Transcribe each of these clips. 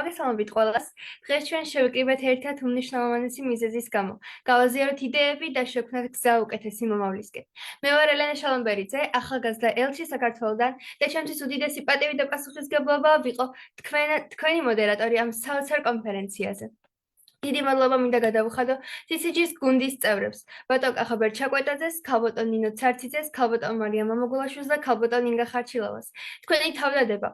მოგესალმებით ყველას. დღეს ჩვენ შევიკრიბეთ ერთად უმნიშვნელოვანესი მიზეზის გამო. გავაზიაროთ იდეები და შევქმნათ გზა უკეთესი მომავლისკენ. მე ვარ ელენა შალომბერიძე, ახალგაზრდა ელჩი საქართველოდან და ჩემთვის უდიდესი პატივი და პასუხისმგებლობა ვიყო თქვენი მოდერატორი ამ საოცარ კონფერენციაზე. დიდი მადლობა მინდა გადავუხადო CCG-ს გუნდის წევრებს, ბატონ Kakhaber Chakvetadzes, ქალბატონ Nino Tsartsidzes, ქალბატონ Mariam Mamagulashvilis და ქალბატონ Inga Kharchilava-ს. თქვენი თავდადება,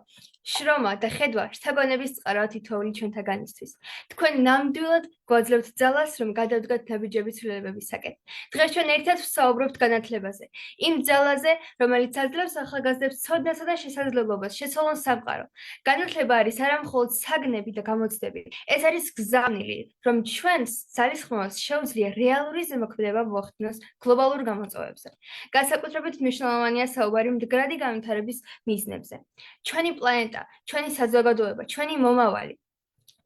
შრომა და ხედვა შთააგონების წყარო თითოეული ჩვენთაგანისთვის. თქვენ ნამდვილად გვაძლევთ ძალას, რომ გადავდგათ ნაბიჯების ცვლილებებისაკენ. დღეს ჩვენ ერთად ვსაუბრობთ განათლებაზე, იმ ძალაზე, რომელიც აძლევს ახალგაზრდებს ცოდნასა და შესაძლებლობას შეცვალონ სამყარო. განათლება არის არა მხოლოდ საგნები და გამოცდები, ეს არის გზავნილი, რომ ჩვენს ძალისხმევას შეუძლია რეალური ზემოქმედება მოახდინოს გლობალურ გამოწვევებზე. განსაკუთრებით მნიშვნელოვანია საუბარი მდგრადი განვითარების მიზნებზე. ჩვენი პლანეტა, ჩვენი საზოგადოება, ჩვენი მომავალი.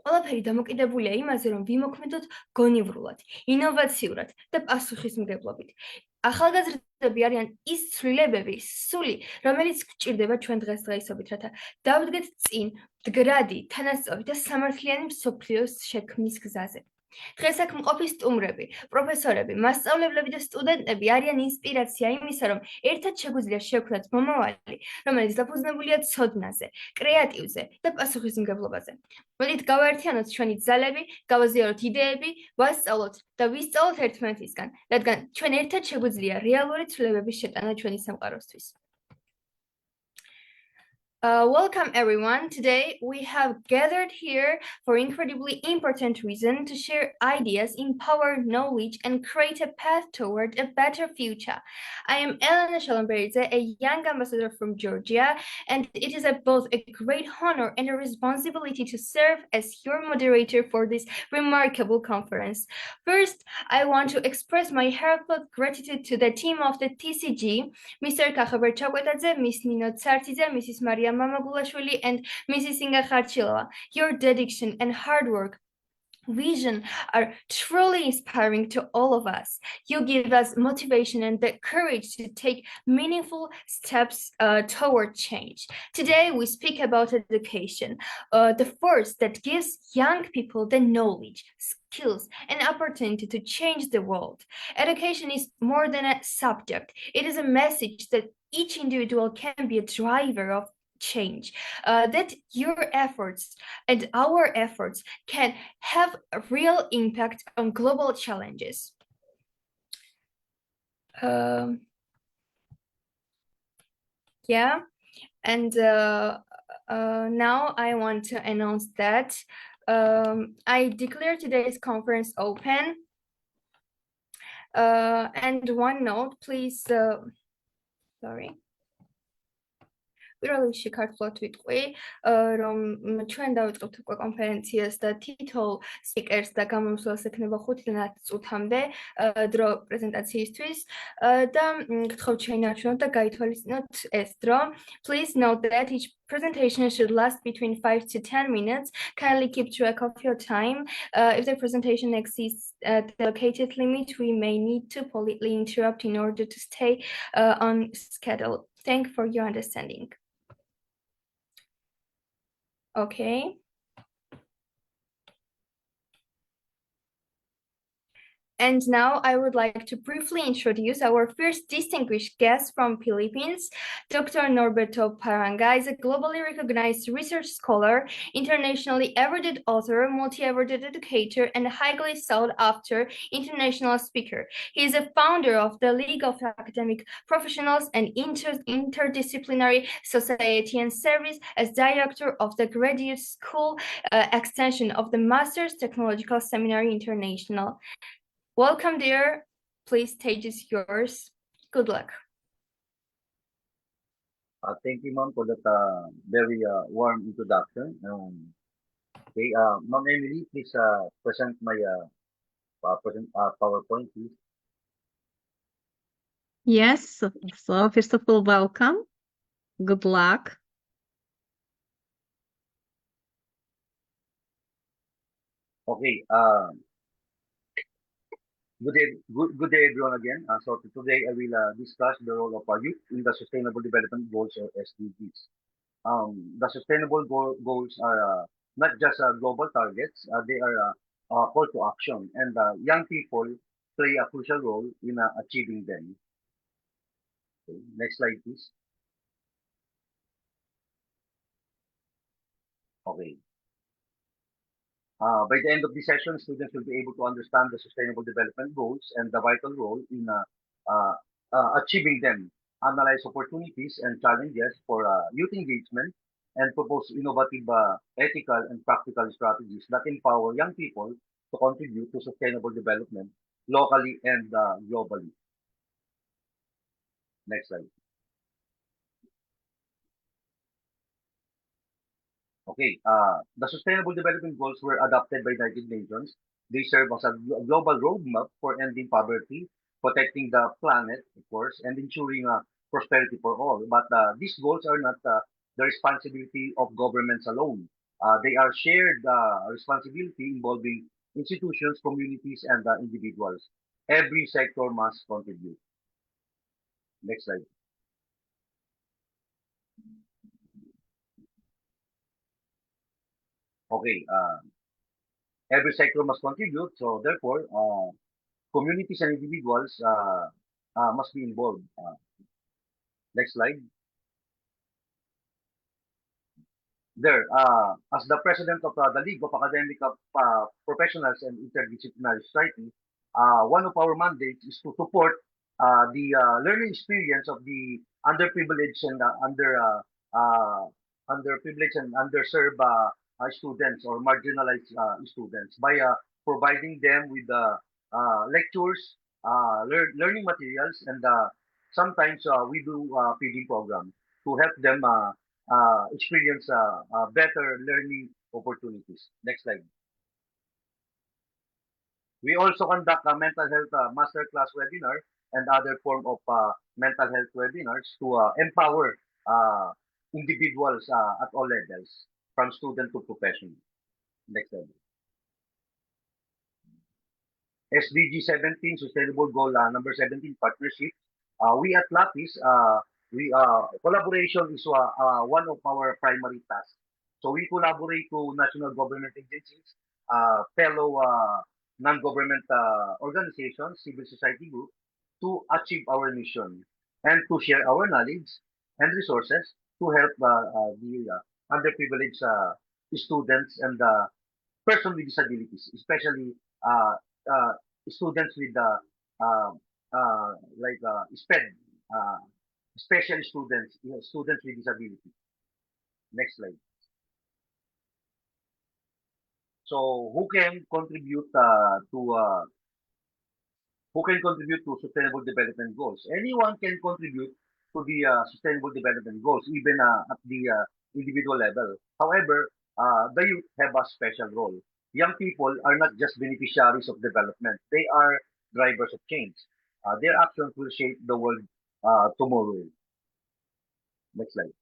ყველაფერი დამოკიდებულია იმაზე, რომ ვიმოქმედოთ გონივრულად, ინოვაციურად და პასუხისმგებლობით. ახალგაზრდები არიან ის ცვლილებები, სული, რომელიც გვჭირდება ჩვენ დღესდღეობით, რათა დავდგეთ წინ მდგრადი, თანასწორი და სამართლიანი მსოფლიოს შექმნის გზაზე. დღეს აქ მყოფი სტუმრები, პროფესორები, მასწავლებლები და სტუდენტები არიან ინსპირაცია იმისა, რომ ერთად შეგვიძლია შევქმნათ მომავალი, რომელიც დაფუძნებულია ცოდნაზე, კრეატივზე და პასუხისმგებლობაზე. მოდით გავაერთიანოთ ჩვენი ძალები, გავაზიაროთ იდეები, ვასწავლოთ და ვისწავლოთ ერთმანეთისგან, რადგან ჩვენ ერთად შეგვიძლია რეალური ცვლილებების შეტანა ჩვენი სამყაროსთვის. Welcome everyone. Today we have gathered here for incredibly important reason to share ideas, empower knowledge, and create a path toward a better future. I am Elena Shalomberidze, a young ambassador from Georgia, and it is both a great honor and a responsibility to serve as your moderator for this remarkable conference. First, I want to express my heartfelt gratitude to the team of the TCG, Mr. Kakhaber Chakvetadze, Ms. Nino Tsartsidze, Mrs. Mariam Mamagulashvili, and Mrs. Inga Kharchilava. Your dedication and hard work vision are truly inspiring to all of us. You give us motivation and the courage to take meaningful steps toward change. Today, we speak about education, the force that gives young people the knowledge, skills, and opportunity to change the world. Education is more than a subject. It is a message that each individual can be a driver of change, that your efforts and our efforts can have a real impact on global challenges. Yeah, and now I want to announce that I declare today's conference open. And one note, please, sorry. პირველში ქართულად ვიტყვი, რომ ჩვენ დავიწყებთ უკვე კონფერენციას და თითოეულ სპიკერს და გამომსვლელს ექნება 5-დან 10 წუთამდე დრო პრეზენტაციისთვის და გთხოვთ შეინარჩუნოთ და გაითვალისწინოთ ეს დრო. Please note that each presentation should last between 5 to 10 minutes. Kindly keep track of your time. If the presentation exceeds the allocated limit, we may need to politely interrupt in order to stay on schedule. Thank you for your understanding. Okay. And now I would like to briefly introduce our first distinguished guest from Philippines. Dr. Norberto Paranga is a globally recognized research scholar, internationally awarded author, multi-awarded educator, and highly sought-after international speaker. He is a founder of the League of Academic Professionals and Interdisciplinary Society and serves as director of the Graduate School extension of the Masters Technological Seminary International. Welcome, dear. Please, stage is yours. Good luck. Thank you, Ma'am, for that very warm introduction. Okay, Ma'am Emily, please present my PowerPoint, please. Yes. So first of all, welcome. Good luck. Okay. Good day, everyone, again. So today I will discuss the role of youth in the Sustainable Development Goals, or SDGs. The Sustainable Goals are not just global targets. They are call to action, and young people play a crucial role in achieving them. Okay, next slide, please. Okay. By the end of the session, students will be able to understand the Sustainable Development Goals and the vital role in achieving them, analyze opportunities and challenges for youth engagement, and propose innovative, ethical, and practical strategies that empower young people to contribute to sustainable development locally and globally. Next slide. Okay, the Sustainable Development Goals were adopted by the United Nations. They serve as a global roadmap for ending poverty, protecting the planet, of course, and ensuring prosperity for all. But these goals are not the responsibility of governments alone. They are shared responsibility involving institutions, communities, and individuals. Every sector must contribute. Next slide. Okay, every sector must contribute, so therefore, communities and individuals must be involved. Next slide. There, as the president of the League of Academic Professionals and Interdisciplinary Society, one of our mandates is to support the learning experience of the underprivileged and underprivileged and underserved students or marginalized students by providing them with lectures, learning materials, and sometimes we do feeding program to help them experience better learning opportunities. Next slide. We also conduct a mental health masterclass webinar and other form of mental health webinars to empower individuals at all levels, from student to professional. Next slide. SDG 17, Sustainable Goal number 17, partnership. We at Lapis, collaboration is one of our primary tasks. So we collaborate to national government agencies, fellow non-government organizations, civil society groups, to achieve our mission and to share our knowledge and resources to help the underprivileged students and persons with disabilities, especially students with SPED, special students, students with disability. Next slide. So who can contribute to sustainable development goals? Anyone can contribute to the sustainable development goals, even at the individual level. However, the youth have a special role. Young people are not just beneficiaries of development; they are drivers of change. Their actions will shape the world tomorrow. Next slide.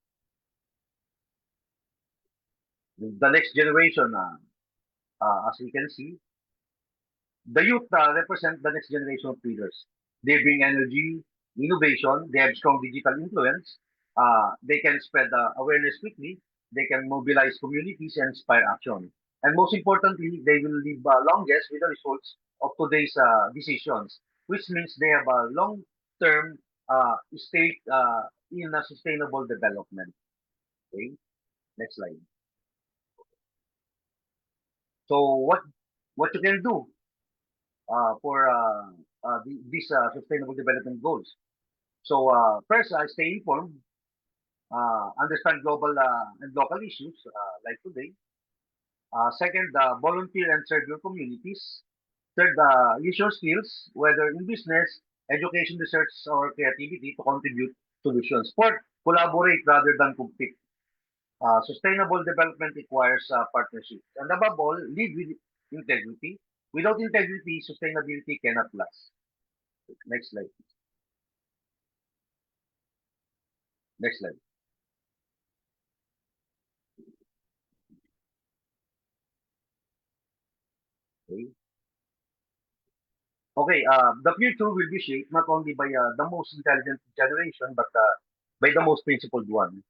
The next generation, as we can see, the youth represent the next generation of leaders. They bring energy, innovation, they have strong digital influence, they can spread awareness quickly, they can mobilize communities and inspire action. And most importantly, they will live longest with the results of today's decisions, which means they have a long-term stake in a sustainable development. Okay, next slide. So what you can do for these sustainable development goals? So first, stay informed, understand global and local issues like today. Second, volunteer and serve your communities. Third, use your skills, whether in business, education, research, or creativity, to contribute solutions. Fourth, collaborate rather than compete. Sustainable development requires partnerships. And above all, lead with integrity. Without integrity, sustainability cannot last. Next slide. Next slide. Okay. Okay, the future will be shaped not only by the most intelligent generation, but by the most principled one.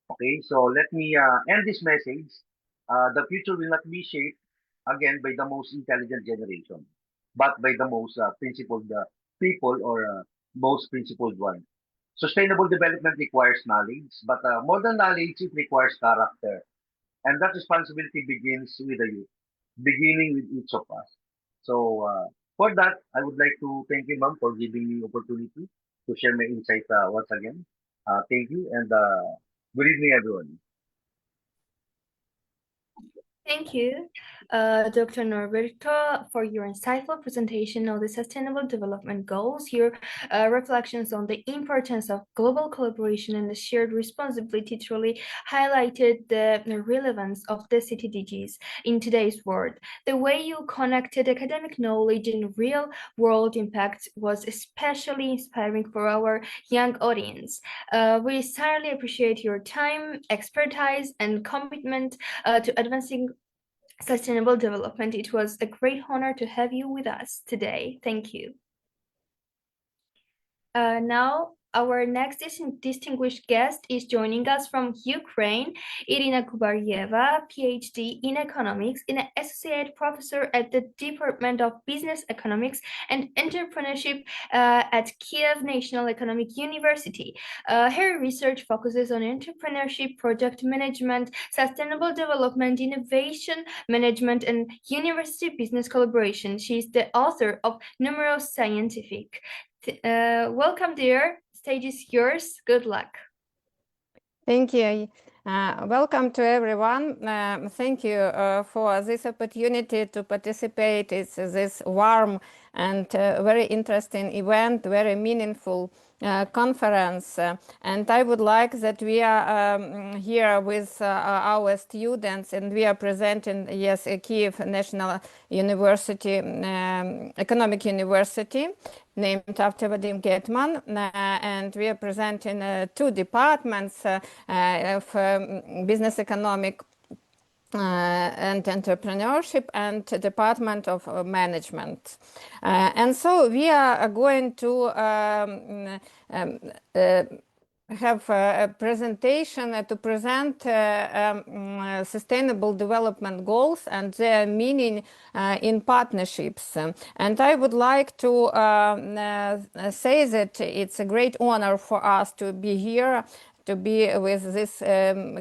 Okay, so let me end this message the future will not be shaped again by the most intelligent generation, but by the most principled people or most principled one. Sustainable development requires knowledge, but more than knowledge, it requires character. And that responsibility begins with the youth, beginning with each of us. So for that, I would like to thank you, ma'am, for giving me opportunity to share my insight once again. Thank you, and good evening, everyone. Thank you, Dr. Norberto, for your insightful presentation of the Sustainable Development Goals, your reflections on the importance of global collaboration and the shared responsibility truly highlighted the relevance of the CTDGs in today's world. The way you connected academic knowledge and real-world impact was especially inspiring for our young audience. We sincerely appreciate your time, expertise, and commitment to advancing sustainable development. It was a great honor to have you with us today. Thank you. Now, our next distinguished guest is joining us from Ukraine, Irina Kubaryeva, PhD in economics, and an associate professor at the Department of Business Economics and Entrepreneurship at Kiev National Economic University. Her research focuses on entrepreneurship, project management, sustainable development, innovation management, and university business collaboration. She is the author of numerous scientific. Welcome, dear. Stage is yours. Good luck. Thank you. Welcome to everyone. Thank you for this opportunity to participate in this warm and very interesting event, very meaningful conference. And I would like that we are here with our students, and we are presenting, yes, Kiev National University, Economic University, named after Vadim Getman, and we are presenting two departments of business economic and entrepreneurship and Department of Management. And so we are going to have a presentation to present sustainable development goals and their meaning in partnerships. And I would like to say that it's a great honor for us to be here, to be with this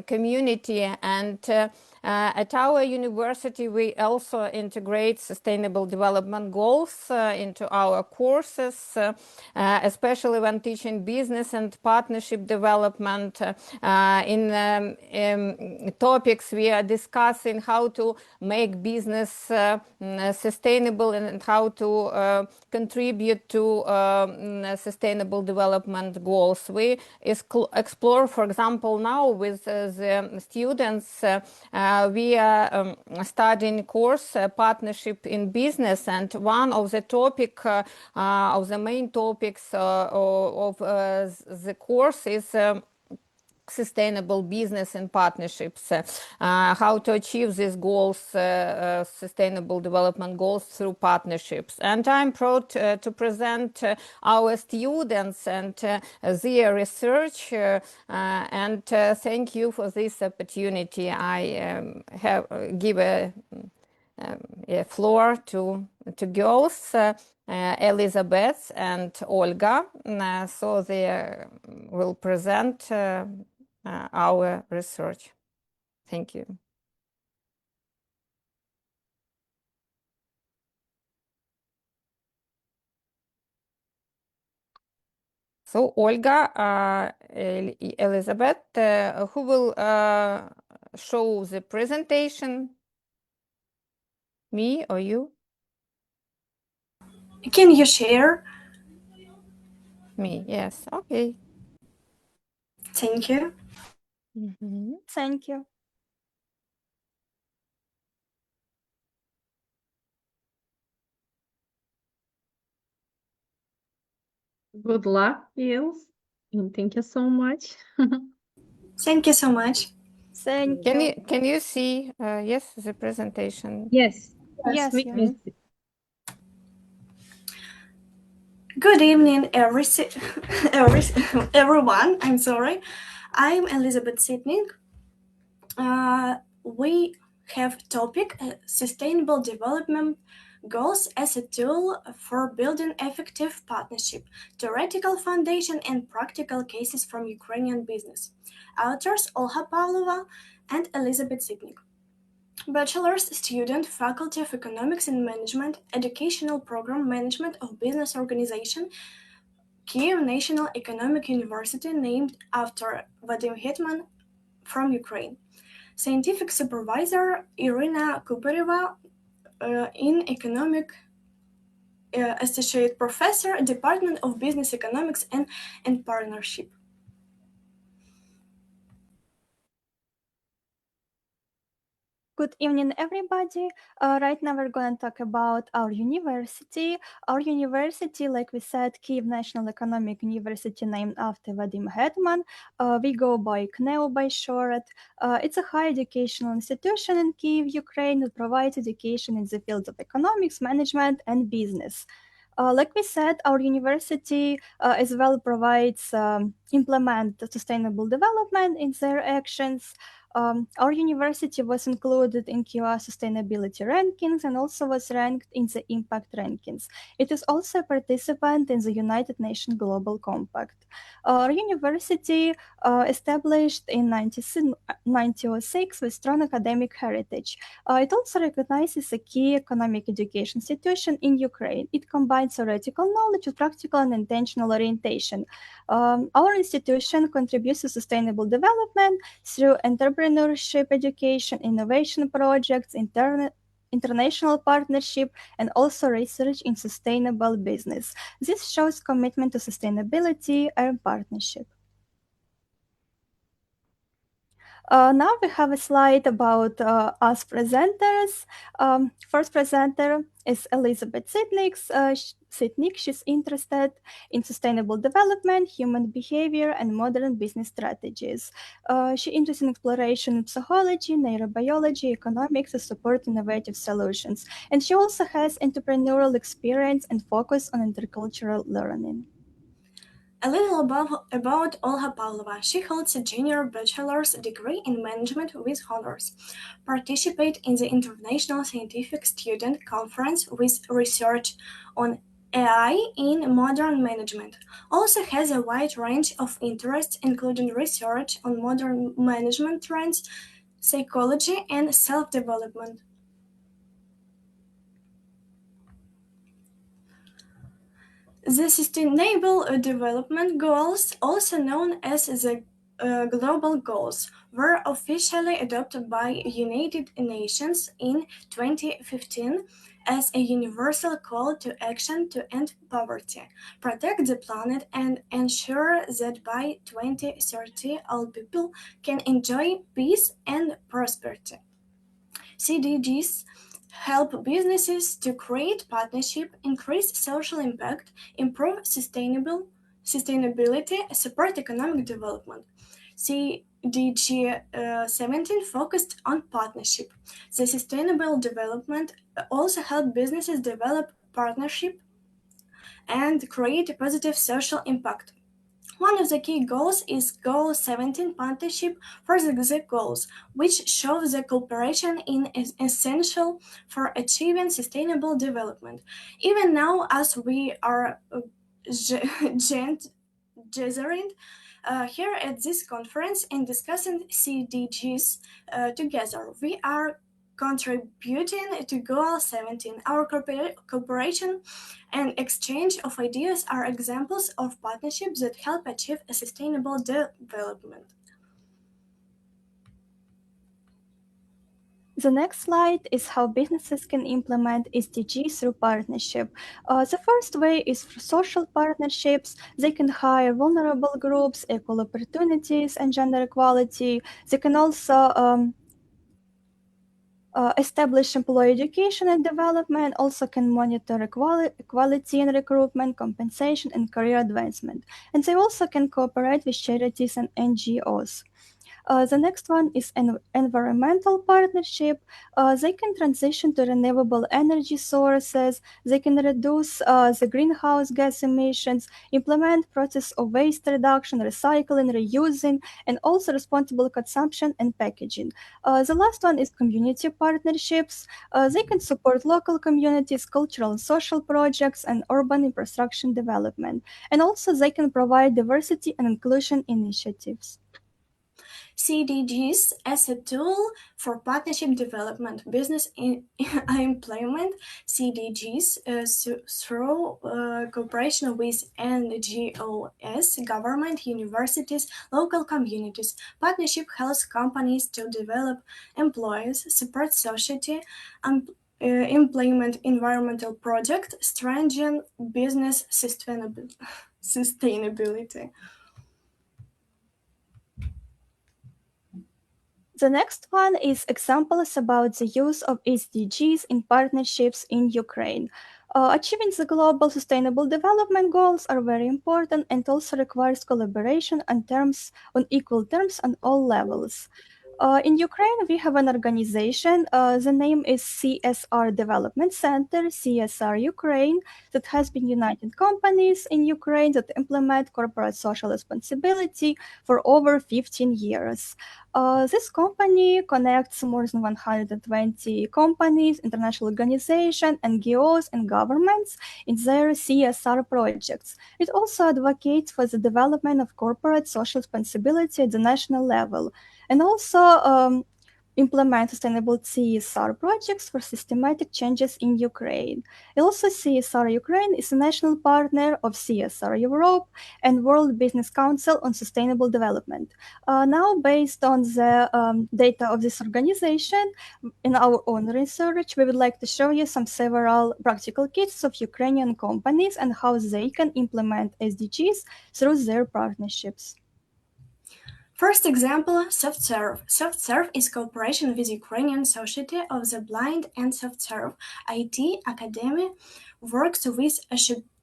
community, and at our university we also integrate sustainable development goals into our courses, especially when teaching business and partnership development. In topics we are discussing how to make business sustainable and how to contribute to sustainable development goals. We explore, for example, now with the students, we are studying course partnership in business, and one of the topic of the main topics of the course is sustainable business and partnerships, how to achieve these goals, sustainable development goals through partnerships. And I'm proud to present our students and their research, and thank you for this opportunity. I give a floor to girls, Elizabeth and Olga, so they will present our research. Thank you. So Olga, Elizabeth, who will show the presentation? Me or you? Can you share? Me, yes. Okay. Thank you. Thank you. Good luck,Ils, and thank you so much. Thank you so much. Can you see yes, the presentation? Yes, Yes, we can see. Good evening, everyone. I'm sorry. I'm Elizabeth Sitnik. We have topic sustainable development goals as a tool for building effective partnership, theoretical foundation and practical cases from Ukrainian business. Authors Olha Pavlova and Elizabeth Sitnik. Bachelor's student, Faculty of Economics and Management, Educational Program Management of Business Organization, Kyiv National Economic University, named after Vadim Hetman from Ukraine. Scientific Supervisor Irina Kupereva, in Economic Associate Professor, Department of Business Economics and Partnership. Good evening, everybody. Right now we're going to talk about our university. Our university, like we said, Kyiv National Economic University, named after Vadim Hetman. We go by KNEU by short. It's a higher educational institution in Kyiv, Ukraine, that provides education in the fields of economics, management, and business. Like we said, our university as well provides implement sustainable development in their actions. Our university was included in QR sustainability rankings and also was ranked in the impact rankings. It is also a participant in the United Nations Global Compact. Our university established in 1906 with strong academic heritage. It also recognizes a key economic education institution in Ukraine. It combines theoretical knowledge with practical and intentional orientation. Our institution contributes to sustainable development through entrepreneurship education, innovation projects, international partnership, and also research in sustainable business. This shows commitment to sustainability and partnership. Now we have a slide about us presenters. First presenter is Elizabeth Sitnik. She's interested in sustainable development, human behavior, and modern business strategies. She's interested in exploration of psychology, neurobiology, economics to support innovative solutions. And she also has entrepreneurial experience and focus on intercultural learning. A little about Olha Pavlova. She holds a junior bachelor's degree in management with honors. Participates in the International Scientific Student Conference with research on AI in modern management. Also has a wide range of interests, including research on modern management trends, psychology, and self-development. The Sustainable Development Goals, also known as the Global Goals, were officially adopted by United Nations in 2015 as a universal call to action to end poverty, protect the planet, and ensure that by 2030 all people can enjoy peace and prosperity. CDGs help businesses to create partnership, increase social impact, improve sustainability, support economic development. CDG 17 focused on partnership. The sustainable development also helped businesses develop partnership and create a positive social impact. One of the key goals is Goal 17 Partnership for the Goals, which shows the cooperation is essential for achieving sustainable development. Even now, as we are gathering here at this conference and discussing CDGs together, we are contributing to Goal 17. Our cooperation and exchange of ideas are examples of partnerships that help achieve a sustainable development. The next slide is how businesses can implement SDGs through partnership. The first way is through social partnerships. They can hire vulnerable groups, equal opportunities, and gender equality. They can also establish employee education and development, also can monitor equality in recruitment, compensation, and career advancement. And they also can cooperate with charities and NGOs. The next one is an environmental partnership. They can transition to renewable energy sources, they can reduce the greenhouse gas emissions, implement process of waste reduction, recycling, reusing, and also responsible consumption and packaging. The last one is community partnerships. They can support local communities, cultural and social projects, and urban infrastructure development. And also they can provide diversity and inclusion initiatives. CDGs as a tool for partnership development, business employment. CDGs through cooperation with NGOs, government, universities, local communities. Partnership helps companies to develop employees, support society, implement environmental projects, strengthen business sustainability. The next one is examples about the use of SDGs in partnerships in Ukraine. Achieving the global sustainable development goals are very important and also requires collaboration on equal terms on all levels. In Ukraine, we have an organization. The name is CSR Development Center, CSR Ukraine, that has been united companies in Ukraine that implement corporate social responsibility for over 15 years. This company connects more than 120 companies, international organizations, NGOs, and governments in their CSR projects. It also advocates for the development of corporate social responsibility at the national level, and also implement sustainable CSR projects for systematic changes in Ukraine. Also, CSR Ukraine is a national partner of CSR Europe and World Business Council on Sustainable Development. Now, based on the data of this organization, in our own research, we would like to show you several practical cases of Ukrainian companies and how they can implement SDGs through their partnerships. First example, SoftServe. SoftServe is cooperation with Ukrainian Society of the Blind and SoftServe IT Academy works with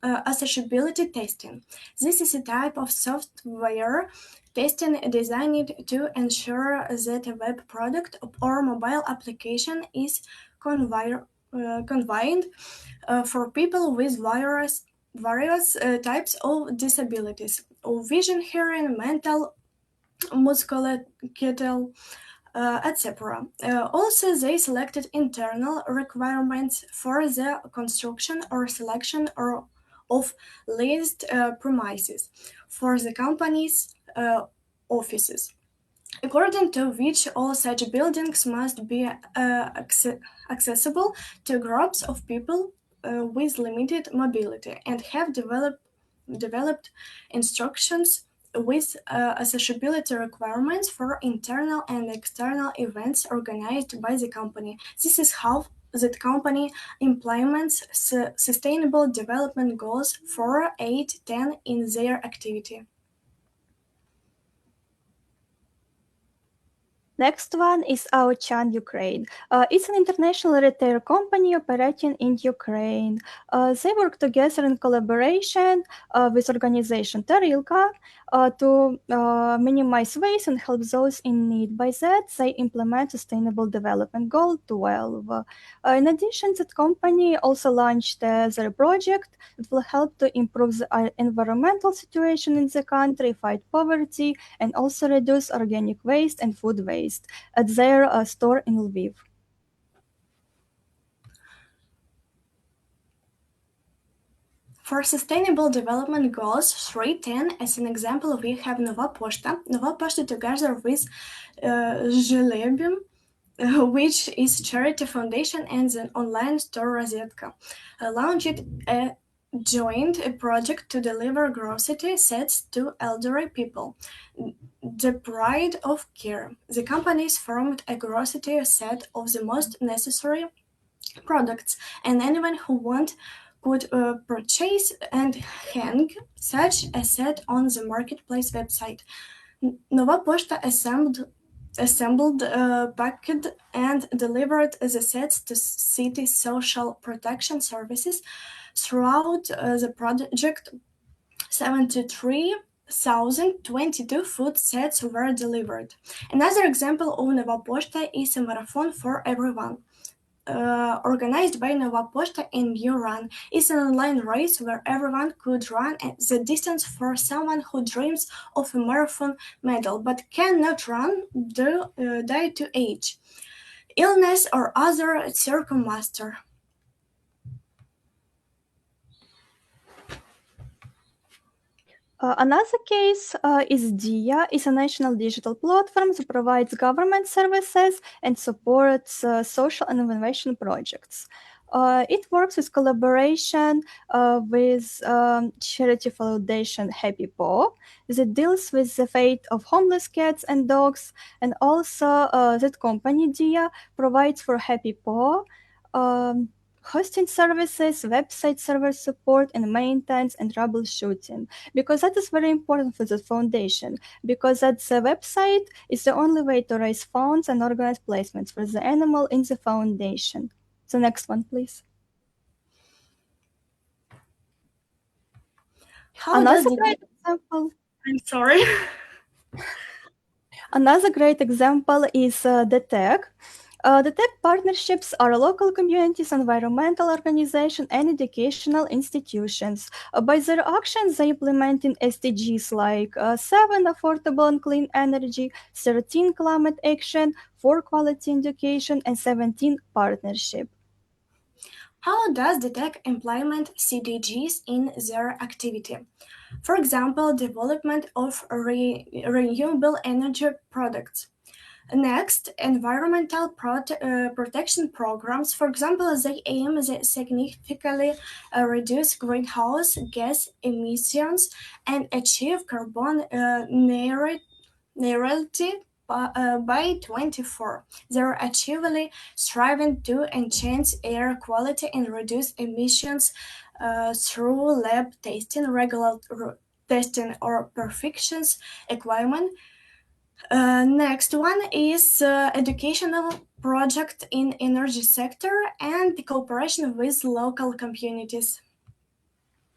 accessibility testing. This is a type of software testing designed to ensure that a web product or mobile application is convenient for people with various types of disabilities, of vision, hearing, mental, musculoskeletal, etc. Also, they selected internal requirements for the construction or selection of leased premises for the company's offices, according to which all such buildings must be accessible to groups of people with limited mobility and have developed instructions with accessibility requirements for internal and external events organized by the company. This is how that company implements sustainable development goals 4, 8, 10 in their activity. Next one is Auchan Ukraine. It's an international retail company operating in Ukraine. They work together in collaboration with organization Tarilka to minimize waste and help those in need. By that, they implement Sustainable Development Goal 12. In addition, that company also launched their project that will help to improve the environmental situation in the country, fight poverty, and also reduce organic waste and food waste at their store in Lviv. For Sustainable Development Goals 3.10, as an example, we have Nova Poshta. Nova Poshta together with Zhelebim, which is charity foundation, and the online store Rosetka, launched a joint project to deliver grocery sets to elderly people. The Pride of Care. The companies formed a grocery set of the most necessary products, and anyone who could purchase and hang such a set on the marketplace website. Nova Poshta assembled, packed, and delivered the sets to city social protection services. Throughout the project, 73 1,022 food sets were delivered. Another example of Nova Poshta is a marathon for everyone. Organized by Nova Poshta and Run is an online race where everyone could run the distance for someone who dreams of a marathon medal but cannot run due to age, illness, or other circumstances. Another case is DIA, is a national digital platform that provides government services and supports social and innovation projects. It works with collaboration with charity foundation Happy Paw that deals with the fate of homeless cats and dogs, and also that company DIA provides for Happy Paw hosting services, website server support, and maintenance and troubleshooting, because that is very important for the foundation, because that the website is the only way to raise funds and organize placements for the animal in the foundation. The next one, please. Another great example. I'm sorry. Another great example is the tech. The tech partnerships are local communities, environmental organizations, and educational institutions. By their actions, they implementing SDGs like 7 affordable and clean energy, 13 climate action, 4 quality education, and 17 partnership. How does the tech implement CDGs in their activity? For example, development of renewable energy products. Next, environmental protection programs. For example, they aim to significantly reduce greenhouse gas emissions and achieve carbon neutrality by 2024. They are actively striving to enhance air quality and reduce emissions through lab testing, regular testing, or perfections equipment. Next one is educational project in energy sector and the cooperation with local communities.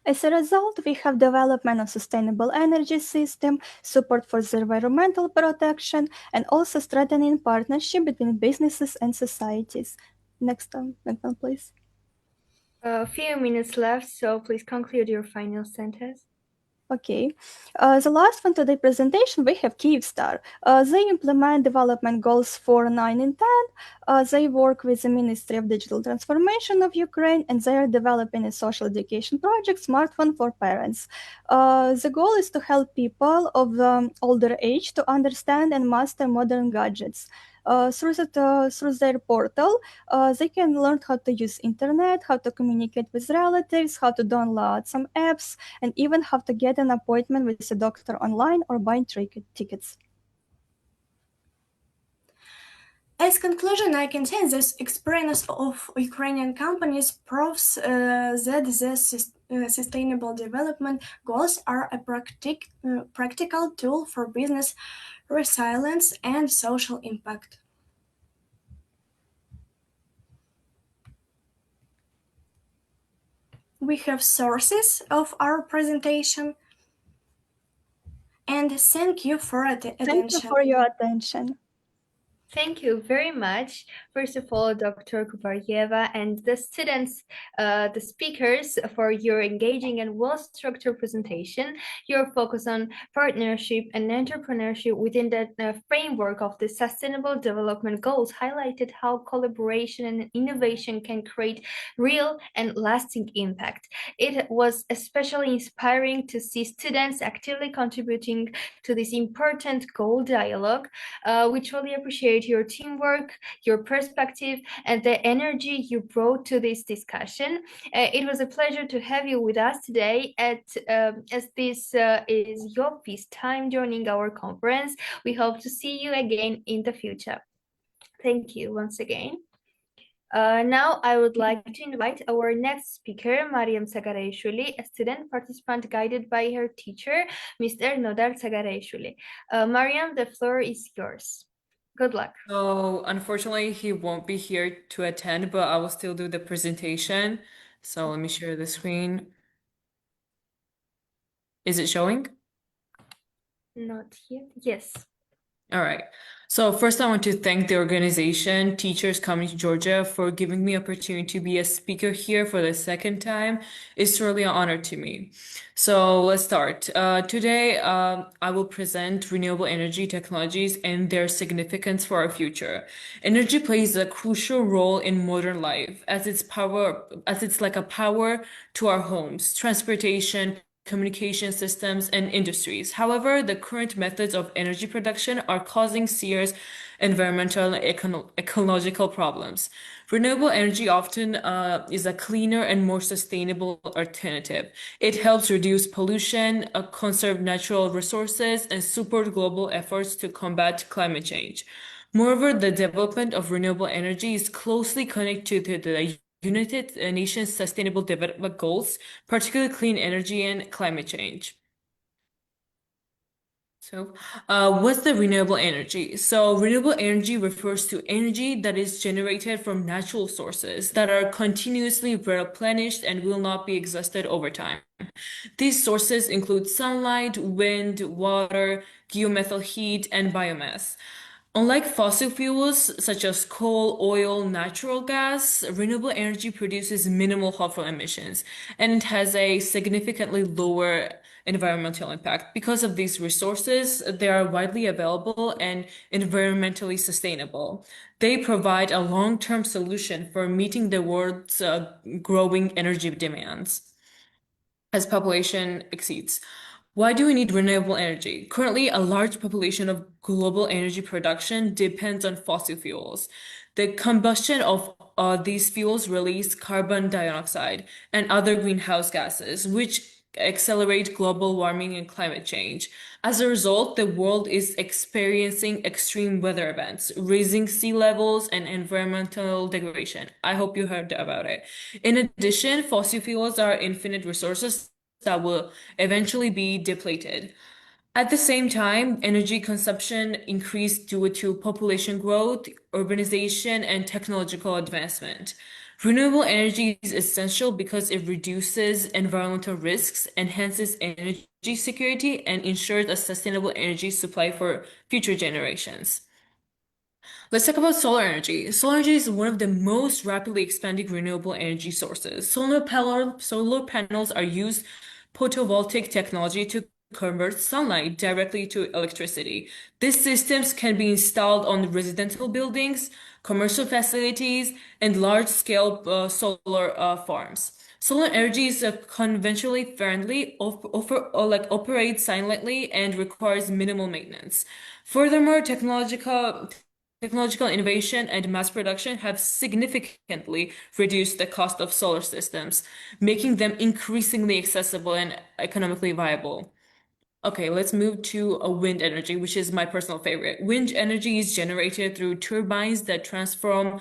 As a result, we have development of sustainable energy system, support for the environmental protection, and also strengthening partnership between businesses and societies. Next one, please. A few minutes left, so please conclude your final sentence. Okay. The last one today presentation, we have Kyivstar. They implement development goals for 9 and 10. They work with the Ministry of Digital Transformation of Ukraine, and they are developing a social education project, Smartphone for Parents. The goal is to help people of older age to understand and master modern gadgets. Through their portal, they can learn how to use internet, how to communicate with relatives, how to download some apps, and even how to get an appointment with a doctor online or buy tickets. As conclusion, I can say this experience of Ukrainian companies proves that the sustainable development goals are a practical tool for business resilience and social impact. We have sources of our presentation, and thank you for attention. Thank you for your attention. Thank you very much. First of all, Dr. Kubaryeva and the students, the speakers, for your engaging and well-structured presentation. Your focus on partnership and entrepreneurship within the framework of the Sustainable Development Goals highlighted how collaboration and innovation can create real and lasting impact. It was especially inspiring to see students actively contributing to this important goal dialogue. We truly appreciate your teamwork, your perspective, and the energy you brought to this discussion. It was a pleasure to have you with us today as this is your first time joining our conference. We hope to see you again in the future. Thank you once again. Now I would like to invite our next speaker, Mariam Mamagulashvili, a student participant guided by her teacher, Mr. Nodar Tsagareishvili. Mariam, the floor is yours. Good luck. So unfortunately, he won't be here to attend, but I will still do the presentation. So let me share the screen. Is it showing? Not yet. Yes. All right. So first, I want to thank the organization, Teachers Coming to Georgia, for giving me opportunity to be a speaker here for the second time. It's really an honor to me. So let's start. Today, I will present renewable energy technologies and their significance for our future. Energy plays a crucial role in modern life as it's like a power to our homes, transportation, communication systems, and industries. However, the current methods of energy production are causing serious environmental and ecological problems. Renewable energy often is a cleaner and more sustainable alternative. It helps reduce pollution, conserve natural resources, and support global efforts to combat climate change. Moreover, the development of renewable energy is closely connected to the United Nations Sustainable Development Goals, particularly clean energy and climate change. So, what's the renewable energy? So, renewable energy refers to energy that is generated from natural sources that are continuously replenished and will not be exhausted over time. These sources include sunlight, wind, water, geothermal heat, and biomass. Unlike fossil fuels such as coal, oil, natural gas, renewable energy produces minimal harmful emissions, and it has a significantly lower environmental impact. Because of these resources, they are widely available and environmentally sustainable. They provide a long-term solution for meeting the world's growing energy demands as population exceeds. Why do we need renewable energy? Currently, a large population of global energy production depends on fossil fuels. The combustion of these fuels release carbon dioxide and other greenhouse gases, which accelerate global warming and climate change. As a result, the world is experiencing extreme weather events, raising sea levels, and environmental degradation. I hope you heard about it. In addition, fossil fuels are infinite resources that will eventually be depleted. At the same time, energy consumption increased due to population growth, urbanization, and technological advancement. Renewable energy is essential because it reduces environmental risks, enhances energy security, and ensures a sustainable energy supply for future generations. Let's talk about solar energy. Solar energy is one of the most rapidly expanding renewable energy sources. Solar panels are used photovoltaic technology to convert sunlight directly to electricity. These systems can be installed on residential buildings, commercial facilities, and large-scale solar farms. Solar energy is conventionally friendly, operates silently, and requires minimal maintenance. Furthermore, technological innovation and mass production have significantly reduced the cost of solar systems, making them increasingly accessible and economically viable. Okay, let's move to wind energy, which is my personal favorite. Wind energy is generated through turbines that transform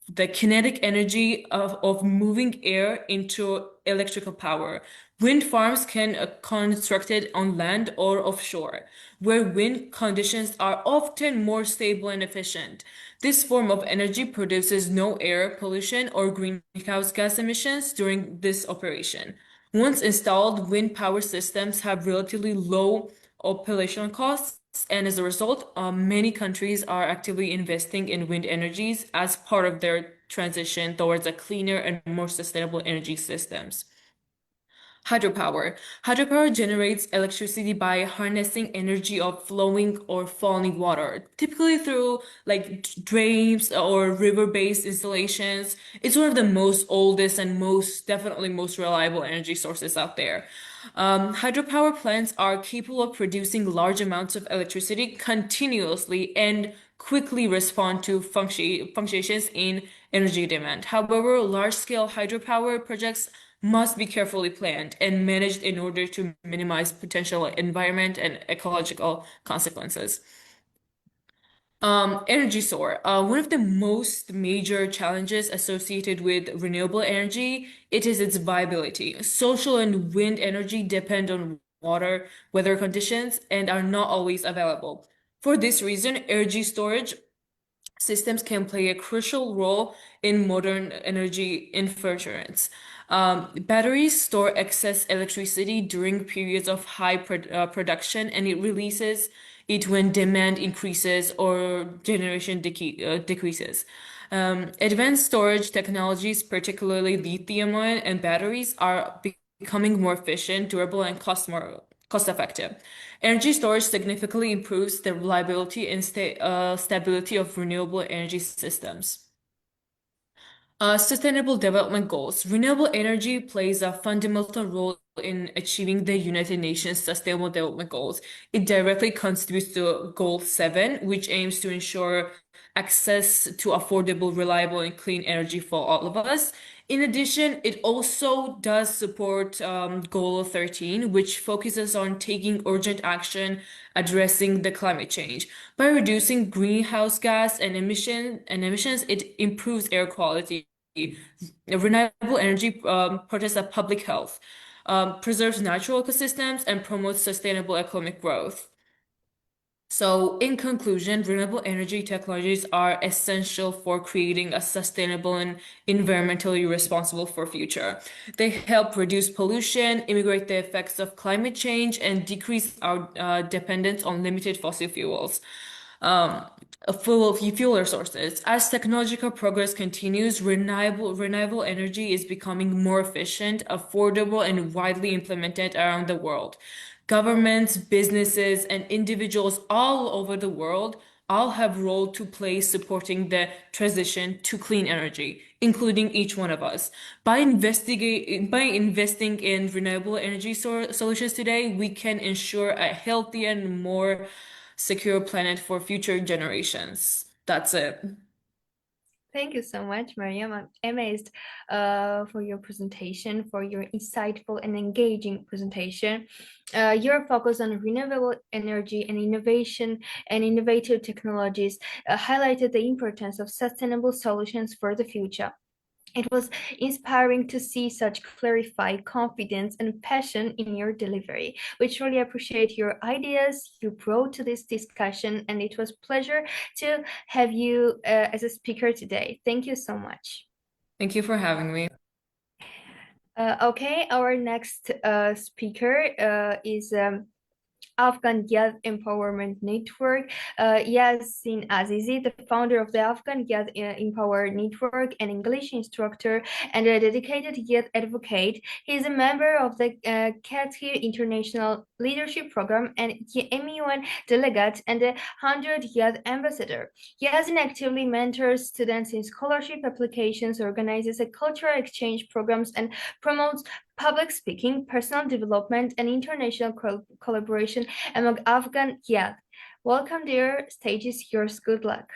the kinetic energy of moving air into electrical power. Wind farms can constructed on land or offshore, where wind conditions are often more stable and efficient. This form of energy produces no air pollution or greenhouse gas emissions during this operation. Once installed, wind power systems have relatively low operational costs, and as a result, many countries are actively investing in wind energies as part of their transition towards a cleaner and more sustainable energy systems. Hydropower. Hydropower generates electricity by harnessing energy of flowing or falling water, typically through like drains or river-based installations. It's one of the most oldest and definitely most reliable energy sources out there. Hydropower plants are capable of producing large amounts of electricity continuously and quickly respond to fluctuations in energy demand. However, large-scale hydropower projects must be carefully planned and managed in order to minimize potential environment and ecological consequences. Energy source. One of the most major challenges associated with renewable energy, it is its viability. Social and wind energy depend on weather conditions, and are not always available. For this reason, energy storage systems can play a crucial role in modern energy infrastructure. Batteries store excess electricity during periods of high production, and it releases it when demand increases or generation decreases. Advanced storage technologies, particularly lithium-ion and batteries, are becoming more efficient, durable, and cost-effective. Energy storage significantly improves the reliability and stability of renewable energy systems. Sustainable development goals. Renewable energy plays a fundamental role in achieving the United Nations Sustainable Development Goals. It directly contributes to Goal 7, which aims to ensure access to affordable, reliable, and clean energy for all of us. In addition, it also does support Goal 13, which focuses on taking urgent action addressing the climate change. By reducing greenhouse gas and emissions, it improves air quality. Renewable energy protects the public health, preserves natural ecosystems, and promotes sustainable economic growth. So, in conclusion, renewable energy technologies are essential for creating a sustainable and environmentally responsible for future. They help reduce pollution, mitigate the effects of climate change, and decrease our dependence on limited fossil fuels. Fuel resources. As technological progress continues, renewable energy is becoming more efficient, affordable, and widely implemented around the world. Governments, businesses, and individuals all over the world all have a role to play supporting the transition to clean energy, including each one of us. By investing in renewable energy solutions today, we can ensure a healthier and more secure planet for future generations. That's it. Thank you so much, Mariam. I'm amazed for your presentation, for your insightful and engaging presentation. Your focus on renewable energy and innovation and innovative technologies highlighted the importance of sustainable solutions for the future. It was inspiring to see such clarified confidence and passion in your delivery. We truly appreciate your ideas you brought to this discussion, and it was a pleasure to have you as a speaker today. Thank you so much. Thank you for having me. Okay, our next speaker is Afghan Youth Empowerment Network. Yasin Azizi, the founder of the Afghan Youth Empower Network, an English instructor and a dedicated youth advocate. He is a member of the Qatar International Leadership Program and MUN delegate and a 100 Youth Ambassador. Yasin actively mentors students in scholarship applications, organizes a cultural exchange programs, and promotes public speaking, personal development, and international collaboration among Afghan youth. Welcome, dear. Stage is yours. Good luck.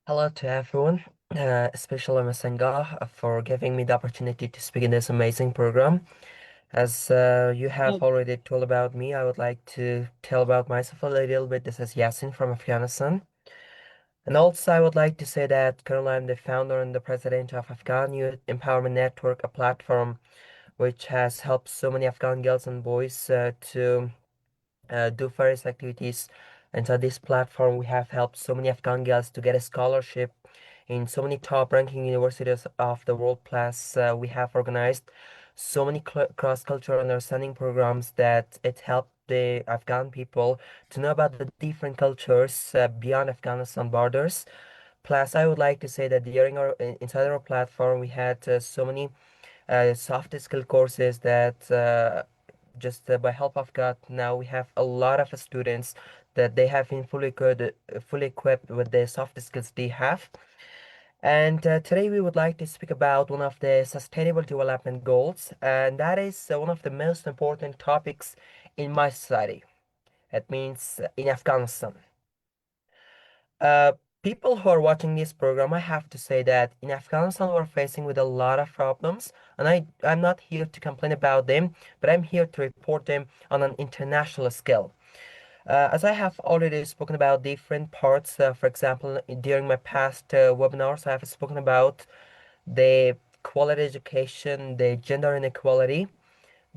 Hello to everyone, especially Ms. Inga for giving me the opportunity to speak in this amazing program. As you have already told about me, I would like to tell about myself a little bit. This is Yasin from Afghanistan. And also, I would like to say that currently I'm the founder and the president of Afghan Youth Empowerment Network, a platform which has helped so many Afghan girls and boys to do various activities. And so this platform, we have helped so many Afghan girls to get a scholarship in so many top-ranking universities of the world. Plus, we have organized so many cross-cultural understanding programs that it helped the Afghan people to know about the different cultures beyond Afghanistan borders. Plus, I would like to say that during inside our platform, we had so many soft skill courses that just by help of God, now we have a lot of students that they have been fully equipped with the soft skills they have. And today we would like to speak about one of the sustainable development goals, and that is one of the most important topics in my society. It means in Afghanistan. People who are watching this program, I have to say that in Afghanistan we're facing with a lot of problems, and I'm not here to complain about them, but I'm here to report them on an international scale. As I have already spoken about different parts, for example, during my past webinars, I have spoken about the quality education, the gender inequality,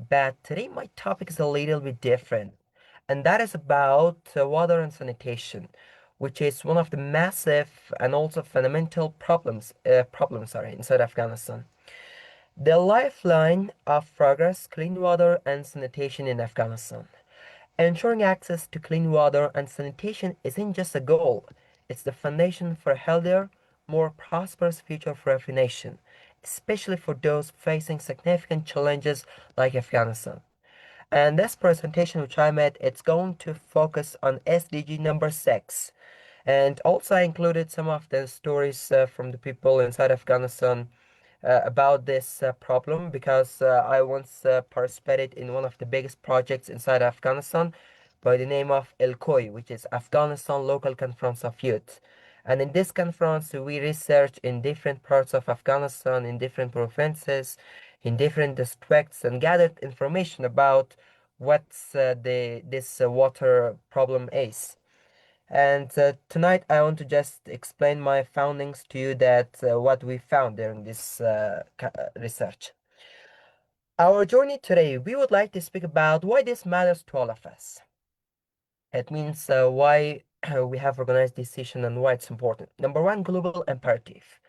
but today my topic is a little bit different, and that is about water and sanitation. which is one of the massive and also fundamental problems inside Afghanistan. The lifeline of progress, clean water and sanitation in Afghanistan. Ensuring access to clean water and sanitation isn't just a goal, it's the foundation for a healthier, more prosperous future for every nation, especially for those facing significant challenges like Afghanistan. And this presentation which I made, it's going to focus on SDG number 6. And also I included some of the stories from the people inside Afghanistan about this problem, because I once participated in one of the biggest projects inside Afghanistan by the name of ELCOI, which is Afghanistan Local Conference of Youth. And in this conference, we researched in different parts of Afghanistan, in different provinces, in different districts, and gathered information about what this water problem is. And tonight I want to just explain my findings to you, that what we found during this research. Our journey today, we would like to speak about why this matters to all of us. It means why we have organized this session and why it's important. Number one, global imperative.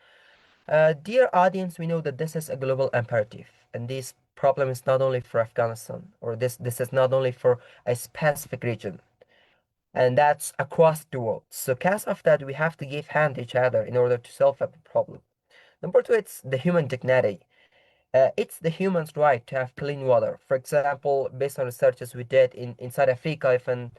Dear audience, we know that this is a global imperative, and this problem is not only for Afghanistan, or this is not only for a specific region, and that's across the world. So because of that, we have to give hand to each other in order to solve the problem. Number two, it's the human dignity. It's the human's right to have clean water. For example, based on researches we did inside Africa, even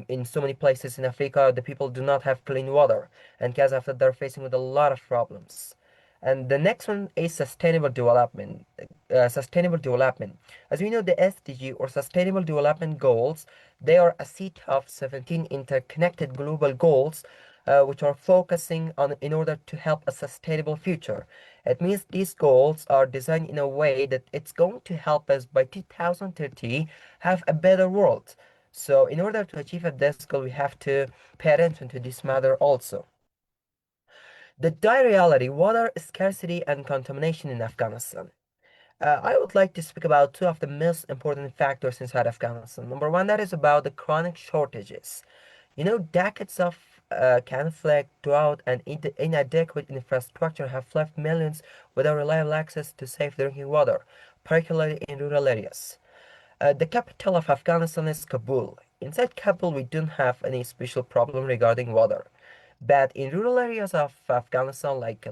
in so many places in Africa, the people do not have clean water, and because of that, they're facing with a lot of problems. And the next one is sustainable development. Sustainable development. As we know, the SDG, or Sustainable Development Goals, they are a set of 17 interconnected global goals which are focusing on in order to help a sustainable future. It means these goals are designed in a way that it's going to help us by 2030 have a better world. So in order to achieve this goal, we have to pay attention to this matter also. The dire reality, water scarcity and contamination in Afghanistan. I would like to speak about two of the most important factors inside Afghanistan. Number one, that is about the chronic shortages. You know, decades of conflict, drought, and inadequate infrastructure have left millions without reliable access to safe drinking water, particularly in rural areas. The capital of Afghanistan is Kabul. Inside Kabul, we don't have any special problem regarding water. But in rural areas of Afghanistan, like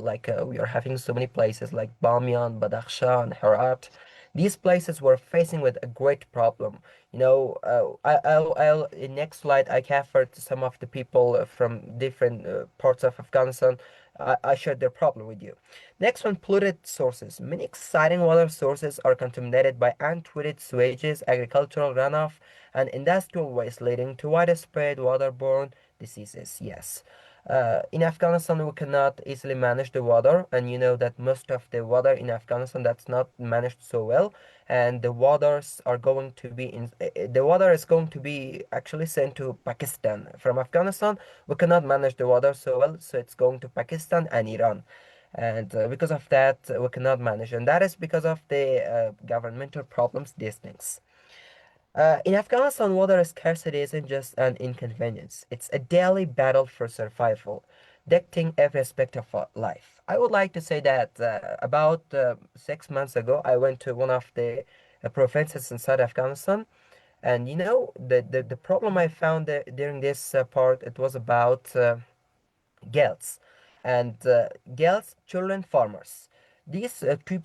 we are having so many places like Bamyan, Badakhshan, Herat, these places were facing with a great problem. You know, I'll in next slide I covered some of the people from different parts of Afghanistan. I shared their problem with you. Next one, polluted sources. Many exciting water sources are contaminated by untreated sewages, agricultural runoff, and industrial waste, leading to widespread waterborne diseases. Yes. In Afghanistan, we cannot easily manage the water, and you know that most of the water in Afghanistan that's not managed so well, and the waters are going to be the water is going to be actually sent to Pakistan. From Afghanistan, we cannot manage the water so well, so it's going to Pakistan and Iran, and because of that, we cannot manage, and that is because of the governmental problems, these things. In Afghanistan, water scarcity isn't just an inconvenience. It's a daily battle for survival, dictating every aspect of life. I would like to say that about 6 months ago, I went to one of the provinces inside Afghanistan, and you know, the problem I found during this part, it was about girls, and girls, children, farmers. These three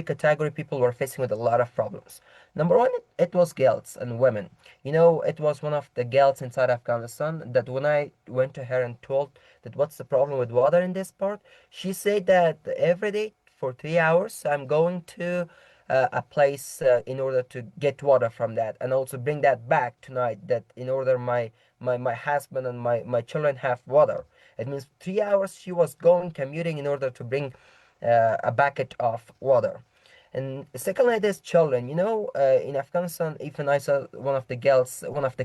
category people were facing with a lot of problems. Number one, it was girls and women. You know, it was one of the girls inside Afghanistan that when I went to her and told that what's the problem with water in this part, she said that every day for 3 hours I'm going to a place in order to get water from that, and also bring that back tonight, that in order my husband and my children have water. It means 3 hours she was going commuting in order to bring a bucket of water. And secondly, there's children. You know, in Afghanistan, even I saw one of the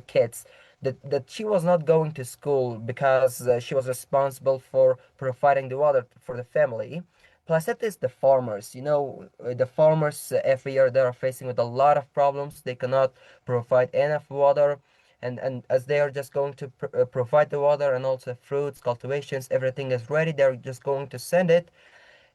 kids, that she was not going to school because she was responsible for providing the water for the family. Plus, that is the farmers. You know, the farmers every year they are facing with a lot of problems. They cannot provide enough water, and as they are just going to provide the water and also fruits, cultivations, everything is ready, they're just going to send it,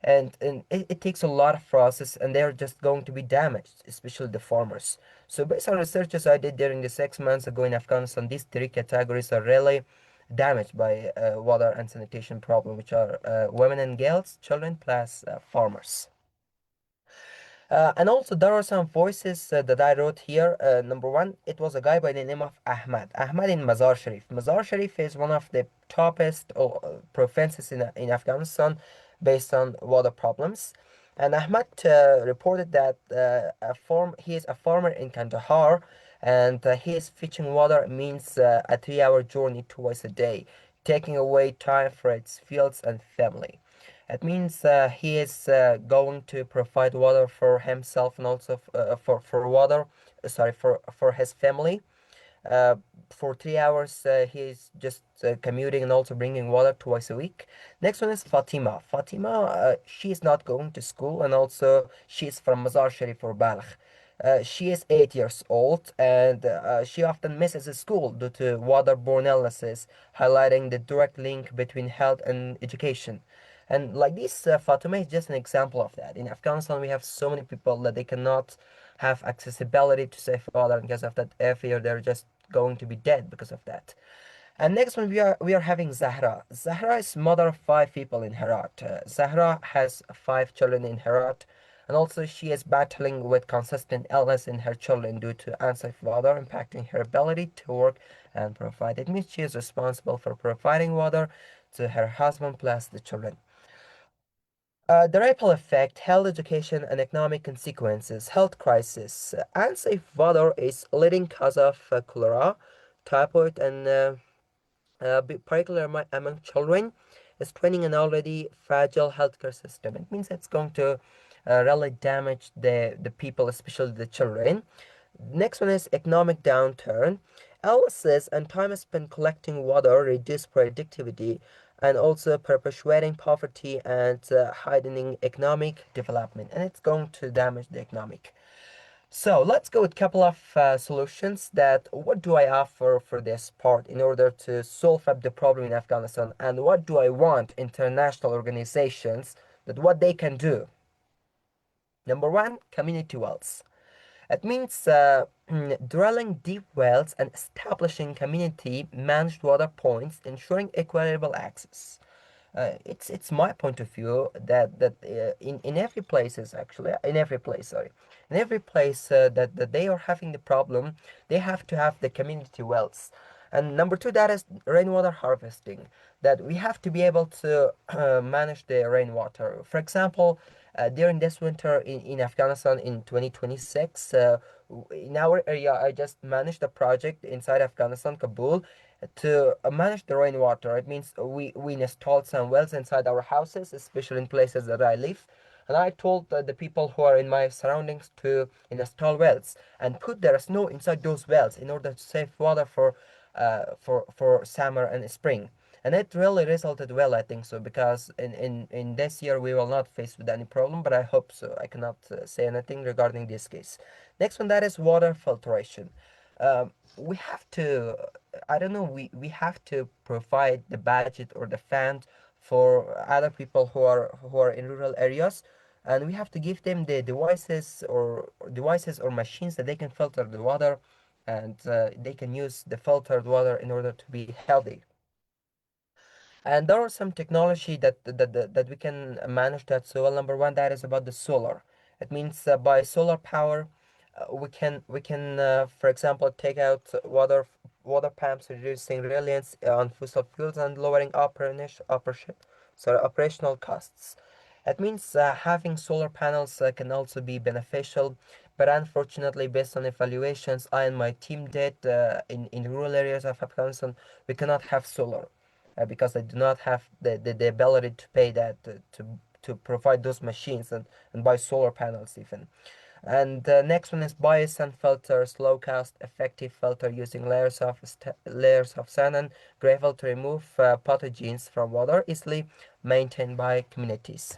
and it takes a lot of process, and they're just going to be damaged, especially the farmers. So based on researches I did during the 6 months ago in Afghanistan, these three categories are really damaged by water and sanitation problem, which are women and girls, children, plus farmers. And also there are some voices that I wrote here. Number one, it was a guy by the name of Ahmad. Ahmad in Mazar Sharif. Mazar Sharif is one of the toppest provinces in Afghanistan based on water problems. And Ahmad reported that he is a farmer in Kandahar, and his fetching water means a 3-hour journey twice a day, taking away time for its fields and family. It means he is going to provide water for himself and also for his family. For 3 hours, he is just commuting and also bringing water twice a week. Next one is Fatima. Fatima, she is not going to school, and also she is from Mazar Sharif or Balkh. She is 8 years old, and she often misses school due to waterborne illnesses, highlighting the direct link between health and education. And like this, Fatima is just an example of that. In Afghanistan, we have so many people that they cannot have accessibility to safe water, and because of that, every year they're just going to be dead because of that. And next one, we are having Zahra. Zahra is mother of 5 people in Herat. Zahra has 5 children in Herat, and also she is battling with consistent illness in her children due to unsafe water, impacting her ability to work and provide. It means she is responsible for providing water to her husband plus the children. The ripple effect, health education, and economic consequences, health crisis. Unsafe water is leading cause of cholera, typhoid, and particularly among children, straining an already fragile healthcare system. It means it's going to really damage the people, especially the children. Next one is economic downturn. Illnesses and time spent collecting water reduce productivity and also perpetuating poverty and heightening economic development, and it's going to damage the economic. So let's go with a couple of solutions. That what do I offer for this part in order to solve up the problem in Afghanistan, and what do I want international organizations that what they can do. Number one, community wells. It means drilling deep wells and establishing community managed water points, ensuring equitable access. It's my point of view that in every place that they are having the problem, they have to have the community wells. And number two, that is rainwater harvesting, that we have to be able to manage the rainwater. For example, during this winter in Afghanistan in 2026, in our area, I just managed a project inside Afghanistan, Kabul, to manage the rainwater. It means we installed some wells inside our houses, especially in places that I live. And I told the people who are in my surroundings to install wells and put their snow inside those wells in order to save water for summer and spring. And it really resulted well, I think so, because in this year we will not face with any problem, but I hope so. I cannot say anything regarding this case. Next one, that is water filtration. We have to, I don't know, we have to provide the budget or the fund for other people who are in rural areas, and we have to give them the devices or machines that they can filter the water, and they can use the filtered water in order to be healthy. And there are some technology that we can manage that so well. Number one, that is about the solar. It means by solar power, we can for example take out water pumps, reducing reliance on fossil fuels and lowering operational costs. It means having solar panels can also be beneficial, but unfortunately, based on evaluations I and my team did in rural areas of Afghanistan, we cannot have solar. Because they do not have the ability to pay that to provide those machines and buy solar panels even. And the next one is biosun filters, low cost, effective filter using layers of sand and gravel to remove pathogens from water, easily maintained by communities.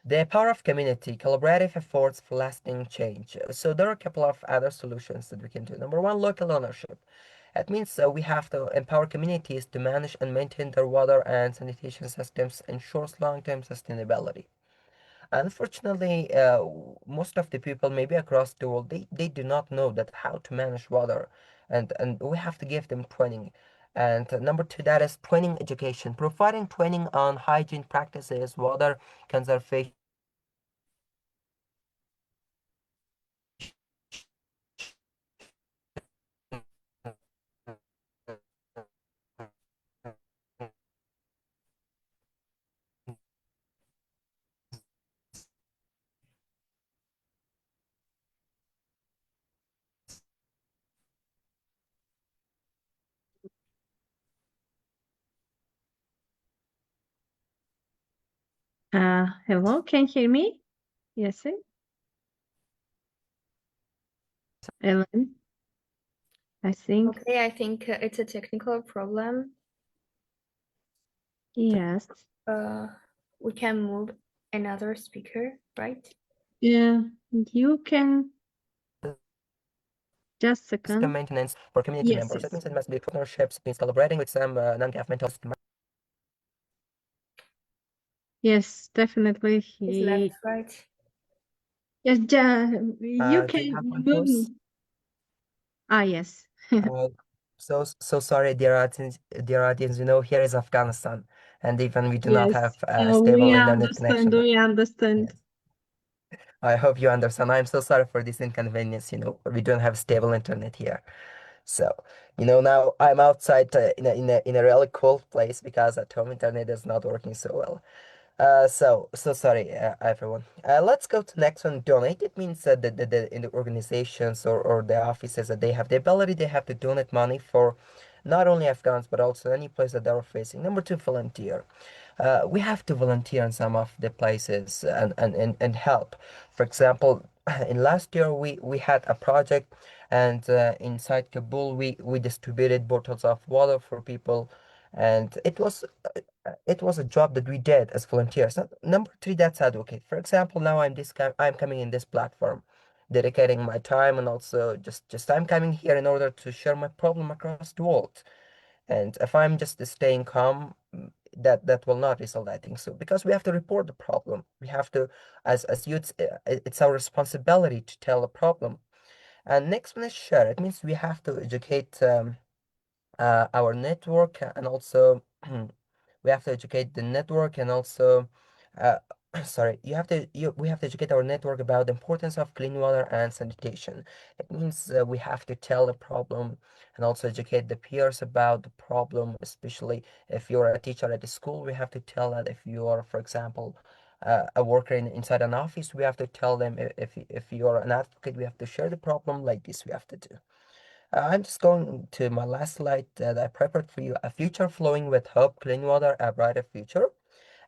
The power of community, collaborative efforts for lasting change. So there are a couple of other solutions that we can do. Number one, local ownership. It means we have to empower communities to manage and maintain their water and sanitation systems, ensures long-term sustainability. Unfortunately, most of the people, maybe across the world, they do not know that how to manage water, and we have to give them training. And number two, that is training education, providing training on hygiene practices, water conservation. Hello, can you hear me? Yes, sir. Ellen, I think. Okay, I think it's a technical problem. Yes. We can move another speaker, right? Yeah, you can. Just a System second. maintenance for community Yes, members. That yes. means it must be partnerships, means collaborating with some non-governmental system. Yes, definitely. It's left, right? Yes, you Do you have can one, move. please? Yes. So sorry, dear audience, you know, here is Afghanistan, and even we do not Yes. have a We stable internet understand. connection. We understand. I hope you understand. I'm so sorry for this inconvenience, you know, we don't have stable internet here. So, you know, now I'm outside in a really cold place because at home internet is not working so well. So sorry, everyone. Let's go to next one. Donate. It means that in the organizations or the offices that they have the ability, they have to donate money for not only Afghans but also any place that they are facing. Number two, volunteer. We have to volunteer in some of the places and help. For example, in last year we had a project, and inside Kabul we distributed bottles of water for people, and it was a job that we did as volunteers. Number three, that's advocate. For example, now I'm coming in this platform, dedicating my time, and also just I'm coming here in order to share my problem across the world. And if I'm just staying calm, that will not result, I think so, because we have to report the problem. We have to, as youths, it's our responsibility to tell the problem. And next one is share. It means we have to educate our network, and also we have to educate the network, and also uh, sorry, we have to educate our network about the importance of clean water and sanitation. It means we have to tell the problem and also educate the peers about the problem, especially if you're a teacher at a school. We have to tell that. If you are, for example, a worker inside an office, we have to tell them. If you're an advocate, we have to share the problem. Like this we have to do. I'm just going to my last slide that I prepared for you. A future flowing with hope, clean water, a brighter future.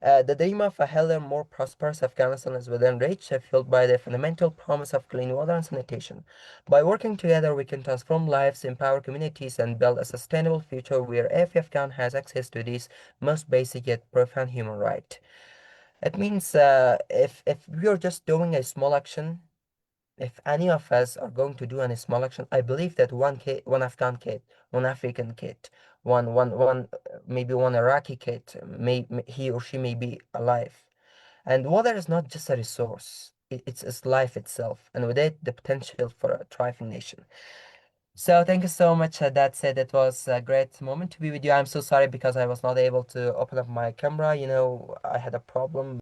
The dream of a healthier, more prosperous Afghanistan is within reach, fueled by the fundamental promise of clean water and sanitation. By working together, we can transform lives, empower communities, and build a sustainable future where every Afghan has access to this most basic yet profound human right. It means if we are just doing a small action, if any of us are going to do any small action, I believe that one kid, one Afghan kid, one African kid, maybe one Iraqi kid, he or she may be alive. And water is not just a resource; it's life itself, and with it, the potential for a thriving nation. So thank you so much. That said, it was a great moment to be with you. I'm so sorry because I was not able to open up my camera. You know, I had a problem.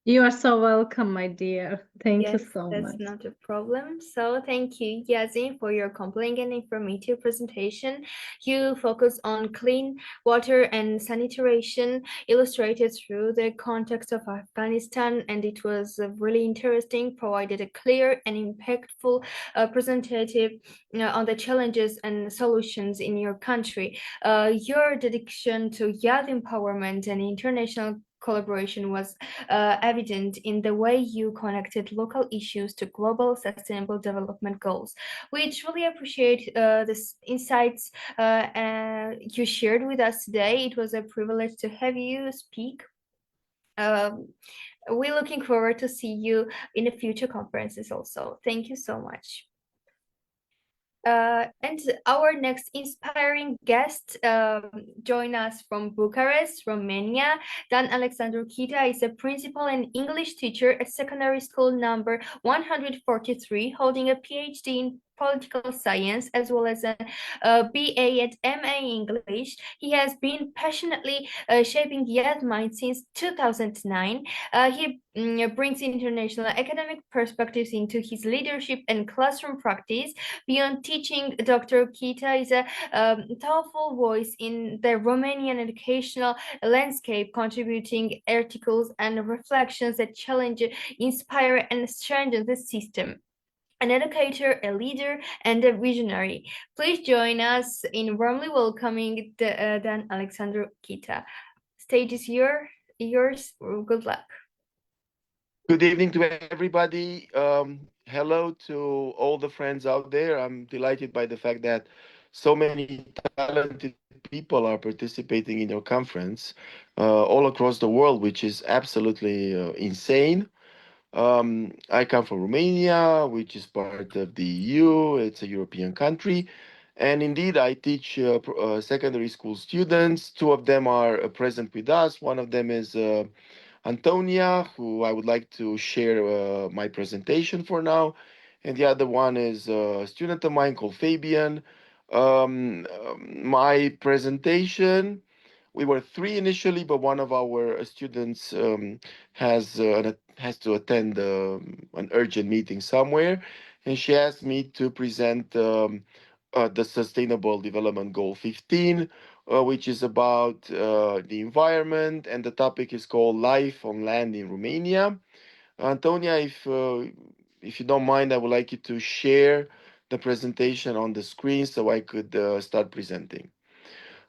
You are so welcome, my dear. Thank you Yes, so that's much. not a problem. So thank you, Yazin, for your compelling and informative presentation. You focus on clean water and sanitation illustrated through the context of Afghanistan, and it was really interesting, provided a clear and impactful presentation on the challenges and solutions in your country. Your dedication to youth empowerment and international collaboration was evident in the way you connected local issues to global sustainable development goals. We truly appreciate the insights you shared with us today. It was a privilege to have you speak. We're looking forward to see you in the future conferences also. Thank you so much. And our next inspiring guest join us from Bucharest, Romania. Dan Alexandru Kita is a principal and English teacher at secondary school number 143, holding a PhD in political science as well as a BA and MA English. He has been passionately shaping young minds since 2009. He brings international academic perspectives into his leadership and classroom practice. Beyond teaching, Dr. Kita is a powerful voice in the Romanian educational landscape, contributing articles and reflections that challenge, inspire, and strengthen the system. An educator, a leader, and a visionary. Please join us in warmly welcoming Dan Alexandru Kita. Stage is yours. Good luck. Good evening to everybody. Hello to all the friends out there. I'm delighted by the fact that so many talented people are participating in your conference all across the world, which is absolutely insane. I come from Romania, which is part of the EU. It's a European country. And indeed, I teach secondary school students. Two of them are present with us. One of them is Antonia, who I would like to share my presentation for now. And the other one is a student of mine called Fabian. My presentation, we were three initially, but one of our students has to attend an urgent meeting somewhere. And she asked me to present the Sustainable Development Goal 15, which is about the environment, and the topic is called Life on Land in Romania. Antonia, if you don't mind, I would like you to share the presentation on the screen so I could start presenting.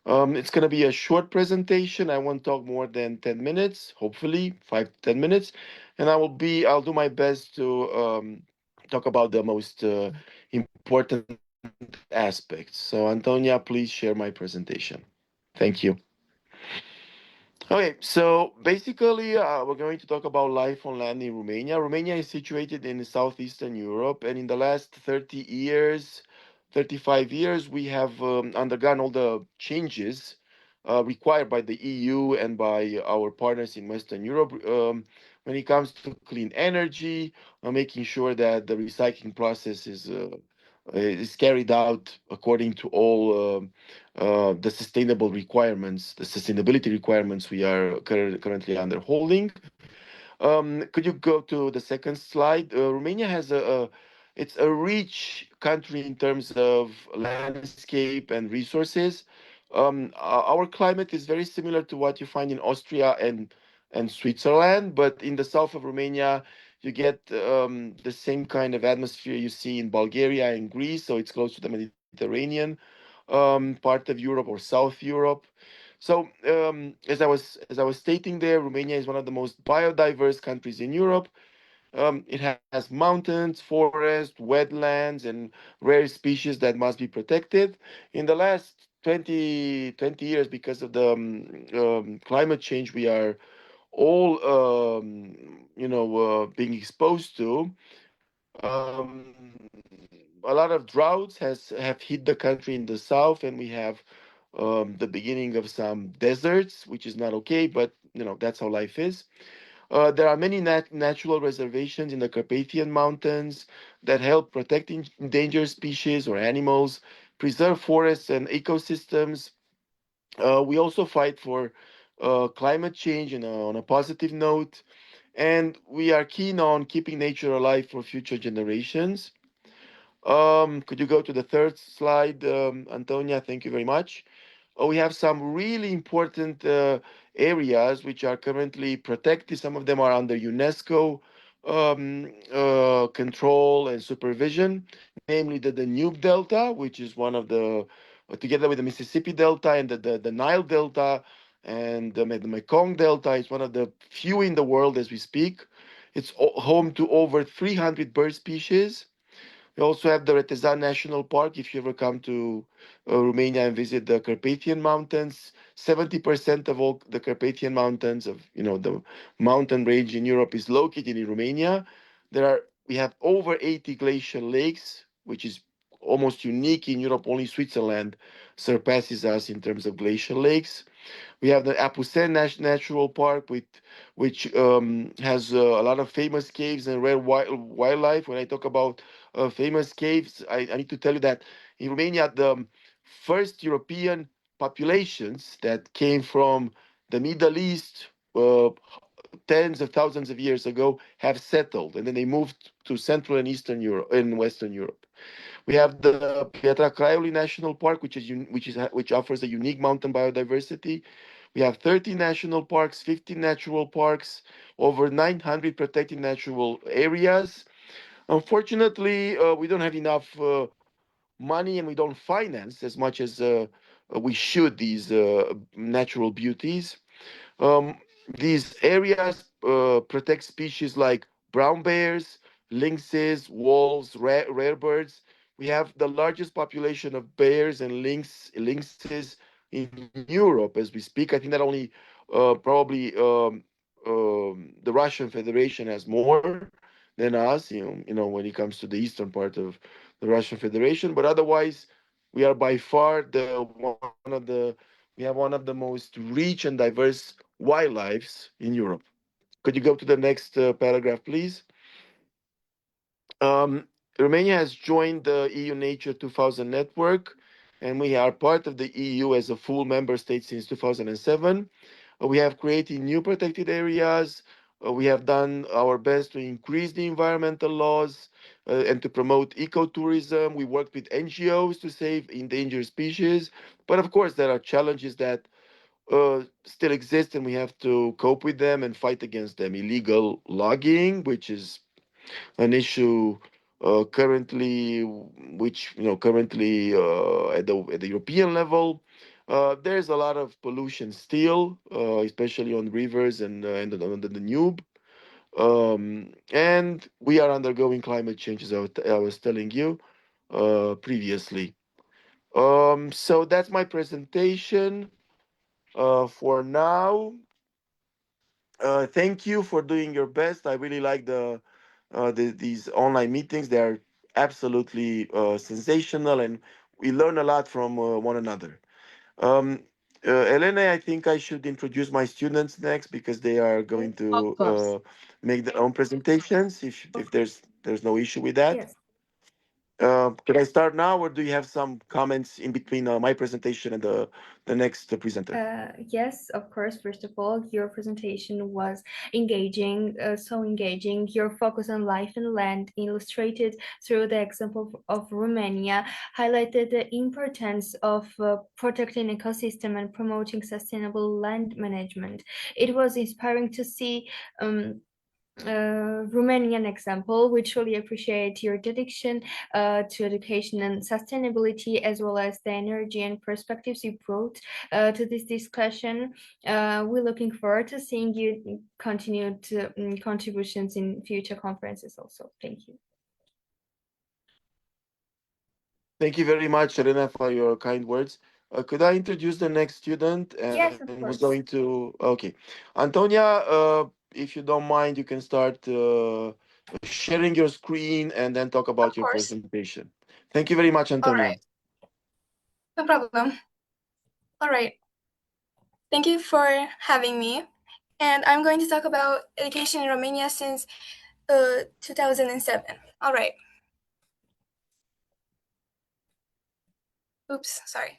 It's going to be a short presentation. I won't talk more than 10 minutes, hopefully 5 to 10 minutes, and I'll do my best to talk about the most important aspects. So Antonia, please share my presentation. Thank you. Okay, so basically we're going to talk about life on land in Romania. Romania is situated in southeastern Europe, and in the last 30 years, 35 years, we have undergone all the changes required by the EU and by our partners in Western Europe when it comes to clean energy, making sure that the recycling process is carried out according to all the sustainable requirements, the sustainability requirements we are currently underholding. Could you go to the second slide? Romania has it's a rich country in terms of landscape and resources. Our climate is very similar to what you find in Austria and Switzerland, but in the south of Romania, you get the same kind of atmosphere you see in Bulgaria and Greece, so it's close to the Mediterranean part of Europe or South Europe. So as I was stating there, Romania is one of the most biodiverse countries in Europe. It has mountains, forests, wetlands, and rare species that must be protected. In the last 20 years, because of the climate change we are all being exposed to, a lot of droughts have hit the country in the south, and we have the beginning of some deserts, which is not okay, but that's how life is. There are many natural reservations in the Carpathian Mountains that help protect endangered species or animals, preserve forests and ecosystems. We also fight for climate change on a positive note, and we are keen on keeping nature alive for future generations. Could you go to the third slide, Antonia? Thank you very much. We have some really important areas which are currently protected. Some of them are under UNESCO control and supervision, namely the Danube Delta, which is one of the, together with the Mississippi Delta and the Nile Delta and the Mekong Delta, is one of the few in the world as we speak. It's home to over 300 bird species. We also have the Retezan National Park. If you ever come to Romania and visit the Carpathian Mountains, 70% of all the Carpathian Mountains of the mountain range in Europe is located in Romania. We have over 80 glacial lakes, which is almost unique in Europe. Only Switzerland surpasses us in terms of glacial lakes. We have the Apusen Natural Park, which has a lot of famous caves and rare wildlife. When I talk about famous caves, I need to tell you that in Romania, the first European populations that came from the Middle East tens of thousands of years ago have settled, and then they moved to Central and Eastern Europe and Western Europe. We have the Piatra Craiului National Park, which offers a unique mountain biodiversity. We have 30 national parks, 15 natural parks, over 900 protected natural areas. Unfortunately, we don't have enough money, and we don't finance as much as we should these natural beauties. These areas protect species like brown bears, lynxes, wolves, rare birds. We have the largest population of bears and lynxes in Europe as we speak. I think that only probably the Russian Federation has more than us, when it comes to the eastern part of the Russian Federation. But otherwise, we are by far we have one of the most rich and diverse wildlife in Europe. Could you go to the next paragraph, please? Romania has joined the EU Nature 2000 network, and we are part of the EU as a full member state since 2007. We have created new protected areas. We have done our best to increase the environmental laws and to promote ecotourism. We worked with NGOs to save endangered species. But of course, there are challenges that still exist, and we have to cope with them and fight against them. Illegal logging, which is an issue currently at the European level. There's a lot of pollution still, especially on rivers and on the Danube. And we are undergoing climate change, as I was telling you previously. So that's my presentation for now. Thank you for doing your best. I really like these online meetings. They are absolutely sensational, and we learn a lot from one another. Elena, I think I should introduce my students next because they are going Of course. to make their own presentations. If there's no issue with that. Yes. Can I start now, or do you have some comments in between my presentation and the next presenter? Yes, of course. First of all, your presentation was engaging, so engaging. Your focus on life and land, illustrated through the example of Romania, highlighted the importance of protecting ecosystem and promoting sustainable land management. It was inspiring to see Romanian example. We truly appreciate your dedication to education and sustainability, as well as the energy and perspectives you brought to this discussion. We're looking forward to seeing you continued contributions in future conferences also. Thank you. Thank you very much, Elena, for your kind words. Could I introduce the next student? Yes, of And course. who's going to? Okay, Antonia, if you don't mind, you can start sharing your screen and then talk about your course. presentation. Thank you very much, Antonia. All right. No problem. All right. Thank you for having me. And I'm going to talk about education in Romania since 2007. All right. Oops, sorry.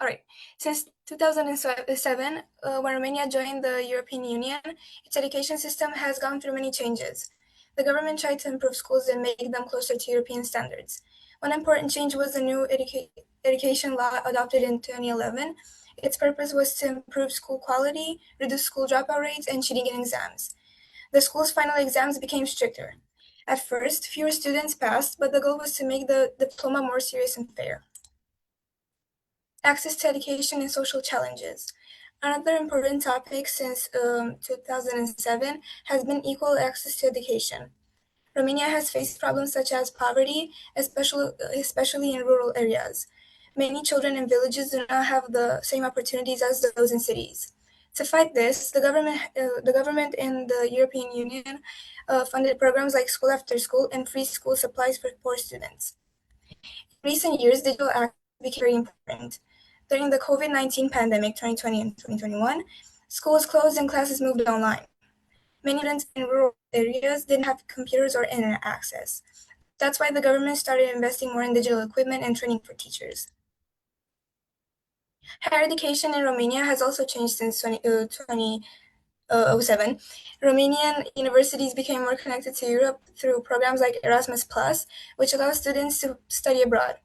All right. Since 2007, when Romania joined the European Union, its education system has gone through many changes. The government tried to improve schools and make them closer to European standards. One important change was the new education law adopted in 2011. Its purpose was to improve school quality, reduce school dropout rates, and cheating in exams. The school's final exams became stricter. At first, fewer students passed, but the goal was to make the diploma more serious and fair. Access to education and social challenges. Another important topic since 2007 has been equal access to education. Romania has faced problems such as poverty, especially in rural areas. Many children in villages do not have the same opportunities as those in cities. To fight this, the government and the European Union funded programs like School After School and free school supplies for poor students. In recent years, digital access became very important. During the COVID-19 pandemic, 2020 and 2021, schools closed and classes moved online. Many students in rural areas didn't have computers or internet access. That's why the government started investing more in digital equipment and training for teachers. Higher education in Romania has also changed since 2007. Romanian universities became more connected to Europe through programs like Erasmus+, which allows students to study abroad.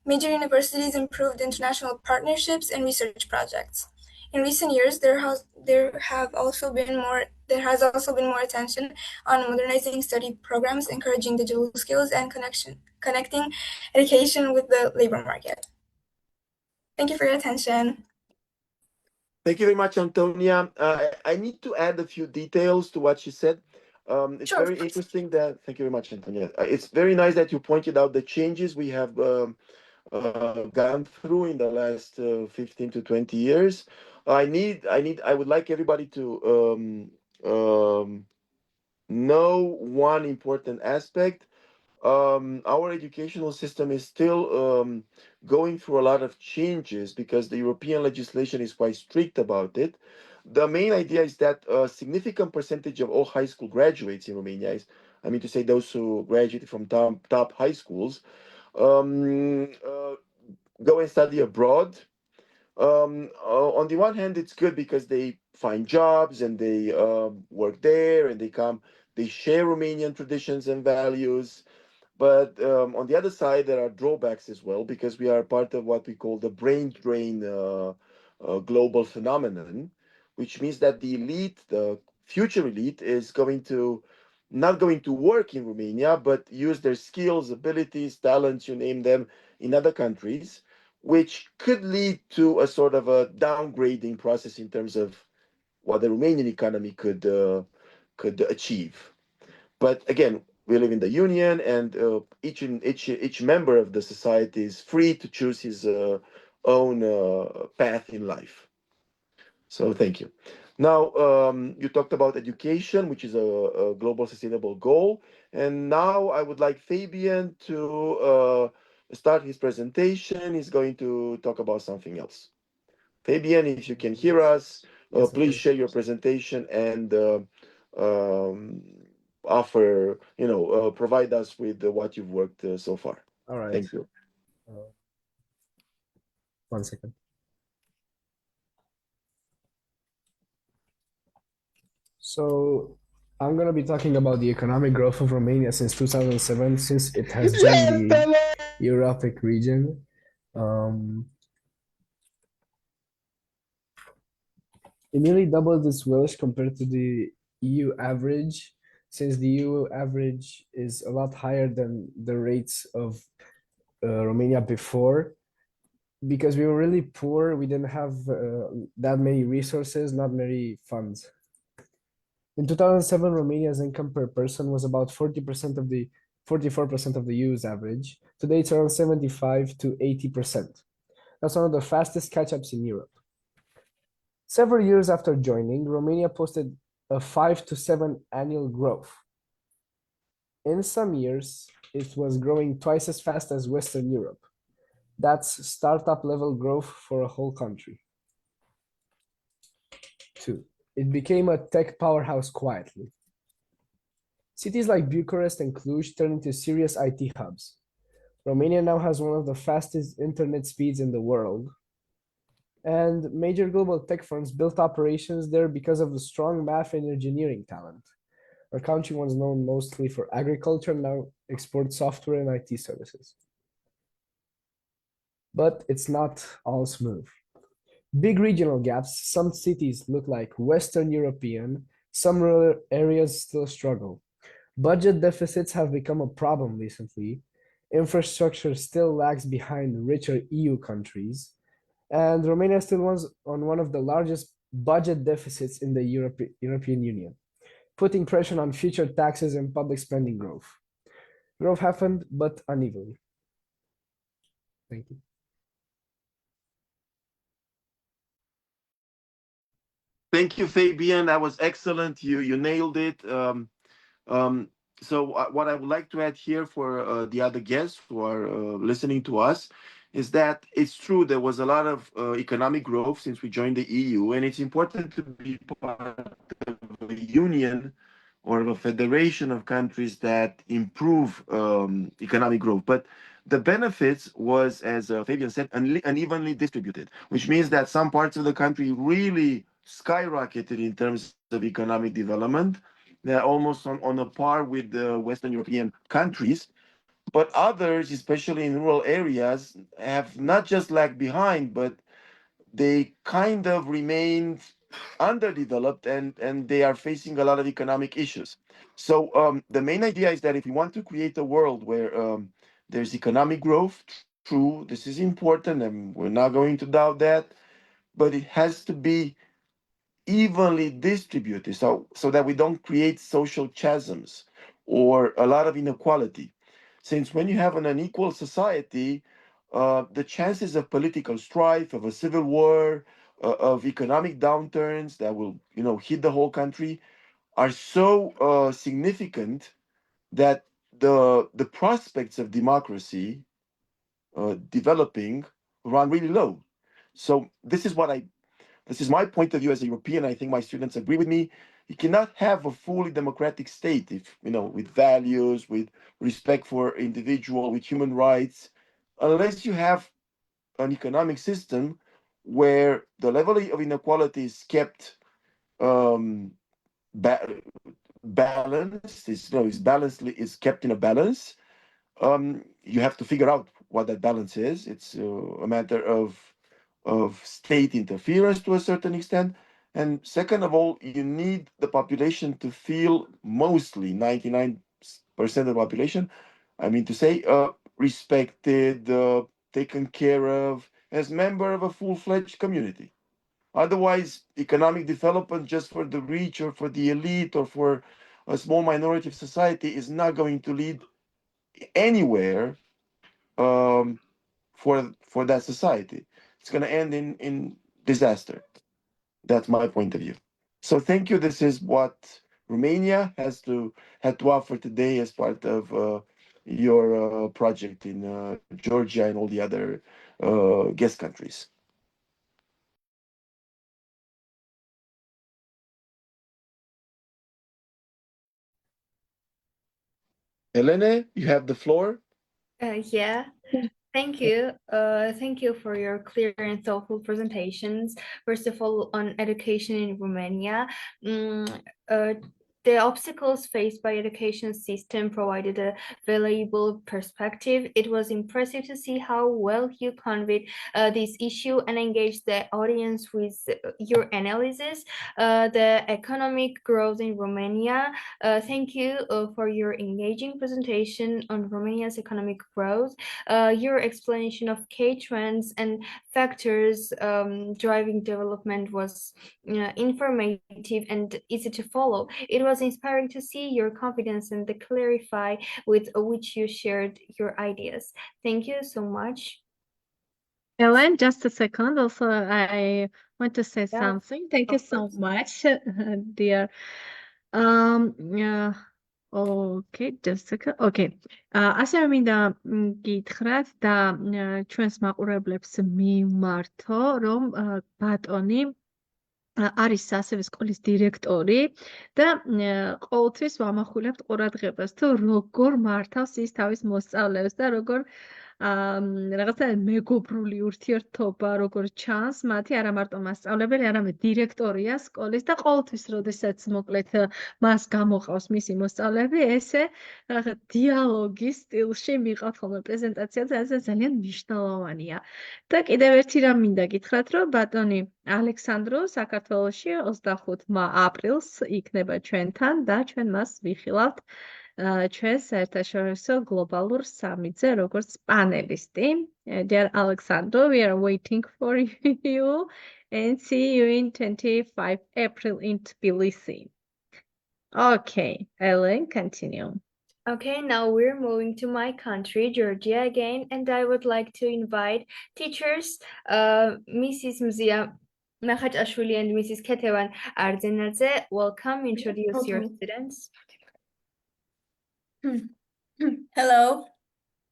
Major universities improved international partnerships and research projects. In recent years, there has also been more attention on modernizing study programs, encouraging digital skills, and connecting education with the labor market. Thank you for your attention. Thank you very much, Antonia. I need to add a few details to what she said. It's Sure. very interesting that, thank you very much, Antonia. It's very nice that you pointed out the changes we have gone through in the last 15 to 20 years. I would like everybody to know one important aspect. Our educational system is still going through a lot of changes because the European legislation is quite strict about it. The main idea is that a significant percentage of all high school graduates in Romania to say those who graduated from top high schools, go and study abroad. On the one hand, it's good because they find jobs and they work there and they share Romanian traditions and values. But on the other side, there are drawbacks as well because we are part of what we call the brain drain global phenomenon, which means that the elite, the future elite, is not going to work in Romania, but use their skills, abilities, talents, you name them, in other countries, which could lead to a sort of a downgrading process in terms of what the Romanian economy could achieve. But again, we live in the union, and each member of the society is free to choose his own path in life. So thank you. Now, you talked about education, which is a global sustainable goal. And now I would like Fabian to start his presentation. He's going to talk about something else. Fabian, if you can hear us, Yes, please share your presentation and provide us with what you've worked so far. All right. Thank you. 1 second. So I'm going to be talking about the economic growth of Romania since 2007, since it has joined the European region. It nearly doubled its wealth compared to the EU average, since the EU average is a lot higher than the rates of Romania before. Because we were really poor, we didn't have that many resources, not many funds. In 2007, Romania's income per person was about 44% of the EU's average. Today, it's around 75 to 80%. That's one of the fastest catch-ups in Europe. Several years after joining, Romania posted a 5 to 7 annual growth. In some years, it was growing twice as fast as Western Europe. That's startup level growth for a whole country. 2. It became a tech powerhouse quietly. Cities like Bucharest and Cluj turned into serious IT hubs. Romania now has one of the fastest internet speeds in the world. And major global tech firms built operations there because of the strong math and engineering talent. Our country was known mostly for agriculture, now exports software and IT services. But it's not all smooth. Big regional gaps, some cities look like Western European, some rural areas still struggle. Budget deficits have become a problem recently. Infrastructure still lags behind richer EU countries. And Romania still was on one of the largest budget deficits in the European Union. putting pressure on future taxes and public spending growth. Growth happened, but unevenly. Thank you. Thank you, Fabian. That was excellent. You nailed it. So what I would like to add here for the other guests who are listening to us is that it's true there was a lot of economic growth since we joined the EU, and it's important to be part of a union or of a federation of countries that improve economic growth. But the benefits was, as Fabian said, unevenly distributed, which means that some parts of the country really skyrocketed in terms of economic development. They're almost on a par with the Western European countries. But others, especially in rural areas, have not just lagged behind, but they kind of remain underdeveloped and they are facing a lot of economic issues. So the main idea is that if we want to create a world where there's economic growth, true, this is important and we're not going to doubt that, but it has to be evenly distributed so that we don't create social chasms or a lot of inequality. Since when you have an unequal society, the chances of political strife, of a civil war, of economic downturns that will, hit the whole country are so significant that the prospects of democracy developing run really low. So this is my point of view as a European. I think my students agree with me. You cannot have a fully democratic state if, with values, with respect for individual, with human rights, unless you have an economic system where the level of inequality is kept balanced, is kept in a balance. You have to figure out what that balance is. It's a matter of state interference to a certain extent. And second of all, you need the population to feel, mostly 99% of the population, respected, taken care of as member of a full-fledged community. Otherwise, economic development just for the rich or for the elite or for a small minority of society is not going to lead anywhere for that society. It's going to end in disaster. That's my point of view. So thank you. This is what Romania had to offer today as part of your project in Georgia and all the other guest countries. Elena, you have the floor. Yeah. Thank you. Thank you for your clear and thoughtful presentations. First of all, on education in Romania, the obstacles faced by education system provided a valuable perspective. It was impressive to see how well you conveyed this issue and engaged the audience with your analysis. The economic growth in Romania. Thank you for your engaging presentation on Romania's economic growth. Your explanation of key trends and factors driving development was informative and easy to follow. It was inspiring to see your confidence and the clarify with which you shared your ideas. Thank you so much. Ellen, just a second. Also, I want to say Yeah, something. Thank you so much, dear. Yeah. Okay, just a second. Okay. ასე მინდა გითხრათ და ჩვენს მაყურებლებს მიმართო, რომ ბატონი არის ასევე სკოლის დირექტორი და ყოველთვის ვამახვილებთ ყურადღებას თუ როგორ მართავს ის თავის მოსწავლეებს და როგორ რაღაცა მეგობრული ურთიერთობა როგორ ჩანს მათი არა მარტო მასწავლებელი, არამედ დირექტორია სკოლის და ყოველთვის როდესაც მოკლედ მას გამოყავს მისი მოსწავლეები, ესე რაღაცა დიალოგის სტილში მიყავთ ხოლმე პრეზენტაციაზე, ასე ძალიან მნიშვნელოვანია. და კიდევ ერთი რამ მინდა გითხრათ, რომ ბატონი ალექსანდრო საქართველოში 25 აპრილს იქნება ჩვენთან და ჩვენ მას ვიხილავთ ჩვენს საერთაშორისო გლობალურ სამიტზე როგორც პანელისტი. Dear Alexandro, we are waiting for you and see you in 25 April in Tbilisi. Okay, Ellen, continue. Okay, now we're moving to my country, Georgia again, and I would like to invite teachers, Mrs. Mzia Kharchilava and Mrs. Kakhaber Chakvetadze. Welcome, introduce your students. Hello.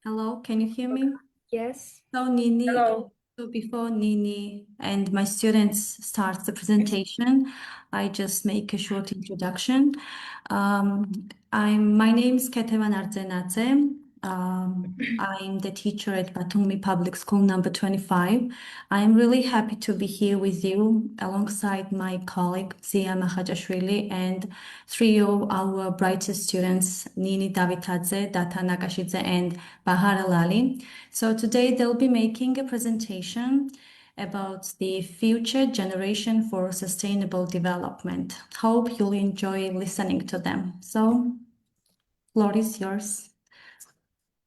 Hello, can you hear me? Yes. So Nini, Hello. so before Nini and my students start the presentation, I just make a short introduction. My name is Kakhaber Chakvetadze. I'm the teacher at Batumi Public School number 25. I'm really happy to be here with you alongside my colleague Zia Mahajashvili and three of our brightest students, Nini Davitadze, Data Nakashidze, and Bahar Lali. So today they'll be making a presentation about the future generation for sustainable development. Hope you'll enjoy listening to them. So, floor is yours.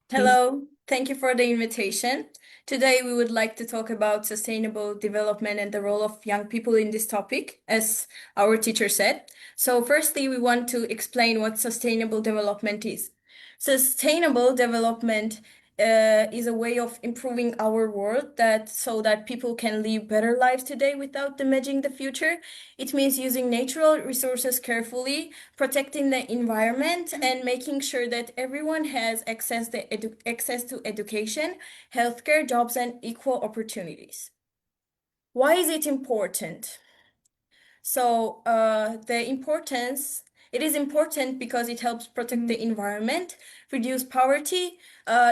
Hello, thank you for the invitation. Today we would like to talk about sustainable development and the role of young people in this topic, as our teacher said. So firstly, we want to explain what sustainable development is. Sustainable development is a way of improving our world so that people can live better lives today without damaging the future. It means using natural resources carefully, protecting the environment, and making sure that everyone has access to education, healthcare, jobs, and equal opportunities. Why is it important? So it is important because it helps protect the environment, reduce poverty,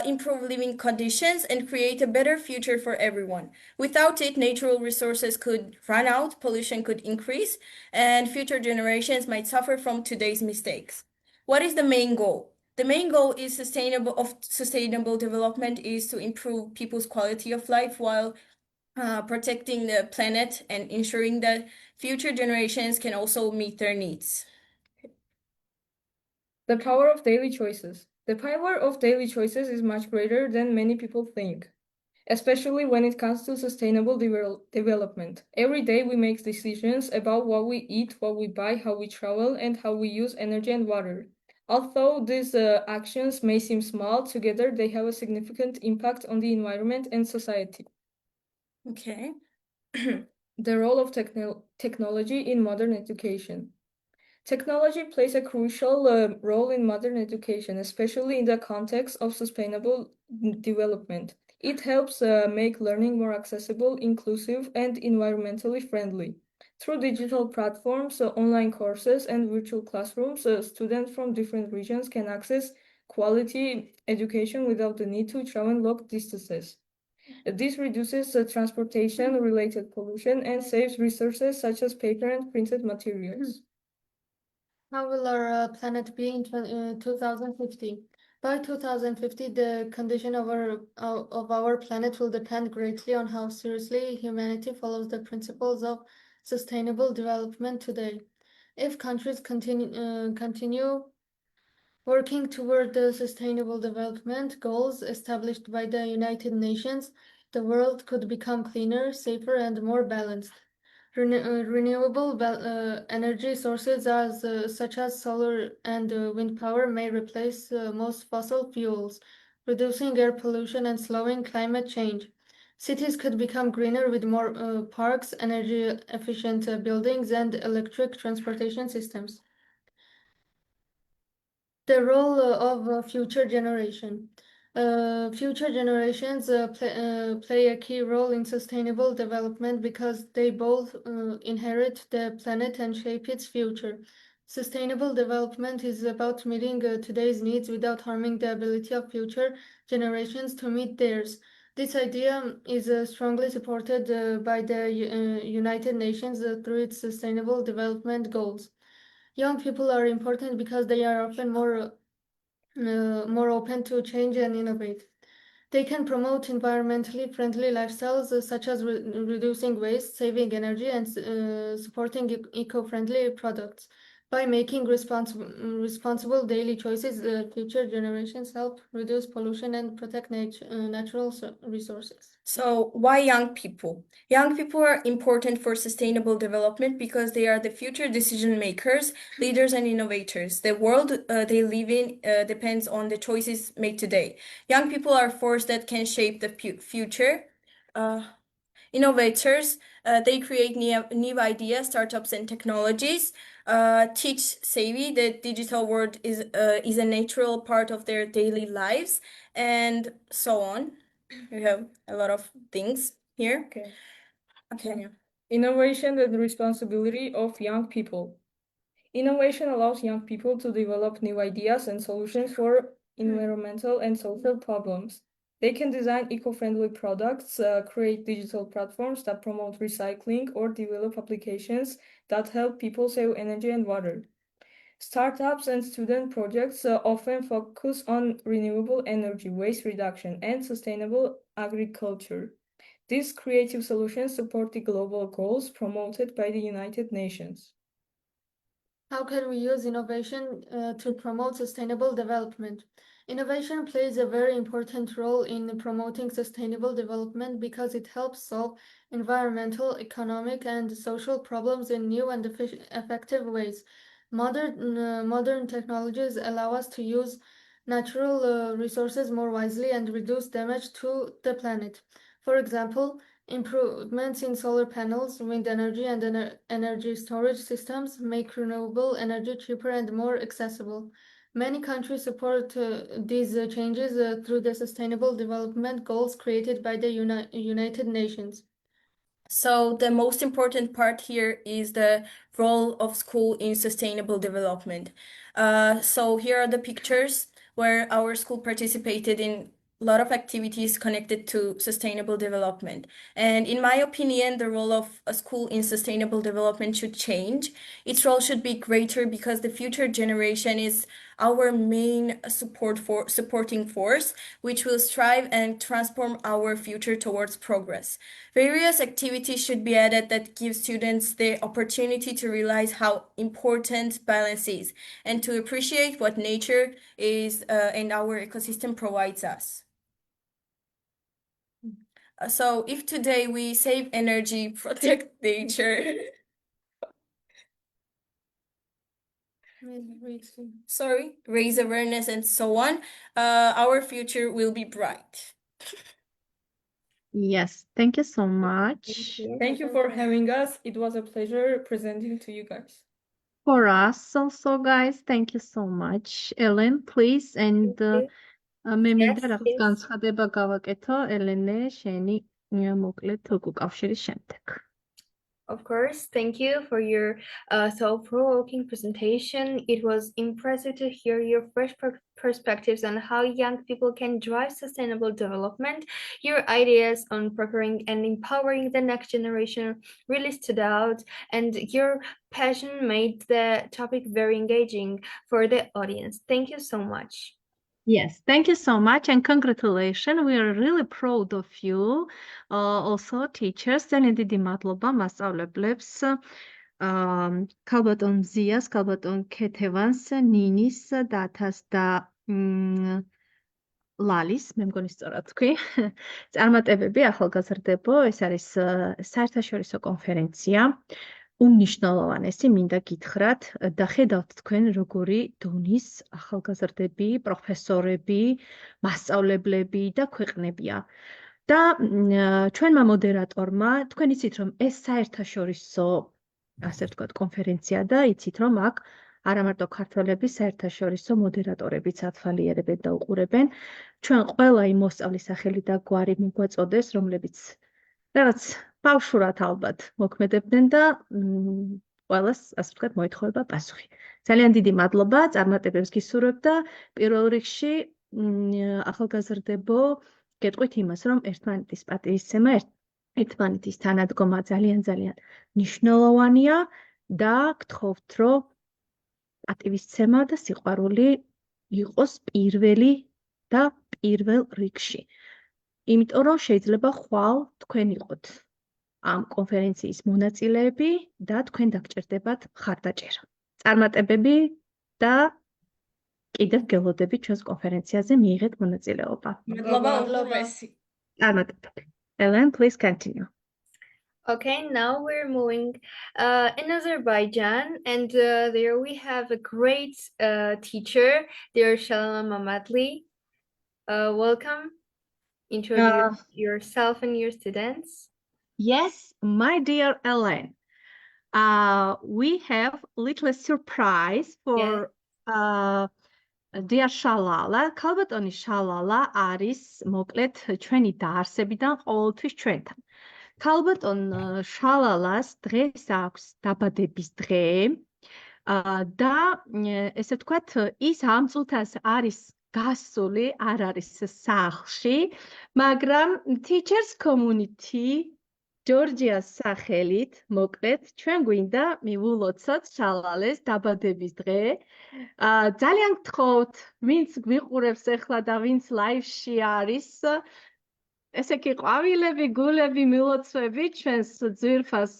improve living conditions, and create a better future for everyone. Without it, natural resources could run out, pollution could increase, and future generations might suffer from today's mistakes. What is the main goal? The main goal is sustainable development is to improve people's quality of life while protecting the planet and ensuring that future generations can also meet their needs. The power of daily choices. The power of daily choices is much greater than many people think, especially when it comes to sustainable development. Every day we make decisions about what we eat, what we buy, how we travel, and how we use energy and water. Although these actions may seem small, together they have a significant impact on the environment and society. Okay. The role of technology in modern education. Technology plays a crucial role in modern education, especially in the context of sustainable development. It helps make learning more accessible, inclusive, and environmentally friendly. Through digital platforms, online courses, and virtual classrooms, students from different regions can access quality education without the need to travel long distances. This reduces transportation-related pollution and saves resources such as paper and printed materials. How will our planet be in 2050? By 2050, the condition of our planet will depend greatly on how seriously humanity follows the principles of sustainable development today. If countries continue working toward the sustainable development goals established by the United Nations, the world could become cleaner, safer, and more balanced. Renewable energy sources such as solar and wind power may replace most fossil fuels, reducing air pollution and slowing climate change. Cities could become greener with more parks, energy-efficient buildings, and electric transportation systems. The role of future generation. Future generations play a key role in sustainable development because they both inherit the planet and shape its future. Sustainable development is about meeting today's needs without harming the ability of future generations to meet theirs. This idea is strongly supported by the United Nations through its sustainable development goals. Young people are important because they are often more open to change and innovate. They can promote environmentally friendly lifestyles such as reducing waste, saving energy, and supporting eco-friendly products. By making responsible daily choices, future generations help reduce pollution and protect natural resources. So why young people? Young people are important for sustainable development because they are the future decision makers, leaders, and innovators. The world they live in depends on the choices made today. Young people are force that can shape the future. Innovators, they create new ideas, startups, and technologies. Teach savvy that digital world is a natural part of their daily lives, and so on. We have a lot of things here. Okay. Innovation and the responsibility of young people. Innovation allows young people to develop new ideas and solutions for environmental and social problems. They can design eco-friendly products, create digital platforms that promote recycling, or develop applications that help people save energy and water. Startups and student projects often focus on renewable energy, waste reduction, and sustainable agriculture. These creative solutions support the global goals promoted by the United Nations. How can we use innovation to promote sustainable development? Innovation plays a very important role in promoting sustainable development because it helps solve environmental, economic, and social problems in new and effective ways. Modern technologies allow us to use natural resources more wisely and reduce damage to the planet. For example, improvements in solar panels, wind energy, and energy storage systems make renewable energy cheaper and more accessible. Many countries support these changes through the Sustainable Development Goals created by the United Nations. So the most important part here is the role of school in sustainable development. So here are the pictures where our school participated in a lot of activities connected to sustainable development. And in my opinion, the role of a school in sustainable development should change. Its role should be greater because the future generation is our main supporting force, which will strive and transform our future towards progress. Various activities should be added that give students the opportunity to realize how important balance is and to appreciate what nature is and our ecosystem provides us. So if today we save energy, protect nature, raise awareness and so on, our future will be bright. Yes, thank you so much. Thank you for having us. It was a pleasure presenting to you guys. For us also, guys, thank you so much. Ellen, please, and მე მინდა რაღაც განცხადება გავაკეთო ელენე შენი მოკლედ უკავშირის შემდეგ. Of course, thank you for your thought-provoking presentation. It was impressive to hear your fresh perspectives on how young people can drive sustainable development. Your ideas on preparing and empowering the next generation really stood out, and your passion made the topic very engaging for the audience. Thank you so much. Yes, thank you so much and congratulations. We are really proud of you. Also teachers, ძალიან დიდი მადლობა მასწავლებლებს. ქალბატონ მზიას, ქალბატონ ქეთევანს, ნინის, დათას და ლალის, მე მგონი სწორად თქვი. წარმატებები ახალგაზრდებო, ეს არის საერთაშორისო კონფერენცია. უმნიშვნელოვანესი მინდა გითხრათ და ხედავთ თქვენ როგორი დონის ახალგაზრდები, პროფესორები, მასწავლებლები და ქვეყნებია. და ჩვენმა მოდერატორმა თქვენ იცით რომ ეს საერთაშორისო ასე ვთქვათ კონფერენცია და იცით რომ აქ არა მარტო ქართველები საერთაშორისო მოდერატორებიც ათვალიერებენ და უყურებენ. ჩვენ ყველა იმ მოსწავლის სახელი და გვარი მოგვაწოდეს, რომლებიც რაღაც ბავშვურად ალბათ მოქმედებდნენ და ყველას ასე ვთქვათ მოეთხოვება პასუხი. ძალიან დიდი მადლობა, წარმატებებს გისურვებ და პირველ რიგში ახალგაზრდებო გეტყვით იმას, რომ ერთმანეთის პატივისცემა, ერთმანეთის თანადგომა ძალიან მნიშვნელოვანია და გთხოვთ, რომ პატივისცემა და სიყვარული იყოს პირველი და პირველ რიგში. იმიტომ რომ შეიძლება ხვალ თქვენ იყოთ ამ კონფერენციის მონაწილეები და თქვენ დაგჭირდებათ მხარდაჭერა. წარმატებები და კიდევ გელოდებით ჩვენს კონფერენციაზე მიიღეთ მონაწილეობა. მადლობა უღლობესი. წარმატებები. Ellen, please continue. Okay, now we're moving in Azerbaijan, and there we have a great teacher, dear Shalom Mamadli. Welcome. Introduce yourself and your students. Yes, my dear Ellen. We have a little surprise for dear Shalala. Kalbatoni Shalala არის მოკლედ ჩვენი დაარსებიდან ყოველთვის ჩვენთან. Kalbaton Shalala's დღეს აქვს დაბადების დღე და ესე ვთქვათ ის ამ წუთას არის გასული, არ არის სახლში, მაგრამ teachers community ჯორჯიას სახელით მოკლედ ჩვენ გვინდა მივულოცოთ შალალეს დაბადების დღე. ძალიან გთხოვთ, ვინც გვიყურებს ახლა და ვინც ლაივში არის, ესე კი ყვავილები, გულები მილოცვები ჩვენს ძვირფას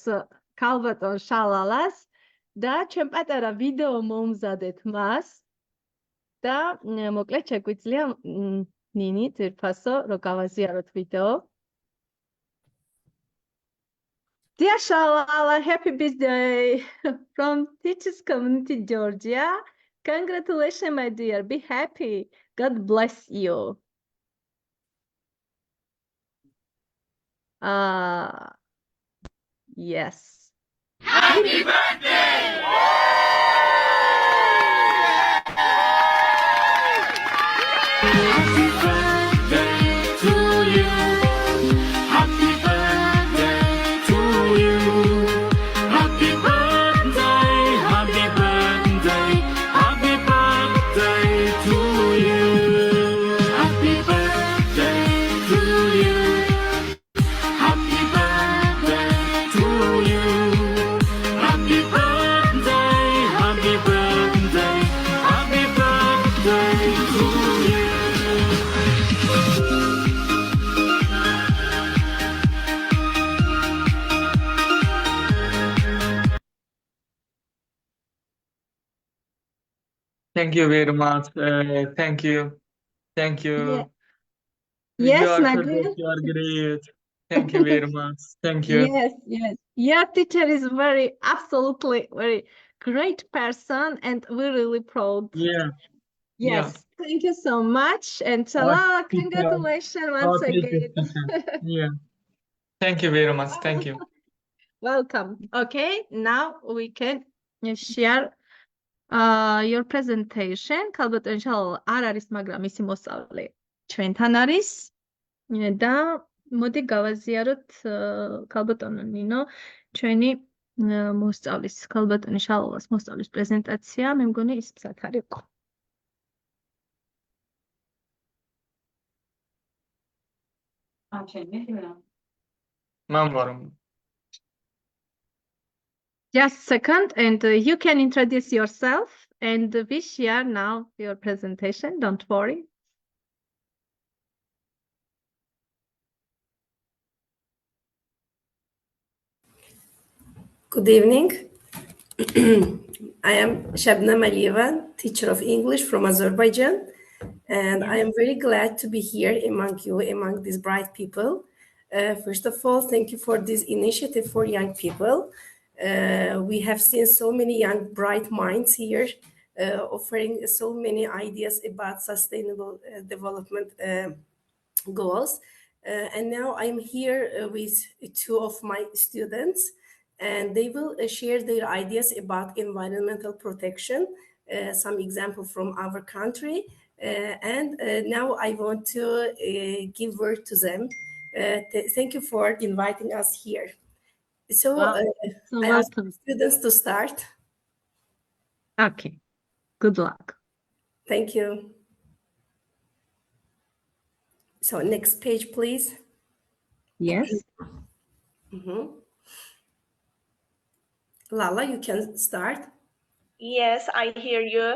ქალბატონ შალალას და ჩვენ პატარა ვიდეო მომზადეთ მას და მოკლედ შეგვიძლია ნინი ძვირფასო რო გავაზიაროთ ვიდეო. Dear Shalala, happy birthday from Teachers Community Georgia. Congratulations, my dear. Be happy. God bless you. Yes. Happy birthday! Happy birthday to you. Happy birthday to you. Happy birthday, happy birthday, happy birthday to you. Happy birthday to you. Happy birthday to you. Happy birthday, happy birthday, happy birthday to you. Thank you very much. Thank you. Thank you. Yes, You are my so dear. good. You are great. Thank you very much. Thank you. Yes, yes. Your teacher is absolutely very great person, and we're really proud. Yeah. Yes, thank you so much. And Shalala, congratulations once again. Yeah. Thank you very much. Thank you. Welcome. Okay, now we can share your presentation. Kalbat inshallah არ არის, მაგრამ ისი მოსწავლე ჩვენთან არის და მოდი გავაზიაროთ ქალბატონო ნინო ჩვენი მოსწავლის ქალბატონი შალალას მოსწავლის პრეზენტაცია. მე მგონი ის მზად არის უკვე. Just a second, and you can introduce yourself and we share now your presentation. Don't worry. Good evening. I am Shabnam Aliyeva, teacher of English from Azerbaijan, and I am very glad to be here among you, among these bright people. First of all, thank you for this initiative for young people. We have seen so many young, bright minds here offering so many ideas about sustainable development goals. And now I'm here with two of my students, and they will share their ideas about environmental protection, some example from our country. And now I want to give word to them. Thank you for inviting us here. So Wow. I ask students to start. Okay, good luck. Thank you. So next page, please. Yes. Lala, you can start. Yes, I hear you.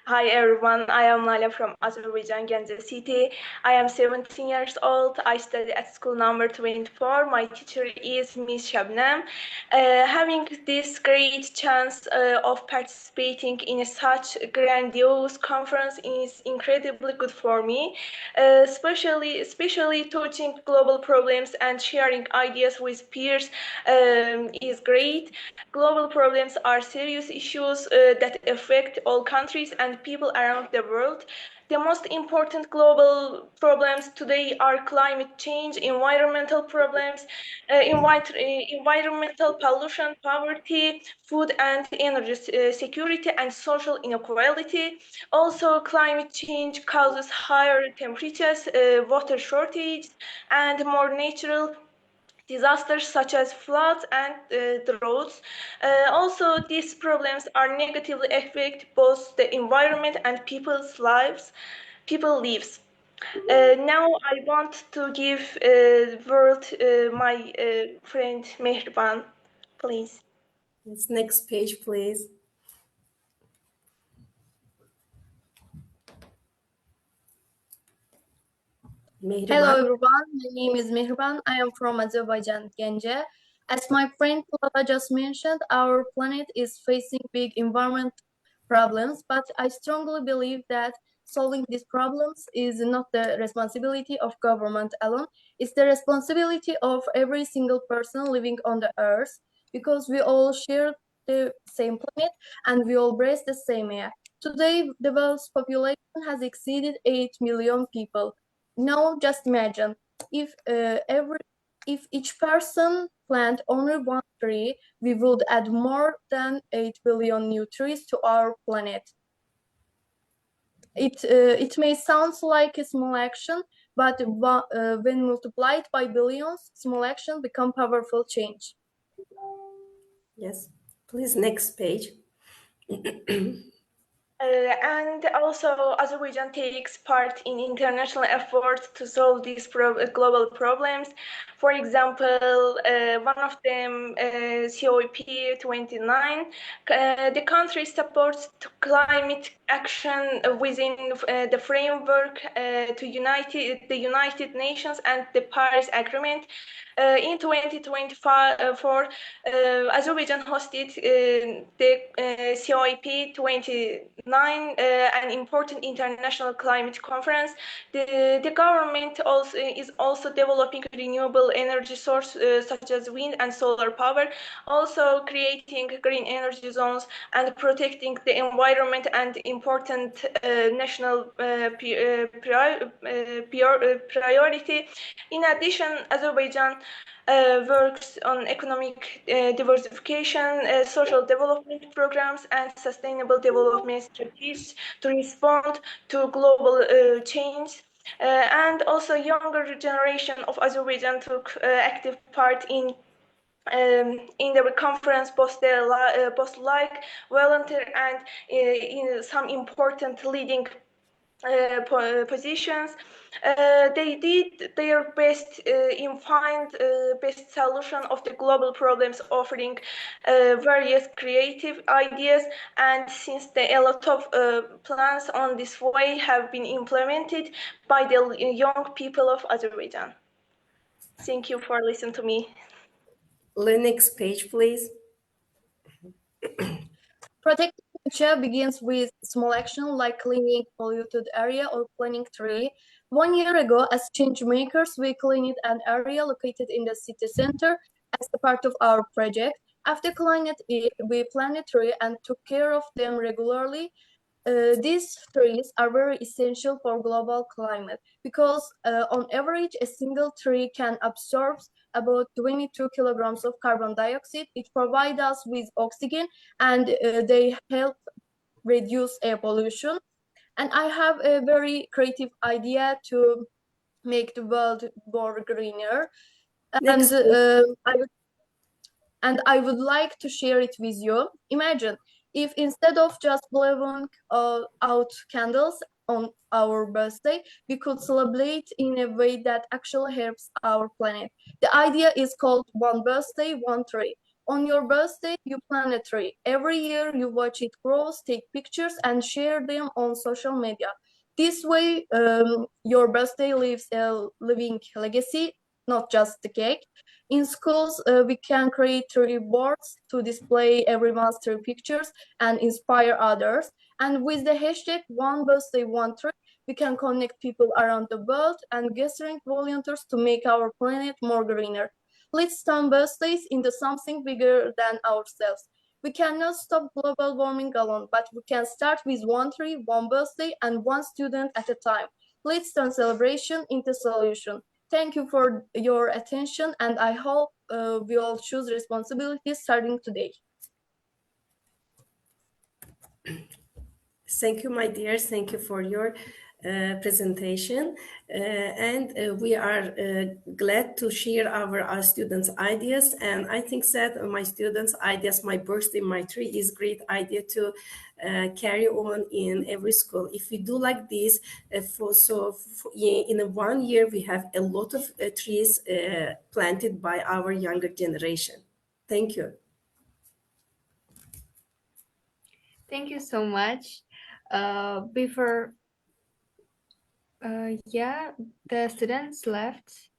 Hi everyone, I am Lala from Azerbaijan, Genzeh City. I am 17 years old. I study at school number 24. My teacher is Miss Shabnam. Having this great chance of participating in such grandiose conference is incredibly good for me, especially touching global problems and sharing ideas with peers is great. Global problems are serious issues that affect all countries and people around the world. The most important global problems today are climate change, environmental problems, environmental pollution, poverty, food and energy security, and social inequality. Also, climate change causes higher temperatures, water shortage, and more natural disasters such as floods and droughts. Also, these problems are negatively affect both the environment and people's lives. Now I want to give word my friend Mehriban, please. Yes, next page, please. Hello everyone, my name is Mehriban. I am from Azerbaijan, Genge. As my friend Lala just mentioned, our planet is facing big environment problems, but I strongly believe that solving these problems is not the responsibility of government alone. It's the responsibility of every single person living on the earth, because we all share the same planet and we all breathe the same air. Today, the world's population has exceeded 8 million people. Now, just imagine if each person plant only one tree, we would add more than 8 billion new trees to our planet. It may sound like a small action, but when multiplied by billions, small actions become powerful change. Yes, please, next page. And also, Azerbaijan takes part in international efforts to solve these global problems. For example, one of them, COP29, the country supports climate action within the framework to the United Nations and the Paris Agreement. In 2024, Azerbaijan hosted the COP29, an important international climate conference. The government is also developing renewable energy sources such as wind and solar power, also creating green energy zones and protecting the environment and important national priority. In addition, Azerbaijan works on economic diversification, social development programs, and sustainable development strategies to respond to global change. And also, younger generation of Azerbaijan took active part in the conference, both like volunteer and in some important leading positions. They did their best in find best solution of the global problems, offering various creative ideas. And since a lot of plans on this way have been implemented by the young people of Azerbaijan. Thank you for listening to me. The next page, please. Protecting nature begins with small action like cleaning polluted area or planting tree. 1 year ago, as change makers, we cleaned an area located in the city center as a part of our project. After cleaning it, we planted tree and took care of them regularly. These trees are very essential for global climate because on average, a single tree can absorb about 22 kilograms of carbon dioxide. It provides us with oxygen and they help reduce air pollution. And I have a very creative idea to make the world more greener. And I would like to share it with you. Imagine if instead of just blowing out candles on our birthday, we could celebrate in a way that actually helps our planet. The idea is called One Birthday, One Tree. On your birthday, you plant a tree. Every year, you watch it grow, take pictures, and share them on social media. This way, your birthday leaves a living legacy, not just the cake. In schools, we can create tree boards to display everyone's tree pictures and inspire others. And with the hashtag One Birthday, One Tree, we can connect people around the world and gathering volunteers to make our planet more greener. Let's turn birthdays into something bigger than ourselves. We cannot stop global warming alone, but we can start with one tree, one birthday, and one student at a time. Let's turn celebration into solution. Thank you for your attention, and I hope we all choose responsibility starting today. Thank you, my dears. Thank you for your presentation. We are glad to share our students' ideas. And I think that my students' ideas, my birthday, my tree is great idea to carry on in every school. If we do like this, in 1 year, we have a lot of trees planted by our younger generation. Thank you. Thank you so much. Before, yeah, the students left.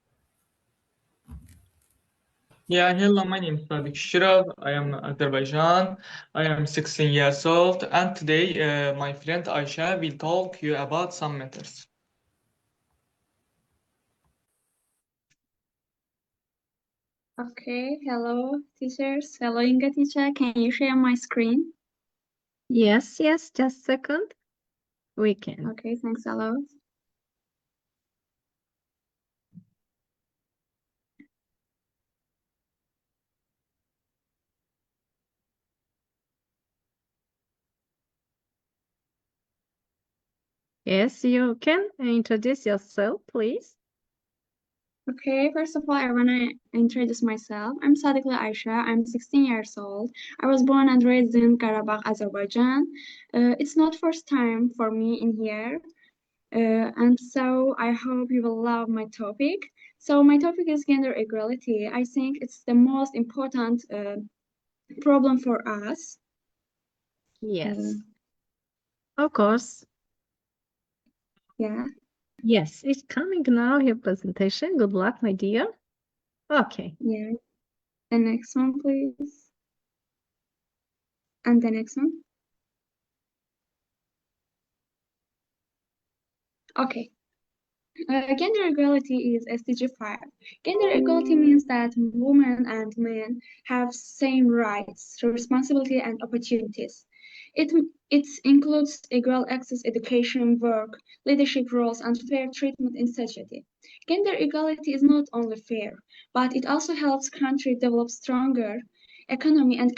Yeah, hello, my name is Kakhaber. I am Azerbaijan. I am 16 years old, and today my friend Aisha will talk you about some matters. Okay, hello teachers. Hello Inga teacher. Can you share my screen? Yes, just a second. We can. Okay, thanks a lot. Yes, you can introduce yourself, please. Okay, first of all, I want to introduce myself. I'm Sadikla Aisha. I'm 16 years old. I was born and raised in Karabakh, Azerbaijan. It's not first time for me in here. And so I hope you will love my topic. So my topic is gender equality. I think it's the most important problem for us. Yes. Of course. Yeah. Yes, it's coming now, your presentation. Good luck, my dear. Okay. Yeah. The next one, please. And the next one. Okay. Gender equality is SDG 5. Gender equality means that women and men have same rights, responsibility, and opportunities. It includes equal access, education, work, leadership roles, and fair treatment in society. Gender equality is not only fair, but it also helps countries develop stronger economy and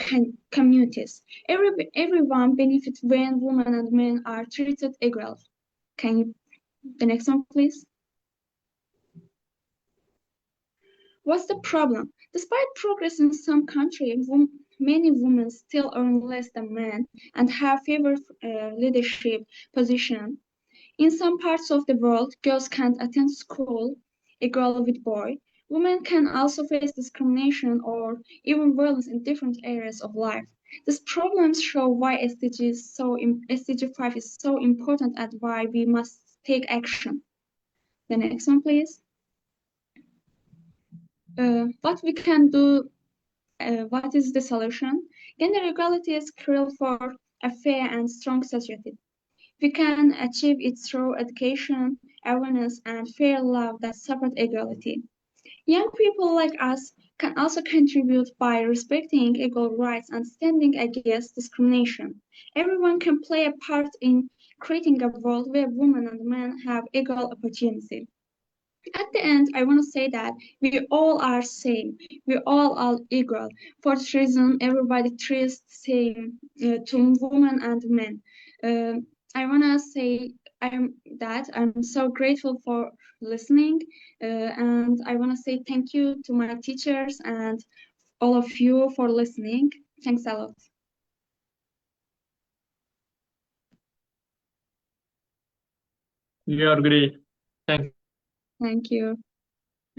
communities. Everyone benefits when women and men are treated equal. Can you the next one, please? What's the problem? Despite progress in some countries, many women still earn less than men and have favored leadership position. In some parts of the world, girls can't attend school equal with boys. Women can also face discrimination or even violence in different areas of life. These problems show why SDG 5 is so important and why we must take action. The next one, please. What we can do, what is the solution? Gender equality is crucial for a fair and strong society. We can achieve it through education, awareness, and fair law that support equality. Young people like us can also contribute by respecting equal rights and standing against discrimination. Everyone can play a part in creating a world where women and men have equal opportunity. At the end, I want to say that we all are same. We all are equal. For this reason, everybody treats the same to women and men. I want to say I'm so grateful for listening, and I want to say thank you to my teachers and all of you for listening. Thanks a lot. You are great. Thank you. Thank you.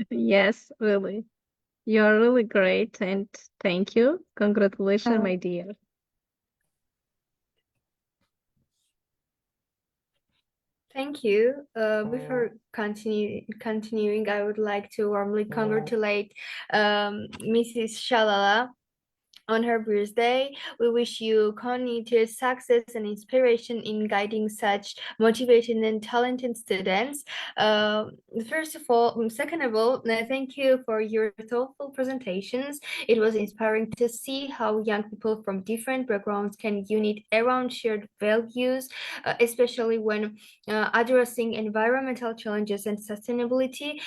Yes, really. You're really great, and thank you. Congratulations, my dear. Thank you. Before continuing, I would like to warmly congratulate Mrs. Shalala on her birthday. We wish you continued success and inspiration in guiding such motivated and talented students. Second of all, thank you for your thoughtful presentations. It was inspiring to see how young people from different backgrounds can unite around shared values, especially when addressing environmental challenges and sustainability.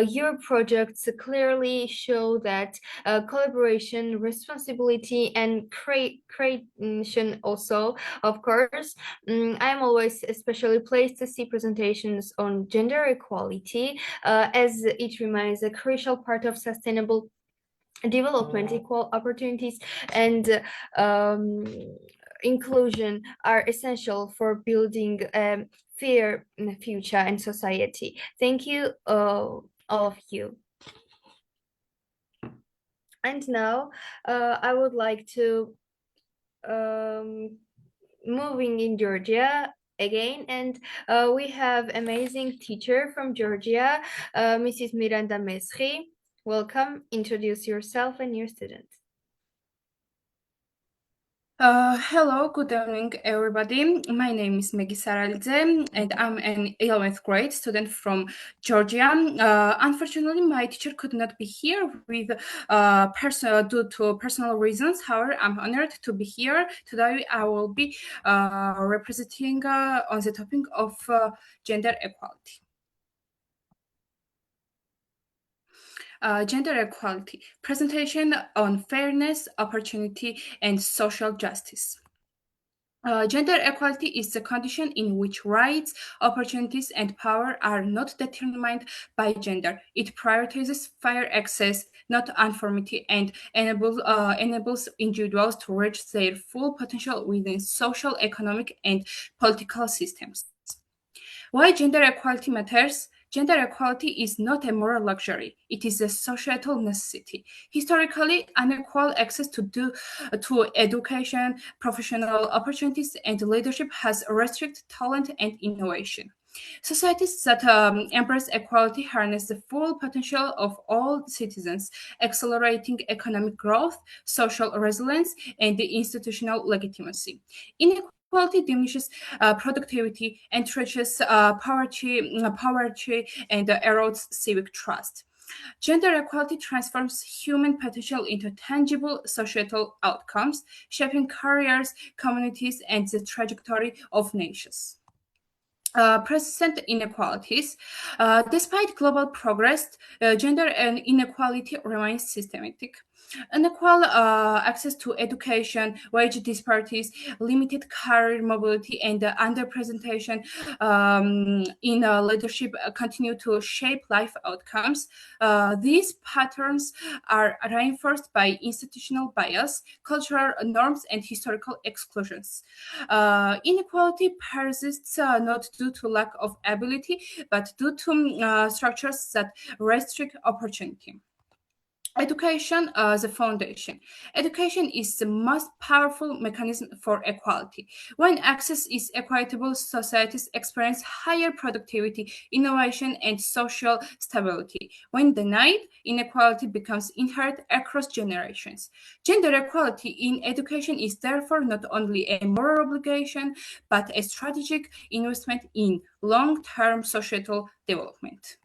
Your projects clearly show that collaboration, responsibility, and creation also, of course. I am always especially pleased to see presentations on gender equality, as it remains a crucial part of sustainable development. Equal opportunities and inclusion are essential for building a fair future and society. Thank you, all of you. And now I would like to moving in Georgia again, and we have amazing teacher from Georgia, Mrs. Miranda Mesri. Welcome. Introduce yourself and your students. Hello, good evening, everybody. My name is Inga Kharchilava, and I'm an 11th grade student from Georgia. Unfortunately, my teacher could not be here with due to personal reasons. However, I'm honored to be here. Today, I will be representing on the topic of gender equality. Gender equality, presentation on fairness, opportunity, and social justice. Gender equality is the condition in which rights, opportunities, and power are not determined by gender. It prioritizes fair access, not uniformity, and enables individuals to reach their full potential within social, economic, and political systems. Why gender equality matters? Gender equality is not a moral luxury. It is a societal necessity. Historically, unequal access to education, professional opportunities, and leadership has restricted talent and innovation. Societies that embrace equality harness the full potential of all citizens, accelerating economic growth, social resilience, and institutional legitimacy. Inequality diminishes productivity, entrenches poverty, and erodes civic trust. Gender equality transforms human potential into tangible societal outcomes, shaping careers, communities, and the trajectory of nations. Persistent inequalities. Despite global progress, gender inequality remains systematic. Unequal access to education, wage disparities, limited career mobility, and underrepresentation in leadership continue to shape life outcomes. These patterns are reinforced by institutional bias, cultural norms, and historical exclusions. Inequality persists not due to lack of ability, but due to structures that restrict opportunity. Education as a foundation. Education is the most powerful mechanism for equality. When access is equitable, societies experience higher productivity, innovation, and social stability. When denied, inequality becomes inherent across generations. Gender equality in education is therefore not only a moral obligation, but a strategic investment in long-term societal development.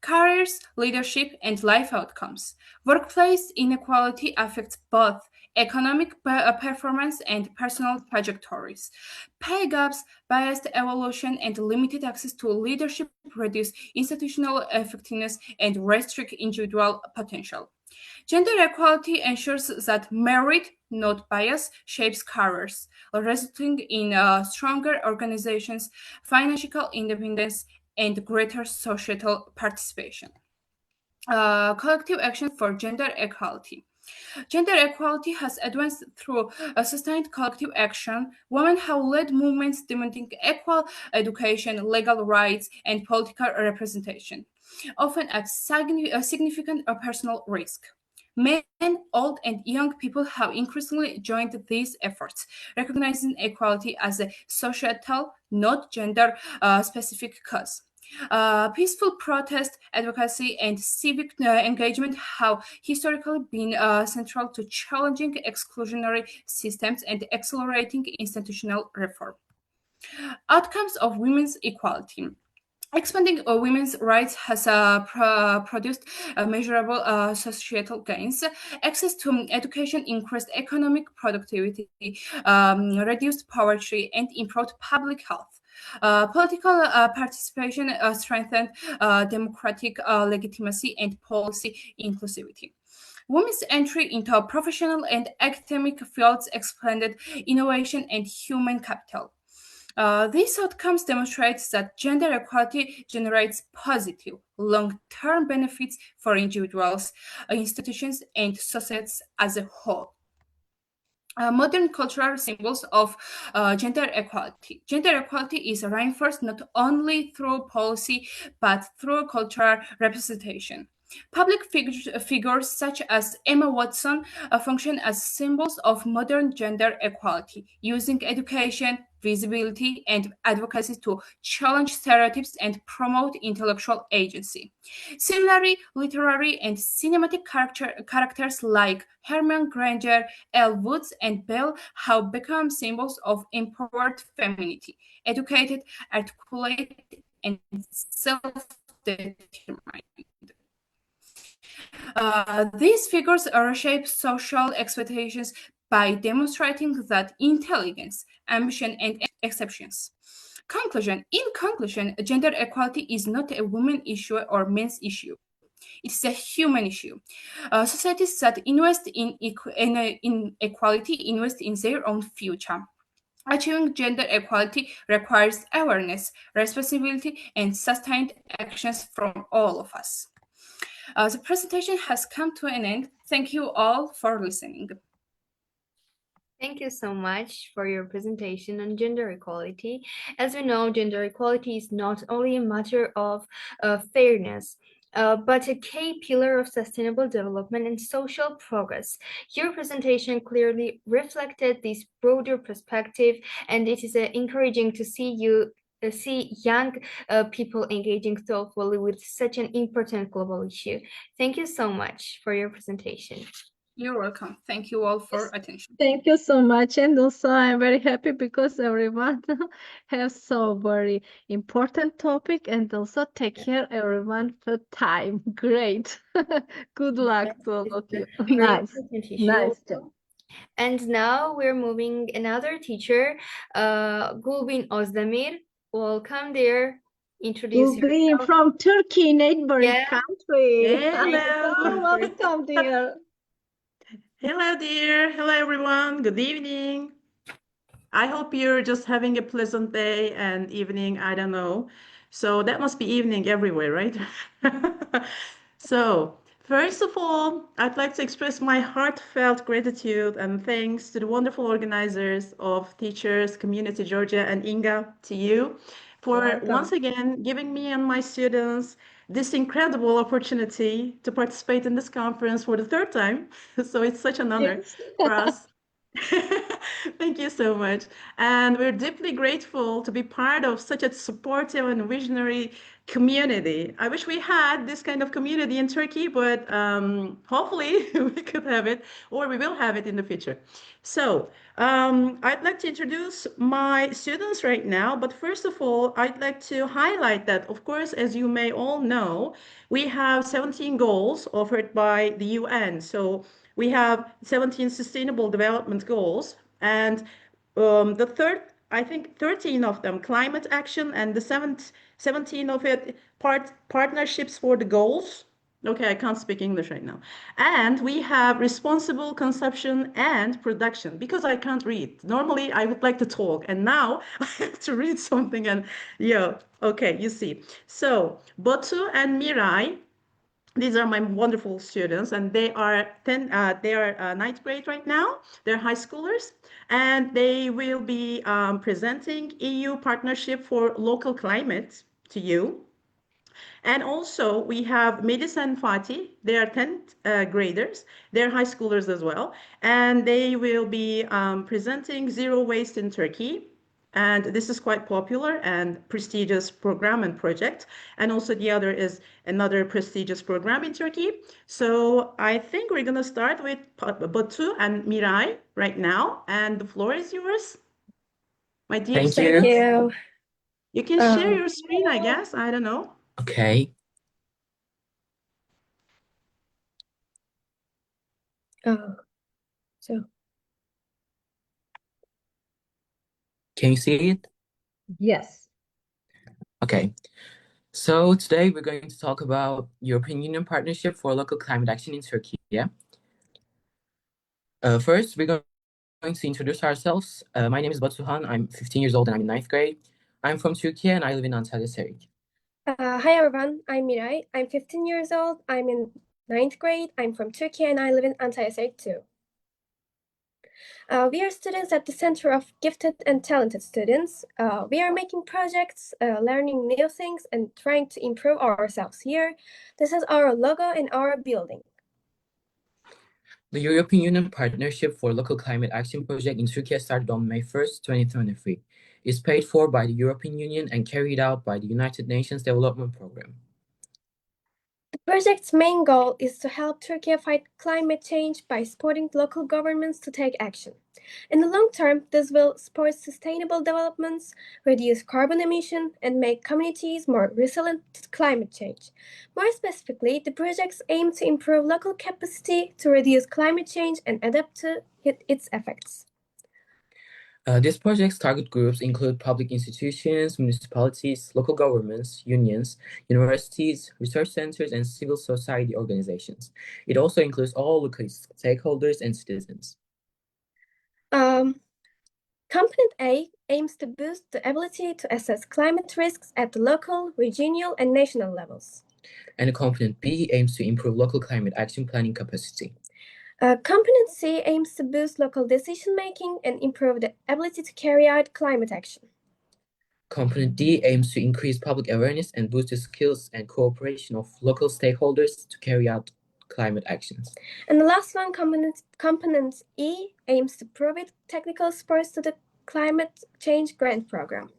Careers, leadership, and life outcomes. Workplace inequality affects both economic performance and personal trajectories. Pay gaps, biased evaluation, and limited access to leadership reduce institutional effectiveness and restrict individual potential. Gender equality ensures that merit, not bias, shapes careers, resulting in stronger organizations, financial independence, and greater societal participation. Collective action for gender equality. Gender equality has advanced through a sustained collective action. Women have led movements demanding equal education, legal rights, and political representation. often at significant personal risk. Men, old, and young people have increasingly joined these efforts, recognizing equality as a societal, not gender-specific cause. Peaceful protest, advocacy, and civic engagement have historically been central to challenging exclusionary systems and accelerating institutional reform. Outcomes of women's equality. Expanding women's rights has produced measurable societal gains. Access to education increased economic productivity, reduced poverty, and improved public health. Political participation strengthened democratic legitimacy and policy inclusivity. Women's entry into professional and academic fields expanded innovation and human capital. These outcomes demonstrate that gender equality generates positive, long-term benefits for individuals, institutions, and societies as a whole. Modern cultural symbols of gender equality. Gender equality is reinforced not only through policy, but through cultural representation. Public figures such as Emma Watson function as symbols of modern gender equality, using education, visibility, and advocacy to challenge stereotypes and promote intellectual agency. Similarly, literary and cinematic characters like Hermione Granger, Elle Woods, and Belle have become symbols of empowered femininity, educated, articulate, and self-determined. These figures reshape social expectations by demonstrating that intelligence, ambition, and exceptions. In conclusion, gender equality is not a woman issue or men's issue. It's a human issue. Societies that invest in equality invest in their own future. Achieving gender equality requires awareness, responsibility, and sustained actions from all of us. The presentation has come to an end. Thank you all for listening. Thank you so much for your presentation on gender equality. As we know, gender equality is not only a matter of fairness, but a key pillar of sustainable development and social progress. Your presentation clearly reflected this broader perspective, and it is encouraging to see young people engaging thoughtfully with such an important global issue. Thank you so much for your presentation. You're welcome. Thank you all for attention. Thank you so much. And also I'm very happy because everyone has so very important topic, and also take care everyone for time. Great. Good luck to all of you. Nice. Nice job. And now we're moving another teacher, Gulbin Ozdemir. Welcome there. Introduce yourself. From Turkey, neighboring country. Hello. Welcome, dear. Hello, dear. Hello, everyone. Good evening. I hope you're just having a pleasant day and evening. I don't know. So that must be evening everywhere, right? So, first of all, I'd like to express my heartfelt gratitude and thanks to the wonderful organizers of Teachers Community Georgia and Inga, to you, for once again giving me and my students this incredible opportunity to participate in this conference for the third time. So it's such an honor for us. Thank you so much. And we're deeply grateful to be part of such a supportive and visionary community. I wish we had this kind of community in Turkey, but hopefully we could have it, or we will have it in the future. So I'd like to introduce my students right now, but first of all, I'd like to highlight that, of course, as you may all know, we have 17 goals offered by the UN. So we have 17 Sustainable Development Goals, and I think 13 of them climate action, and the 17 of it partnerships for the goals. Okay, I can't speak English right now. And we have responsible consumption and production, because I can't read. Normally, I would like to talk, and now I have to read something, and yeah, okay, you see. So Batu and Mirai, these are my wonderful students, and they are ninth grade right now. They're high schoolers, and they will be presenting EU partnership for local climate to you. And also we have Melis and Fatih. They are 10th graders. They're high schoolers as well. And they will be presenting Zero Waste in Turkey. And this is quite popular and prestigious program and project. And also the other is another prestigious program in Turkey. So I think we're going to start with Batu and Miray right now. And the floor is yours. My dear Thank students. you. You can share your screen, I guess. I don't know. Okay. So Can you see it? Yes. Okay. So today we're going to talk about European Union Partnership for Local Climate Action in Turkey. Yeah. First, we're going to introduce ourselves. My name is Batuhan. I'm 15 years old and I'm in 9th grade. I'm from Turkey and I live in Antalya. Hi everyone, I'm Miray. I'm 15 years old. I'm in 9th grade. I'm from Turkey and I live in Antalya too. We are students at the Center of Gifted and Talented Students. We are making projects, learning new things, and trying to improve ourselves here. This is our logo and our building. The European Union Partnership for Local Climate Action project in Turkey started on May 1st, 2023. It's paid for by the European Union and carried out by the United Nations Development Programme. The project's main goal is to help Turkey fight climate change by supporting local governments to take action. In the long term, this will support sustainable developments, reduce carbon emission, and make communities more resilient to climate change. More specifically, the projects aim to improve local capacity to reduce climate change and adapt to its effects. These projects' target groups include public institutions, municipalities, local governments, unions, universities, research centers, and civil society organizations. It also includes all local stakeholders and citizens. Component A aims to boost the ability to assess climate risks at the local, regional, and national levels. And Component B aims to improve local climate action planning capacity. Component C aims to boost local decision-making and improve the ability to carry out climate action. Component D aims to increase public awareness and boost the skills and cooperation of local stakeholders to carry out climate actions. And the last one, component E, aims to provide technical support to the climate change grant program.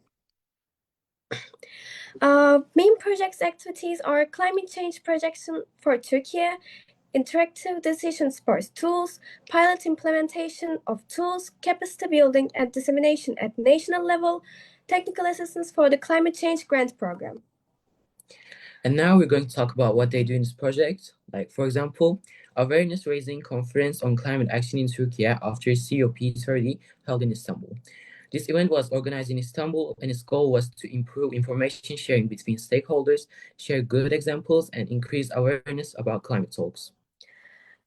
Main projects activities are climate change projection for Turkey, interactive decision support tools, pilot implementation of tools, capacity building and dissemination at national level, technical assistance for the climate change grant program. And now we're going to talk about what they do in this project. Like, for example, awareness raising conference on climate action in Turkey after COP30 held in Istanbul. This event was organized in Istanbul and its goal was to improve information sharing between stakeholders, share good examples, and increase awareness about climate talks.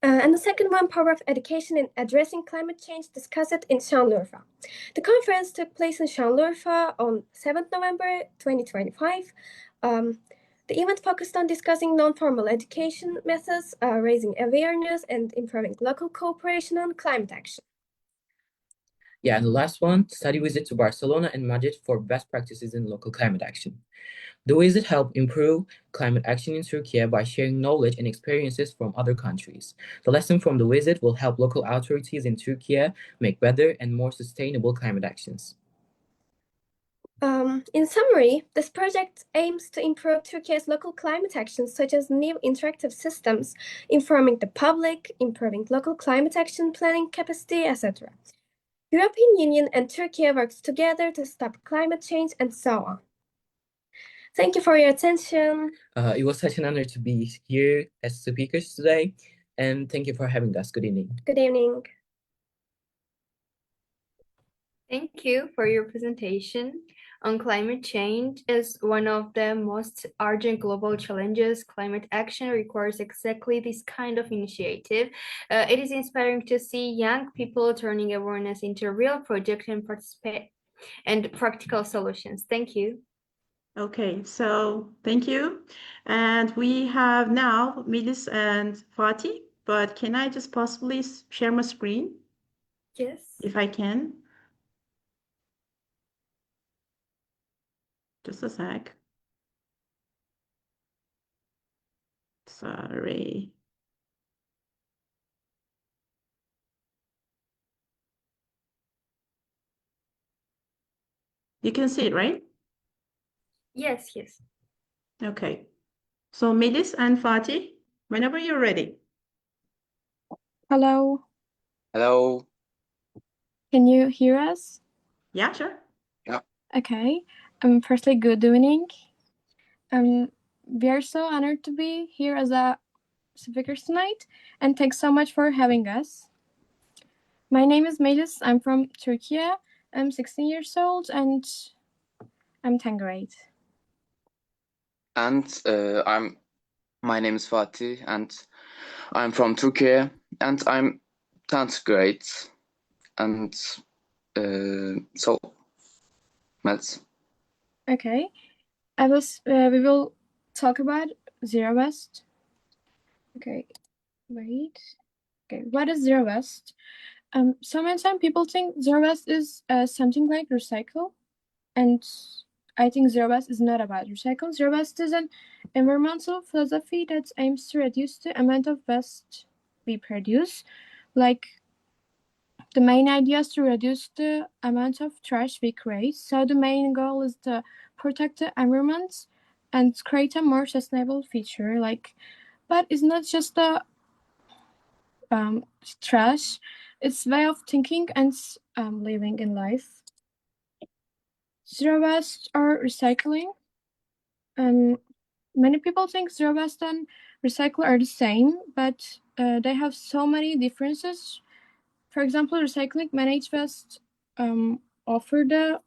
And the second one, Power of Education in Addressing Climate Change, discussed in Şanlıurfa. The conference took place in Şanlıurfa on 7th November 2025. The event focused on discussing non-formal education methods, raising awareness, and improving local cooperation on climate action. Yeah, and the last one, study visit to Barcelona and Madrid for best practices in local climate action. The visit helped improve climate action in Turkey by sharing knowledge and experiences from other countries. The lesson from the visit will help local authorities in Turkey make better and more sustainable climate actions. In summary, this project aims to improve Turkey's local climate actions, such as new interactive systems, informing the public, improving local climate action planning capacity, etc. European Union and Turkey works together to stop climate change and so on. Thank you for your attention. It was such an honor to be here as speakers today, and thank you for having us. Good evening. Good evening. Thank you for your presentation on climate change. As one of the most urgent global challenges, climate action requires exactly this kind of initiative. It is inspiring to see young people turning awareness into a real project and participate and practical solutions. Thank you. Okay, so thank you. And we have now Melis and Fatih, but can I just possibly share my screen? Yes. If I can. Just a sec. Sorry. You can see it, right? Yes, yes. Okay. So Melis and Fatih, whenever you're ready. Hello, Hello. can you hear us? Yeah, sure. Yeah. Okay. Firstly, good evening. We are so honored to be here as a speakers tonight, and thanks so much for having us. My name is Melis. I'm from Turkey. I'm 16 years old, and I'm 10th grade. And my name is Fatih, and I'm from Turkey, and I'm 10th grade. And so, Melis. Okay. We will talk about Zero Waste. Okay, wait. Okay, what is Zero Waste? Sometimes people think Zero Waste is something like recycle, and I think Zero Waste is not about recycle. Zero Waste is an environmental philosophy that aims to reduce the amount of waste we produce. Like, the main idea is to reduce the amount of trash we create. So the main goal is to protect the environment and create a more sustainable future. But it's not just a trash. It's way of thinking and living in life. Zero waste or recycling. Many people think zero waste and recycle are the same, but they have so many differences. For example, recycling managed waste offer the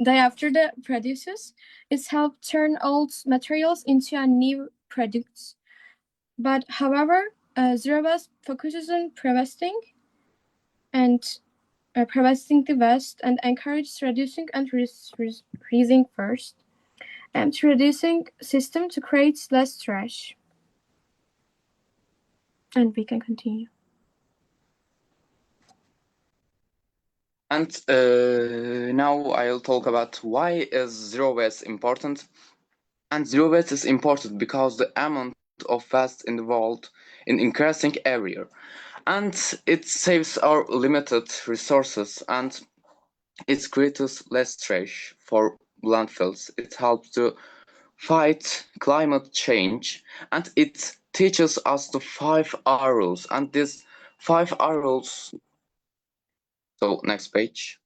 day after the produces, it's helped turn old materials into a new products. But however, zero waste focuses on preventing the waste and encourages reducing and reusing first, and reducing system to create less trash. And we can continue. And now I'll talk about why is zero waste important. And zero waste is important because the amount of waste in the world is increasing every year. And it saves our limited resources, and it creates less trash for landfills. It helps to fight climate change, and it teaches us the 5R rules. And these 5R rules. So next page.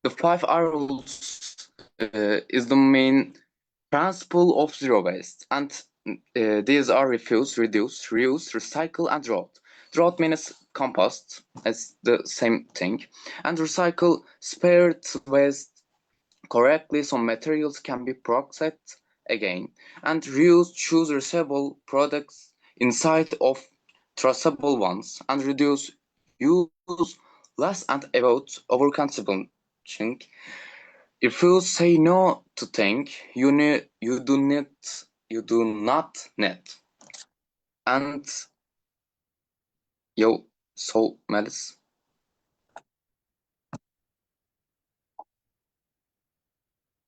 The 5R rules is the main principle of zero waste, and these are refuse, reduce, reuse, recycle, and drought. Drought means compost, it's the same thing, and recycle spared waste correctly so materials can be processed again, and reuse choose reusable products inside of traceable ones, and reduce use less and avoid overconsumption. If you say no to things you do not need. And so Melis.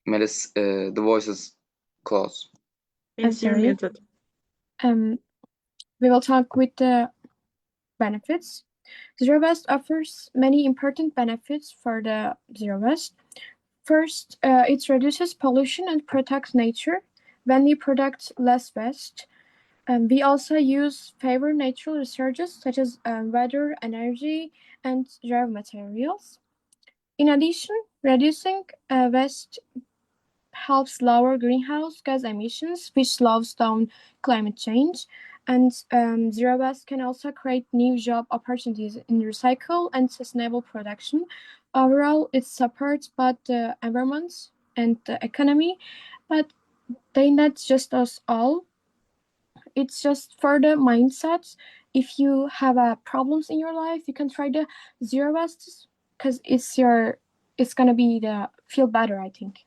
Melis, the voice is close. Sorry. We will talk with the benefits. Zero waste offers many important benefits for the zero waste. First, it reduces pollution and protects nature. When we produce less waste, we also favor natural resources such as water, energy, and raw materials. In addition, reducing waste helps lower greenhouse gas emissions, which slows down climate change. And zero waste can also create new job opportunities in recycle and sustainable production. Overall, it supports both the environment and the economy, but they not just us all. It's just for the mindset. If you have problems in your life, you can try the zero waste because it's gonna be feel better, I think.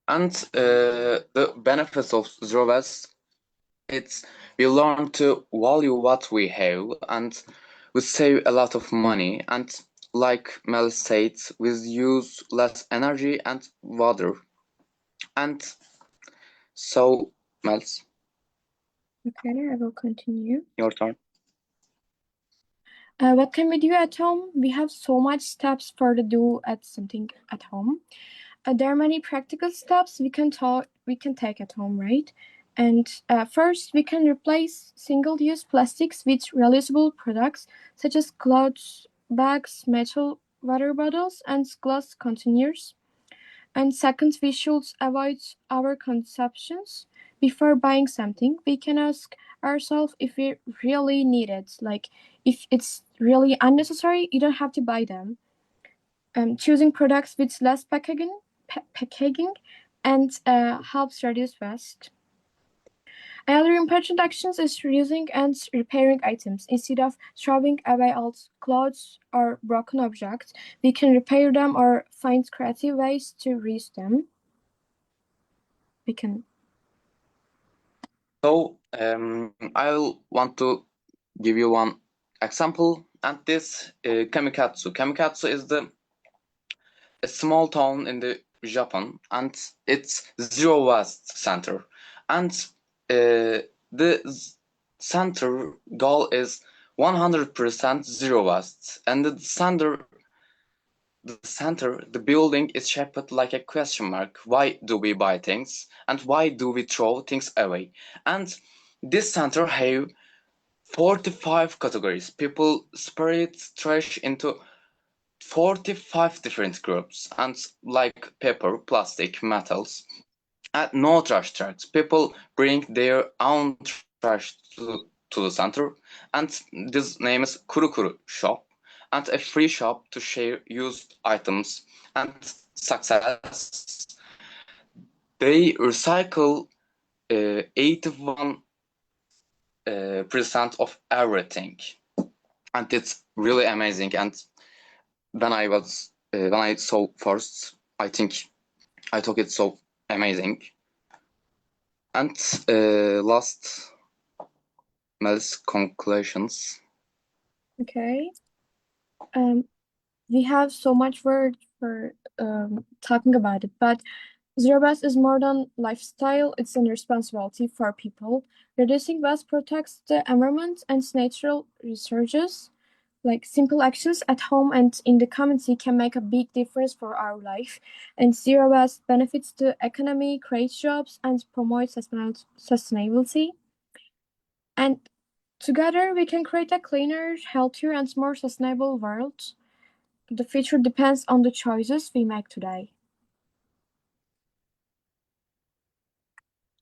And the benefits of zero waste, it's we learn to value what we have, and we save a lot of money, and like Mel said, with use less energy and water. And so, Mel, Okay, I will continue. your turn. What can we do at home? We have so much steps for to do at something at home. There are many practical steps we can take at home, right? And first, we can replace single-use plastics with reusable products such as clothes, bags, metal water bottles, and glass containers. And second, we should avoid our consumptions. Before buying something, we can ask ourselves if we really need it. Like, if it's really unnecessary, you don't have to buy them. Choosing products with less packaging and helps reduce waste. Another important action is reusing and repairing items. Instead of throwing away old clothes or broken objects, we can repair them or find creative ways to reuse them. We can. So, I want to give you one example, and this Kamikatsu. Kamikatsu is a small town in the Japan, and it's zero waste center. And the center goal is 100% zero waste, and the building is shaped like a question mark. Why do we buy things, and why do we throw things away? And this center have 45 categories. People separate trash into 45 different groups, and like paper, plastic, metals, and no trash trucks. People bring their own trash to the center, and this name is Kuru shop, and a free shop to share used items. And success, they recycle 81% of everything, and it's really amazing. And when I saw first, I think I took it so amazing. And last, Mel's conclusions. Okay. We have so much word for talking about it, but zero waste is more than lifestyle. It's a responsibility for people. Reducing waste protects the environment and natural resources. Like simple actions at home and in the community can make a big difference for our life. And zero waste benefits the economy, creates jobs, and promotes sustainability. And together we can create a cleaner, healthier, and more sustainable world. The future depends on the choices we make today.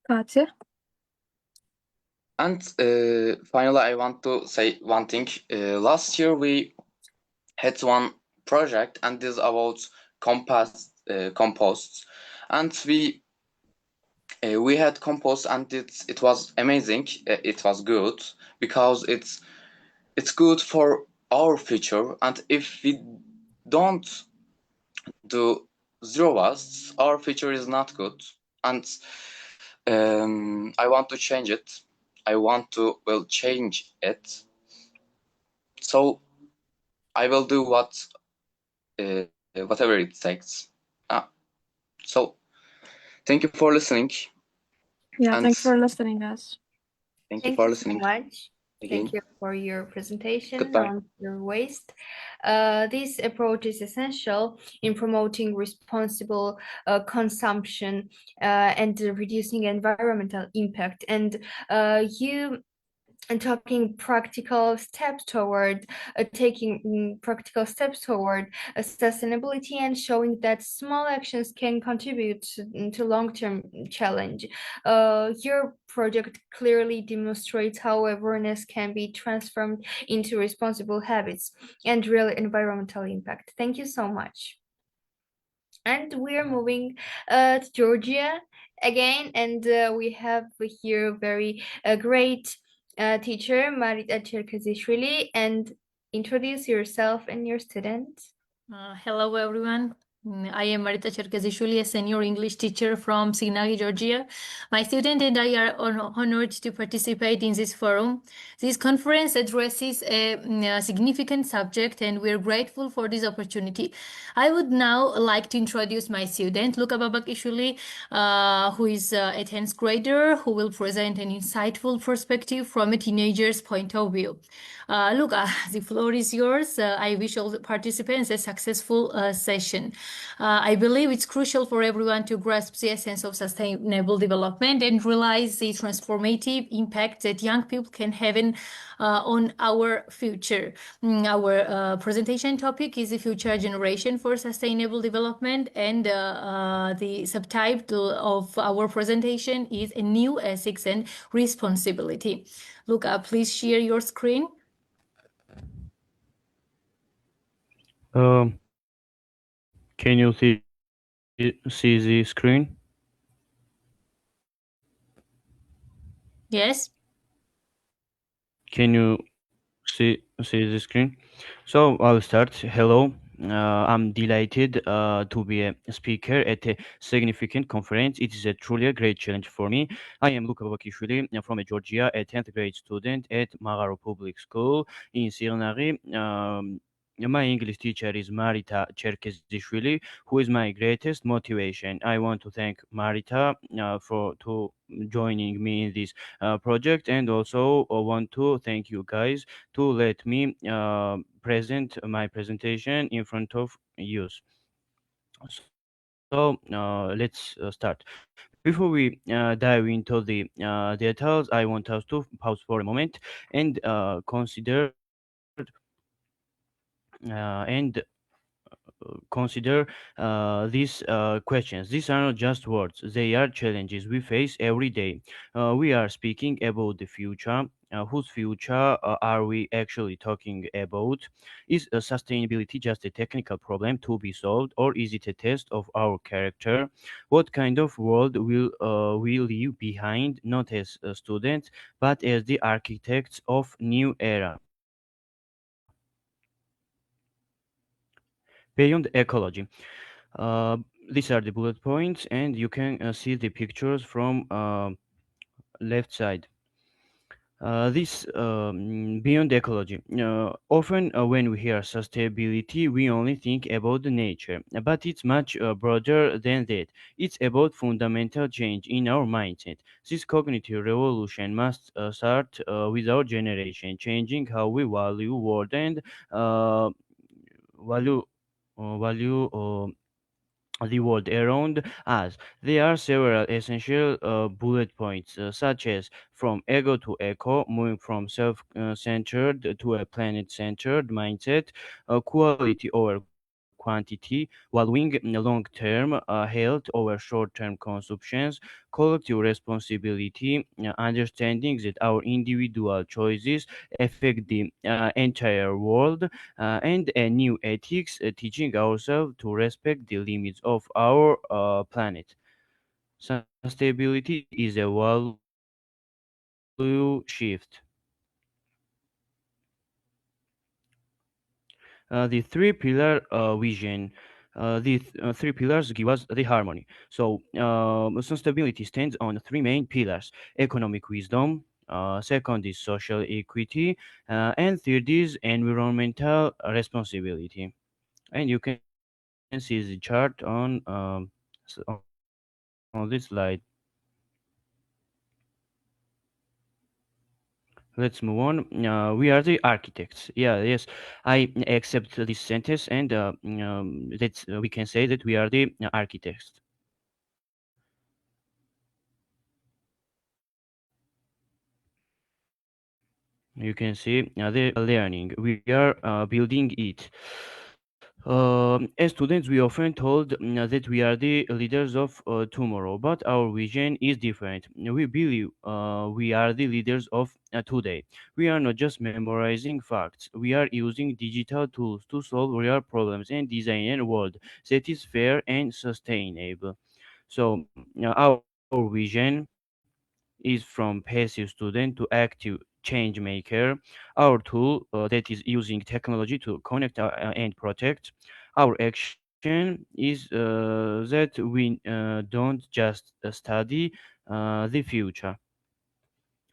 Katya? And finally, I want to say one thing. Last year we had one project, and this is about composts, and we had compost, and it was amazing. It was good because it's good for our future. And if we don't do zero waste, our future is not good. And I want to change it. I want to change it. So I will do whatever it takes. So thank you for listening. Yeah, And thanks for listening, guys. Thank you for listening. So much. Again. Thank you for your presentation Goodbye. on zero waste. This approach is essential in promoting responsible consumption and reducing environmental impact. And you taking practical steps toward sustainability and showing that small actions can contribute to long-term challenge. Your project clearly demonstrates how awareness can be transformed into responsible habits and real environmental impact. Thank you so much. And we're moving to Georgia again, and we have here very great teacher, Mariam Mamagulashvili, and introduce yourself and your students. Hello, everyone. I am Marita Cherkezishvili, a senior English teacher from Signagi, Georgia. My student and I are honored to participate in this forum. This conference addresses a significant subject, and we're grateful for this opportunity. I would now like to introduce my student, Luca Babakishvili, who is a 10th grader, who will present an insightful perspective from a teenager's point of view. Luca, the floor is yours. I wish all the participants a successful session. I believe it's crucial for everyone to grasp the essence of sustainable development and realize the transformative impact that young people can have on our future. Our presentation topic is the future generation for sustainable development, and the subtitle of our presentation is a new ethics and responsibility. Luca, please share your screen. Can you see the screen? Yes. Can you see the screen? So I'll start. Hello. I'm delighted to be a speaker at a significant conference. It is truly a great challenge for me. I am Luca Babakishvili from Georgia, a 10th grade student at Magaro Public School in Signagi. My English teacher is Marita Cherkezishvili, who is my greatest motivation. I want to thank Marita for joining me in this project, and also want to thank you guys to let me present my presentation in front of you. So let's start. Before we dive into the details, I want us to pause for a moment and consider these questions. These are not just words, they are challenges we face every day. We are speaking about the future. Whose future are we actually talking about? Is sustainability just a technical problem to be solved, or is it a test of our character? What kind of world will we leave behind, not as students, but as the architects of new era? Beyond ecology. These are the bullet points, and you can see the pictures from left side. This beyond ecology. Often when we hear sustainability, we only think about the nature, but it's much broader than that. It's about fundamental change in our mindset. This cognitive revolution must start with our generation, changing how we value world and value the world around us. There are several essential bullet points, such as from ego to eco, moving from self-centered to a planet-centered mindset, quality over quantity, valuing long-term health over short-term consumptions, collective responsibility, understanding that our individual choices affect the entire world, and a new ethics, teaching ourselves to respect the limits of our planet. Sustainability is a value shift. The three-pillar vision. Three pillars give us the harmony. So sustainability stands on three main pillars: economic wisdom, second is social equity, and third is environmental responsibility. And you can see the chart on this slide. Let's move on. We are the architects. Yes, I accept this sentence, and we can say that we are the architects. You can see the learning. We are building it. As students, we often told that we are the leaders of tomorrow, but our vision is different. We believe we are the leaders of today. We are not just memorizing facts. We are using digital tools to solve real problems and design a world that is fair and sustainable. So our vision is from passive student to active change maker. Our tool that is using technology to connect and protect. Our action is that we don't just study the future.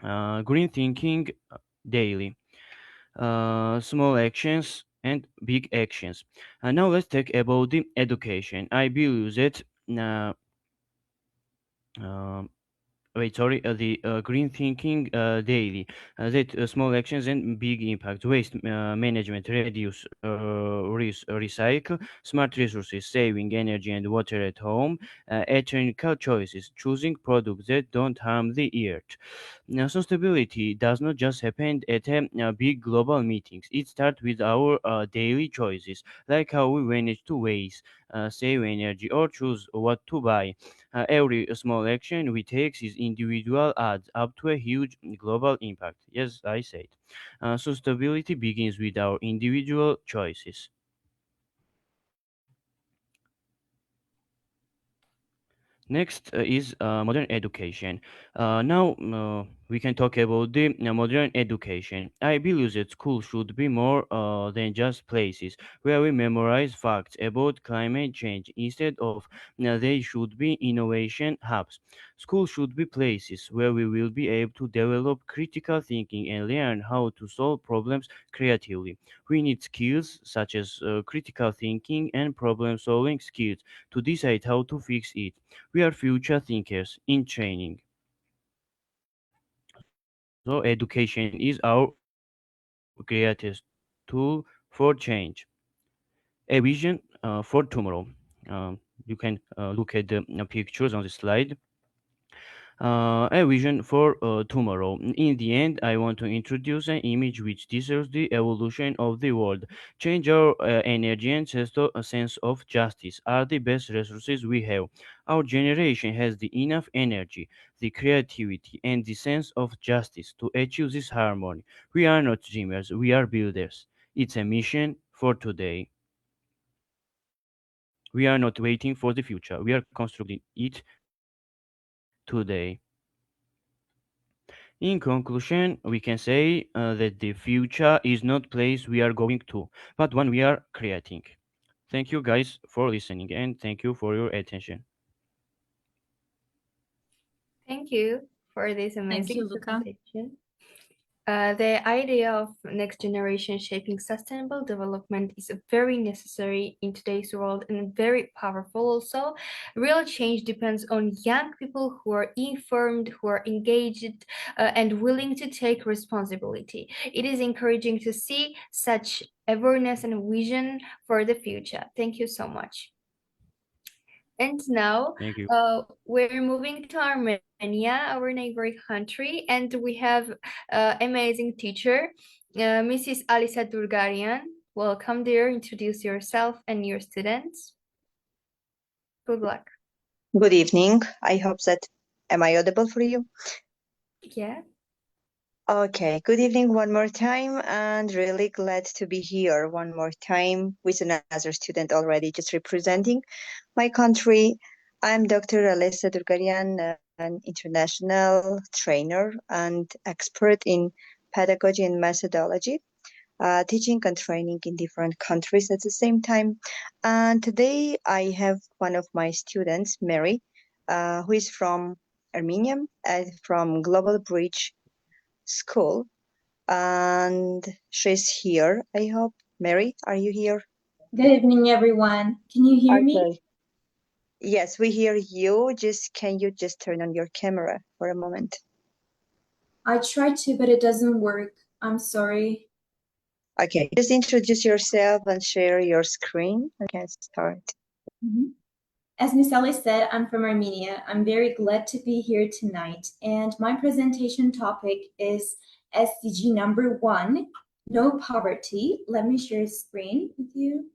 Green thinking daily. Small actions and big actions. Now let's talk about the education. I believe that the green thinking daily, that small actions and big impact, waste management, reduce, recycle, smart resources, saving energy and water at home, ethical choices, choosing products that don't harm the earth. Now, sustainability does not just happen at big global meetings. It starts with our daily choices, like how we manage to waste, save energy, or choose what to buy. Every small action we take is individual adds up to a huge global impact. Yes, I said. Sustainability begins with our individual choices. Next is modern education. Now we can talk about the modern education. I believe that school should be more than just places where we memorize facts about climate change. Instead of they should be innovation hubs. School should be places where we will be able to develop critical thinking and learn how to solve problems creatively. We need skills such as critical thinking and problem solving skills to decide how to fix it. We are future thinkers in training. So education is our greatest tool for change. A vision for tomorrow. You can look at the pictures on the slide. A vision for tomorrow. In the end, I want to introduce an image which deserves the evolution of the world. Change our energy and sense of justice are the best resources we have. Our generation has the enough energy, the creativity, and the sense of justice to achieve this harmony. We are not dreamers, we are builders. It's a mission for today. We are not waiting for the future, we are constructing it today. In conclusion, we can say that the future is not place we are going to, but one we are creating. Thank you guys for listening and thank you for your attention. Thank you for this amazing you, Luca. presentation. The idea of next generation shaping sustainable development is very necessary in today's world and very powerful also. Real change depends on young people who are informed, who are engaged, and willing to take responsibility. It is encouraging to see such awareness and vision for the future. Thank you so much. And now Thank you. we're moving to Armenia, our neighboring country, and we have amazing teacher, Mrs. Alisa Durgarian. Welcome, dear. Introduce yourself and your students. Good luck. Good evening. I hope that am I audible for you? Yeah. Okay, good evening one more time, and really glad to be here one more time with another student already just representing my country. I'm Dr. Alisa Durgarian, an international trainer and expert in pedagogy and methodology, teaching and training in different countries at the same time. And today I have one of my students, Mary, who is from Armenia, from Global Bridge School, and she's here, I hope. Mary, are you here? Good evening, everyone. Can you hear me? Yes, we hear you. Can you just turn on your camera for a moment? I tried to, but it doesn't work. I'm sorry. Okay, just introduce yourself and share your screen. I can start. As Miss Ali said, I'm from Armenia. I'm very glad to be here tonight. And my presentation topic is SDG number 1, no poverty. Let me share a screen with you.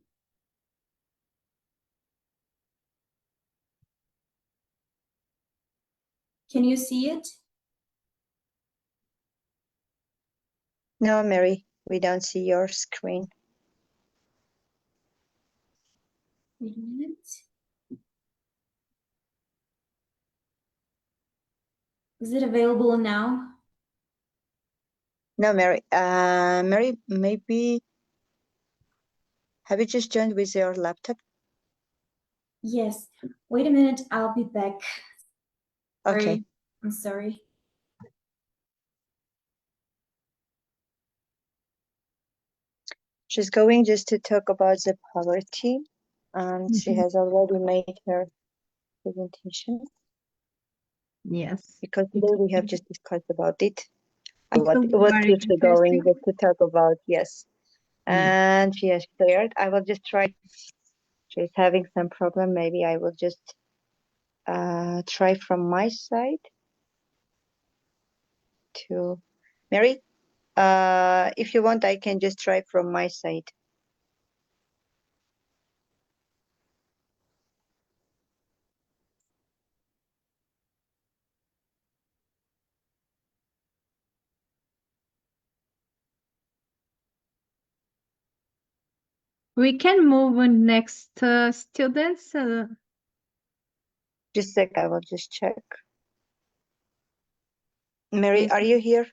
Can you see it? No, Mary, we don't see your screen. Wait a minute. Is it available now? No, Mary. Mary, maybe have you just joined with your laptop? Yes. Wait a minute. I'll be back. Okay. Sorry. I'm sorry. She's going just to talk about the poverty, and she has already made her presentation. Yes. Because today we have just discussed about it. It will be What very she's going interesting. just to talk about, yes. And she has shared. I will just try. She's having some problem. Maybe I will just try from my side to Mary. If you want, I can just try from my side. We can move on next students. Just a sec, I will just check. Mary, are you here?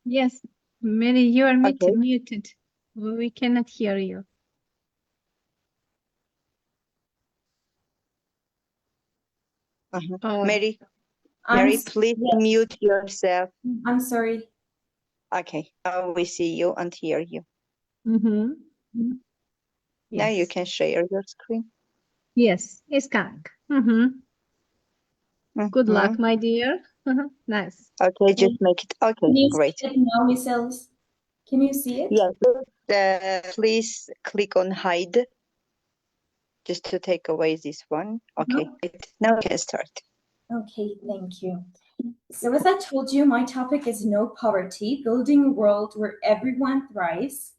Yes, Mary, you are Okay. muted. We cannot hear you. Mary, I'm Mary, s- please yes. mute yourself. I'm sorry. Okay, now we see you and hear you. Mm-hmm. Now you Yes. can share your screen. Yes, it's coming. Good luck, my dear. Nice. Okay, just make it. Okay, Can you great. see it now, Miss Ellis? Can you see it? Yes, please click on hide just to take away this one. Okay, now we can start. Okay, thank you. So as I told you, my topic is no poverty, building a world where everyone thrives.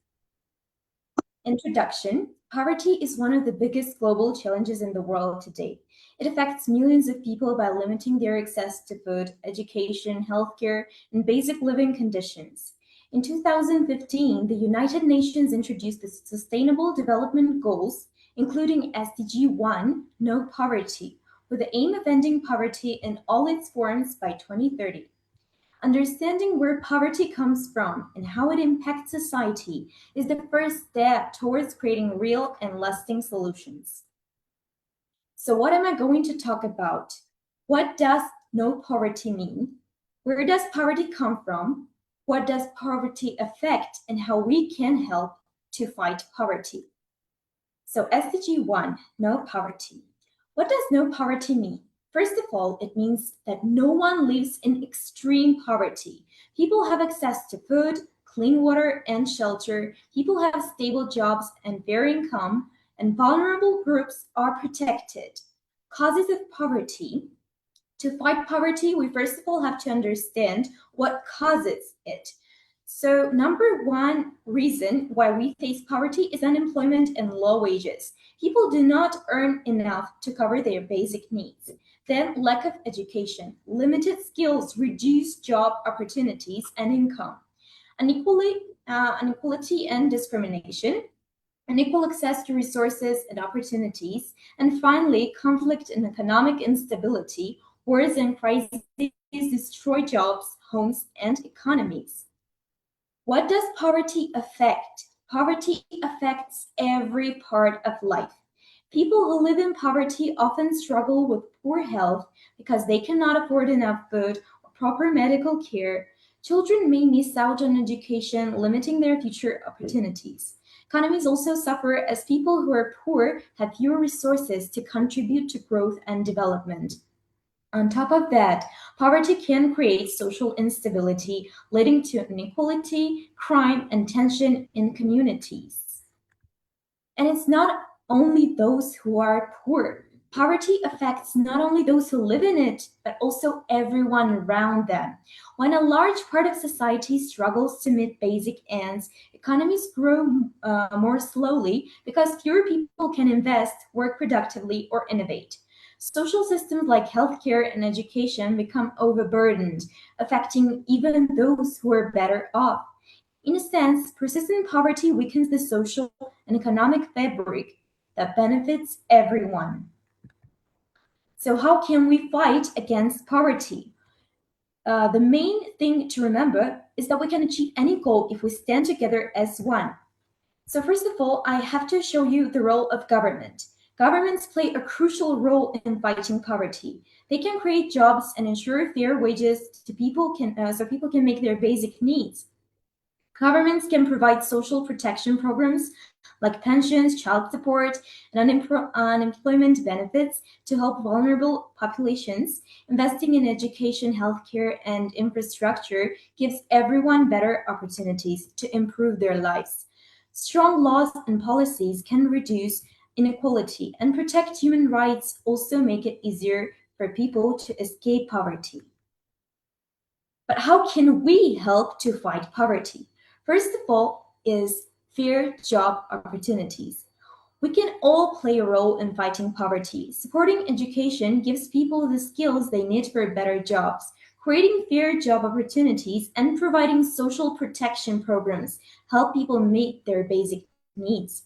Introduction. Poverty is one of the biggest global challenges in the world today. It affects millions of people by limiting their access to food, education, healthcare, and basic living conditions. In 2015, the United Nations introduced the Sustainable Development Goals, including SDG 1, No Poverty, with the aim of ending poverty in all its forms by 2030. Understanding where poverty comes from and how it impacts society is the first step towards creating real and lasting solutions. So what am I going to talk about? What does no poverty mean? Where does poverty come from? What does poverty affect and how we can help to fight poverty? So SDG 1, no poverty. What does no poverty mean? First of all, it means that no one lives in extreme poverty. People have access to food, clean water, and shelter. People have stable jobs and fair income, and vulnerable groups are protected. Causes of poverty. To fight poverty, we first of all have to understand what causes it. So number one reason why we face poverty is unemployment and low wages. People do not earn enough to cover their basic needs. Then lack of education, limited skills, reduced job opportunities and income. Inequality and discrimination, unequal access to resources and opportunities, and finally, conflict and economic instability, wars and crises destroy jobs, homes, and economies. What does poverty affect? Poverty affects every part of life. People who live in poverty often struggle with poor health because they cannot afford enough food or proper medical care. Children may miss out on education, limiting their future opportunities. Economies also suffer as people who are poor have fewer resources to contribute to growth and development. On top of that, poverty can create social instability, leading to inequality, crime, and tension in communities. And it's not only those who are poor. Poverty affects not only those who live in it, but also everyone around them. When a large part of society struggles to meet basic ends, economies grow more slowly because fewer people can invest, work productively, or innovate. Social systems like healthcare and education become overburdened, affecting even those who are better off. In a sense, persistent poverty weakens the social and economic fabric that benefits everyone. So how can we fight against poverty? The main thing to remember is that we can achieve any goal if we stand together as one. So first of all, I have to show you the role of government. Governments play a crucial role in fighting poverty. They can create jobs and ensure fair wages so people can make their basic needs. Governments can provide social protection programs like pensions, child support, and unemployment benefits to help vulnerable populations. Investing in education, healthcare, and infrastructure gives everyone better opportunities to improve their lives. Strong laws and policies can reduce inequality and protect human rights, also make it easier for people to escape poverty. But how can we help to fight poverty? First of all is fair job opportunities. We can all play a role in fighting poverty. Supporting education gives people the skills they need for better jobs. Creating fair job opportunities and providing social protection programs help people meet their basic needs.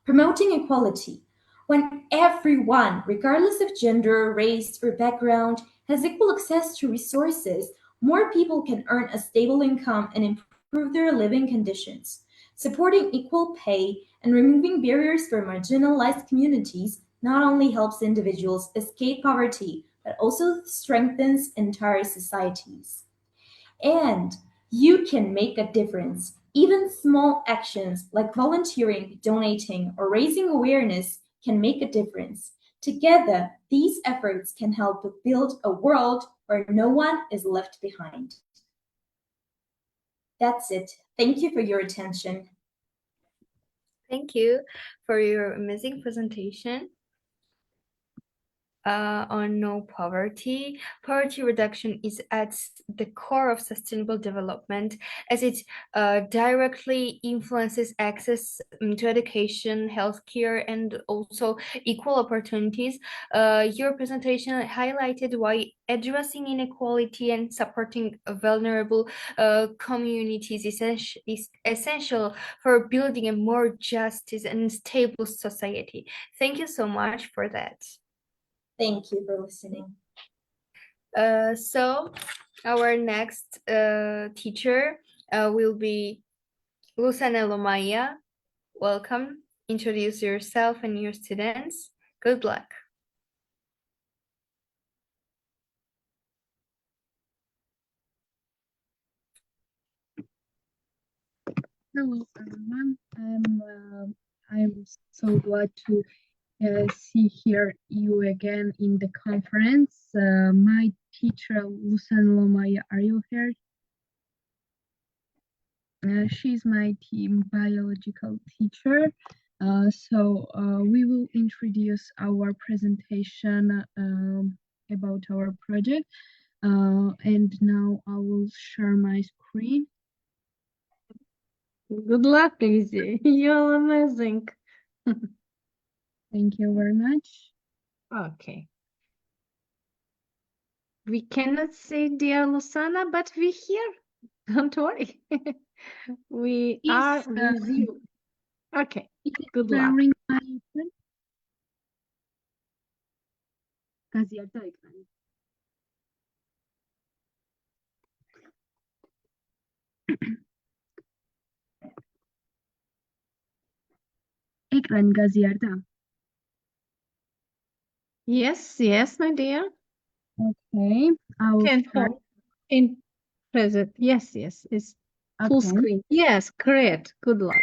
Promoting equality. When everyone, regardless of gender, race, or background, has equal access to resources, more people can earn a stable income and improve their living conditions. Supporting equal pay and removing barriers for marginalized communities not only helps individuals escape poverty, but also strengthens entire societies. And you can make a difference. Even small actions like volunteering, donating, or raising awareness can make a difference. Together, these efforts can help build a world where no one is left behind. That's it. Thank you for your attention. Thank you for your amazing presentation. On no poverty. Poverty reduction is at the core of sustainable development as it directly influences access to education, healthcare, and also equal opportunities. Your presentation highlighted why addressing inequality and supporting vulnerable communities is essential for building a more just and stable society. Thank you so much for that. Thank you for listening. So our next teacher will be Lusanelo Maya. Welcome. Introduce yourself and your students. Good luck. Hello everyone. I'm so glad to see here you again in the conference. My teacher Lusanelo Maya, are you here? She's my biological teacher. So we will introduce our presentation about our project. And now I will share my screen. Good luck, Lizzie. You're amazing. Thank you very much. Okay. We cannot see dear Lusana, but we hear. Don't worry. We are with you. Okay. Good luck. Ekran gaziyarda. Yes, yes, my dear. Okay, I will Can start. hold in present. Yes, yes, it's full Okay. screen. Yes, great. Good luck.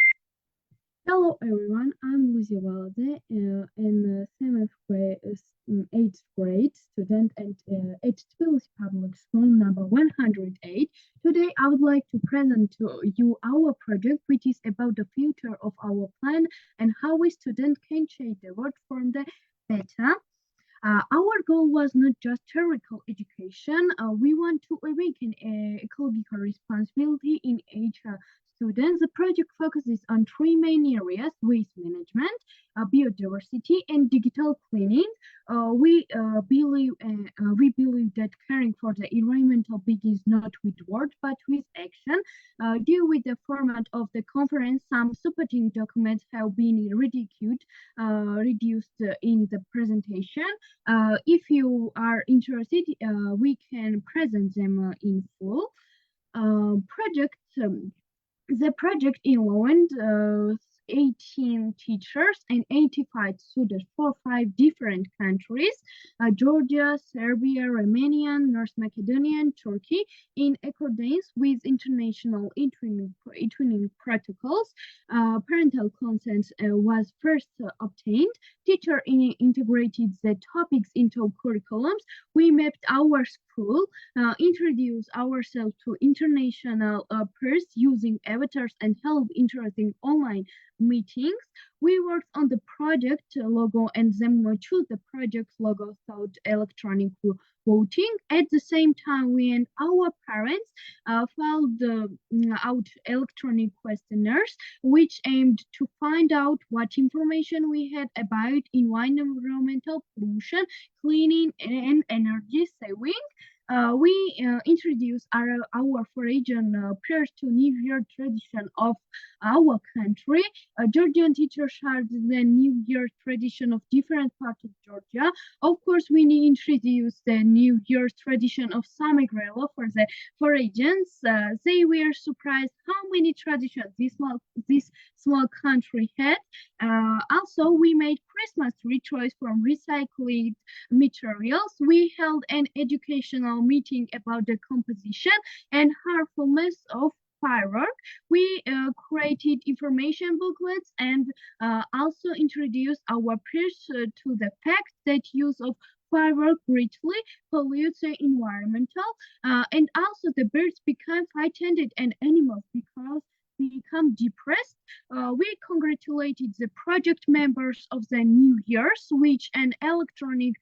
Hello everyone, I'm Lucy Walde, in 8th grade student at Tbilisi Public School number 108. Today I would like to present to you our project, which is about the future of our planet and how we students can change the world for the better. Our goal was not just theoretical education. We want to awaken ecological responsibility in each students. The project focuses on three main areas: waste management, biodiversity, and digital cleaning. We believe that caring for the environmental begins not with words but with action. Due with the format of the conference, some supporting documents have been reduced in the presentation. If you are interested, we can present them in full. The project involved 18 teachers and 85 students for 5 different countries, Georgia, Serbia, Romania, North Macedonia, and Turkey, in accordance with international e-twinning protocols. Parental consent was first obtained. Teacher integrated the topics into curriculums. We mapped our school, introduced ourselves to international peers using avatars and held interesting online meetings. We worked on the project logo and then chose the project logo through electronic voting. At the same time, we and our parents filled out electronic questionnaires, which aimed to find out what information we had about environmental pollution, cleaning, and energy saving. We introduced our foreign peers to New Year tradition of our country. Georgian teachers shared the New Year tradition of different parts of Georgia. Of course, we introduced the New Year's tradition of Samagrelo for the foreigners. They were surprised how many traditions this small country had. Also, we made Christmas tree toys from recycled materials. We held an educational meeting about the composition and harmfulness of firework. We created information booklets and also introduced our peers to the fact that use of firework greatly pollutes the environmental, and also the birds become frightened and animals because become depressed. We congratulated the project members of the New Year's, which an electronic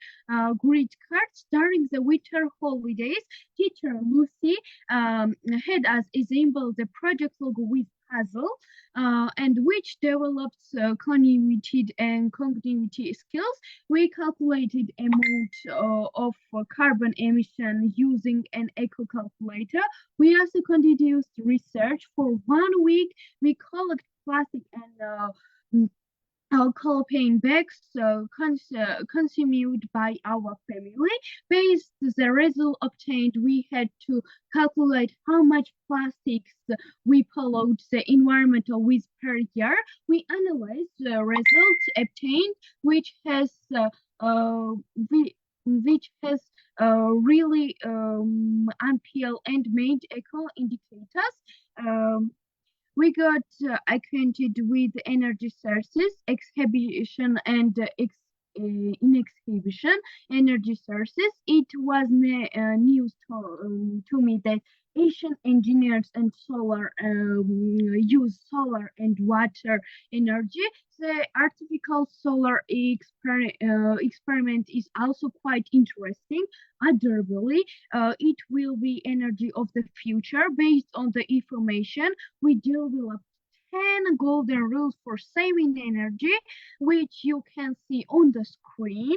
grid cards during the winter holidays. Teacher Lucy had us assemble the project logo with puzzle, and which developed cognitive and cognitive skills. We calculated amount of carbon emission using an eco calculator. We also continued research for 1 week. We collect plastic and cellophane bags consumed by our family. Based on the result obtained, we had to calculate how much plastics we pollute the environment with per year. We analyzed the results obtained, which has really unpeeled and made eco indicators. We got acquainted with energy sources, exhibition and in exhibition energy sources. It was news to me that Asian engineers and solar use solar and water energy. The artificial solar experiment is also quite interesting. Adorably, it will be energy of the future. Based on the information, we developed 10 golden rules for saving energy, which you can see on the screen.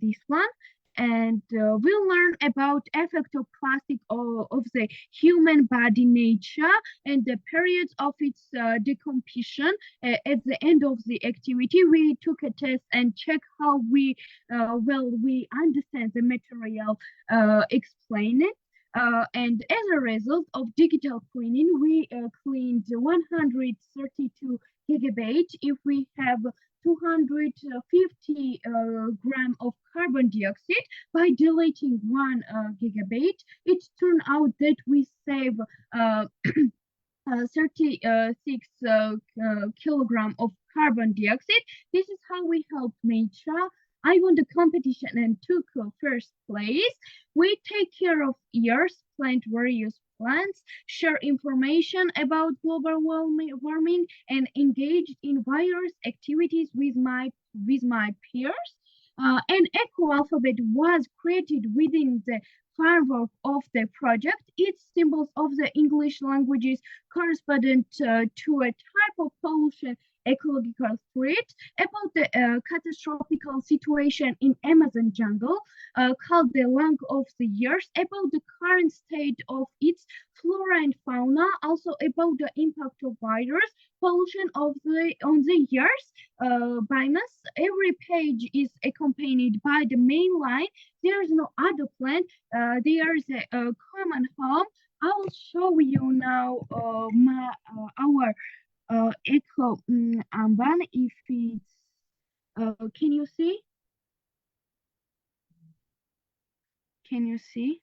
This one. And we'll learn about effect of plastic of the human body nature and the periods of its decomposition. At the end of the activity, we took a test and checked how we understand the material, explain it. And as a result of digital cleaning, we cleaned 132 gigabytes. If we have 250 grams of carbon dioxide by deleting 1 gigabyte, it turned out that we save 36 kilograms of carbon dioxide. This is how we help nature. I won the competition and took first place. We take care of ears, plant various plants, share information about global warming, and engaged in various activities with my peers. An eco alphabet was created within the framework of the project. Its symbols of the English languages correspondent to a type of pollution ecological threat, about the catastrophic situation in Amazon jungle, called the Lung of the Years, about the current state of its flora and fauna, also about the impact of virus pollution on the years. Biomass. Every page is accompanied by the main line. There is no other plant. There is a common home. I will show you now our echo amban if it's can you see? Can you see?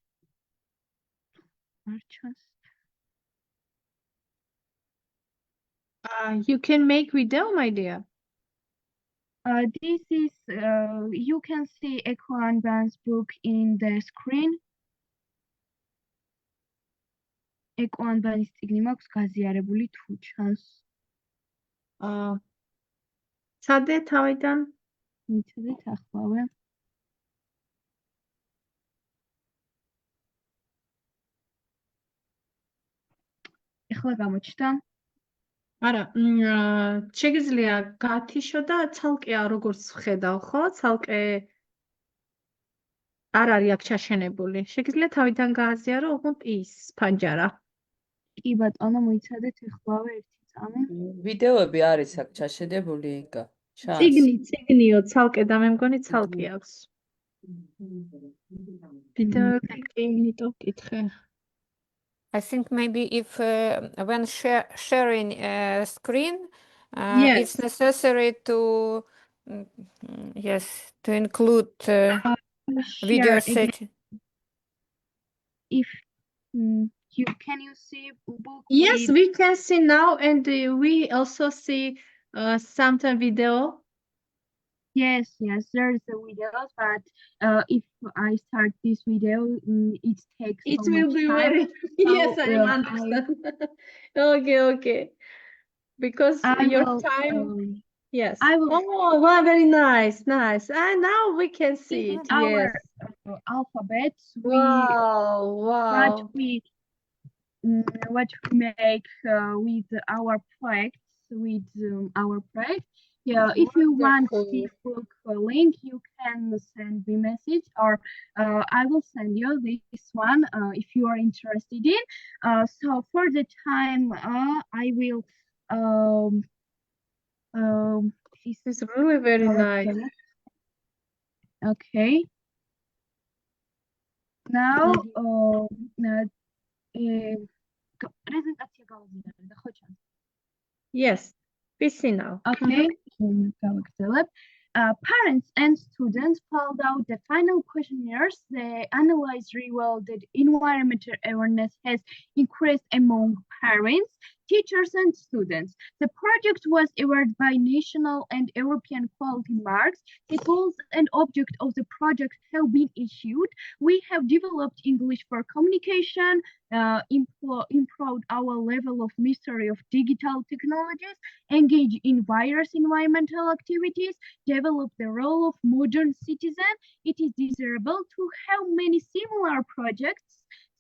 You can make video, my dear. This is you can see Echo Amban's book in the screen. Echo Amban's წიგნი მაქვს გაზიარებული თუ ჩანს. სადე თავიდან? მიცადეთ ახლავე. ეხლა გამოჩნდა? არა, შეგიძლია გათიშო და ცალკეა როგორც ვხედავ, ხო? ცალკე არ არის აქ ჩაშენებული. შეგიძლია თავიდან გააზიარო, უღუნ ის ფანჯარა. კი ბატონო, მოიცადეთ ეხლავე ერთი წამი. ვიდეოები არის აქ ჩაშენებული, Inga? ჩანს. წიგნიო ცალკე და მე მგონი ცალკე აქვს. ვიდეოები კი იმიტომ ვკითხე. I think maybe if when sharing a screen, Yes. it's necessary to to include video Share again. setting. If can you see book? Yes, with- we can see now, and we also see sometimes video. Yes, there's the videos, but if I start this video, it takes It so will much be time. very yes, So, I understand. Okay. Because I your will, time, yes. I will Oh, wow, very nice. And now we can see in it. our Yes. alphabet, Wow. what we make with our projects, Yeah, if you want this book link, you can send me message, or I will send you this one if you are interested in. So for the time, I will. This is really very nice. Okay. Now, პრეზენტაცია გავაზიარებ ხო ჩანს? Yes, we see now. Okay, გავაგრძელებ. Parents and students filled out the final questionnaires. The analysis revealed that environmental awareness has increased among parents, teachers, and students. The project was awarded by national and European quality marks. The goals and objects of the project have been issued. We have developed English for communication, improved our level of mastery of digital technologies, engaged in various environmental activities, developed the role of modern citizen. It is desirable to have many similar projects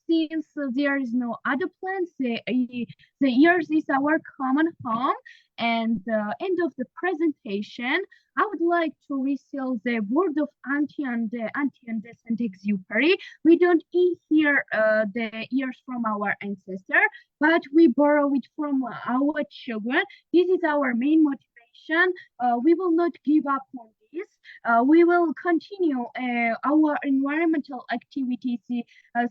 since there is no other plans. The earth is our common home. And end of the presentation, I would like to reseal the word of Antian de Saint-Exupéry. We don't hear the ears from our ancestor, but we borrow it from our children. This is our main motivation. We will not give up on this. We will continue our environmental activities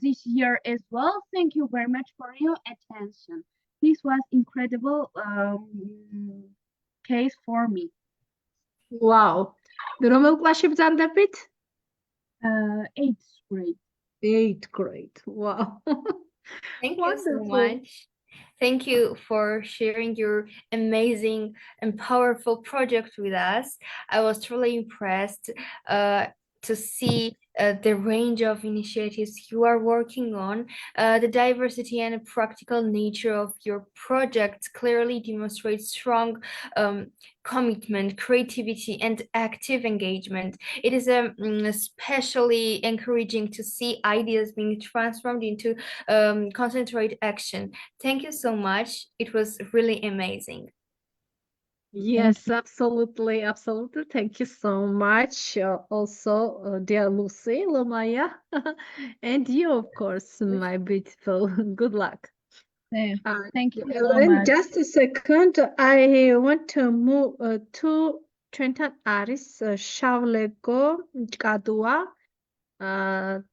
this year as well. Thank you very much for your attention. This was incredible case for me. Wow. რომელ კლასში ბრძანდებით? 8th grade. 8th grade. Wow. Thank you so much. Thank you for sharing your amazing and powerful project with us. I was truly impressed to see the range of initiatives you are working on. The diversity and practical nature of your project clearly demonstrates strong commitment, creativity, and active engagement. It is especially encouraging to see ideas being transformed into concentrated action. Thank you so much. It was really amazing. Yes, absolutely. Thank you so much. Also, dear Lucy, Lomaya, and you, of course, my beautiful. Good luck. Thank you so And much. just a second, I want to move to ჩვენთან არის შავლეგო ჭკადუა.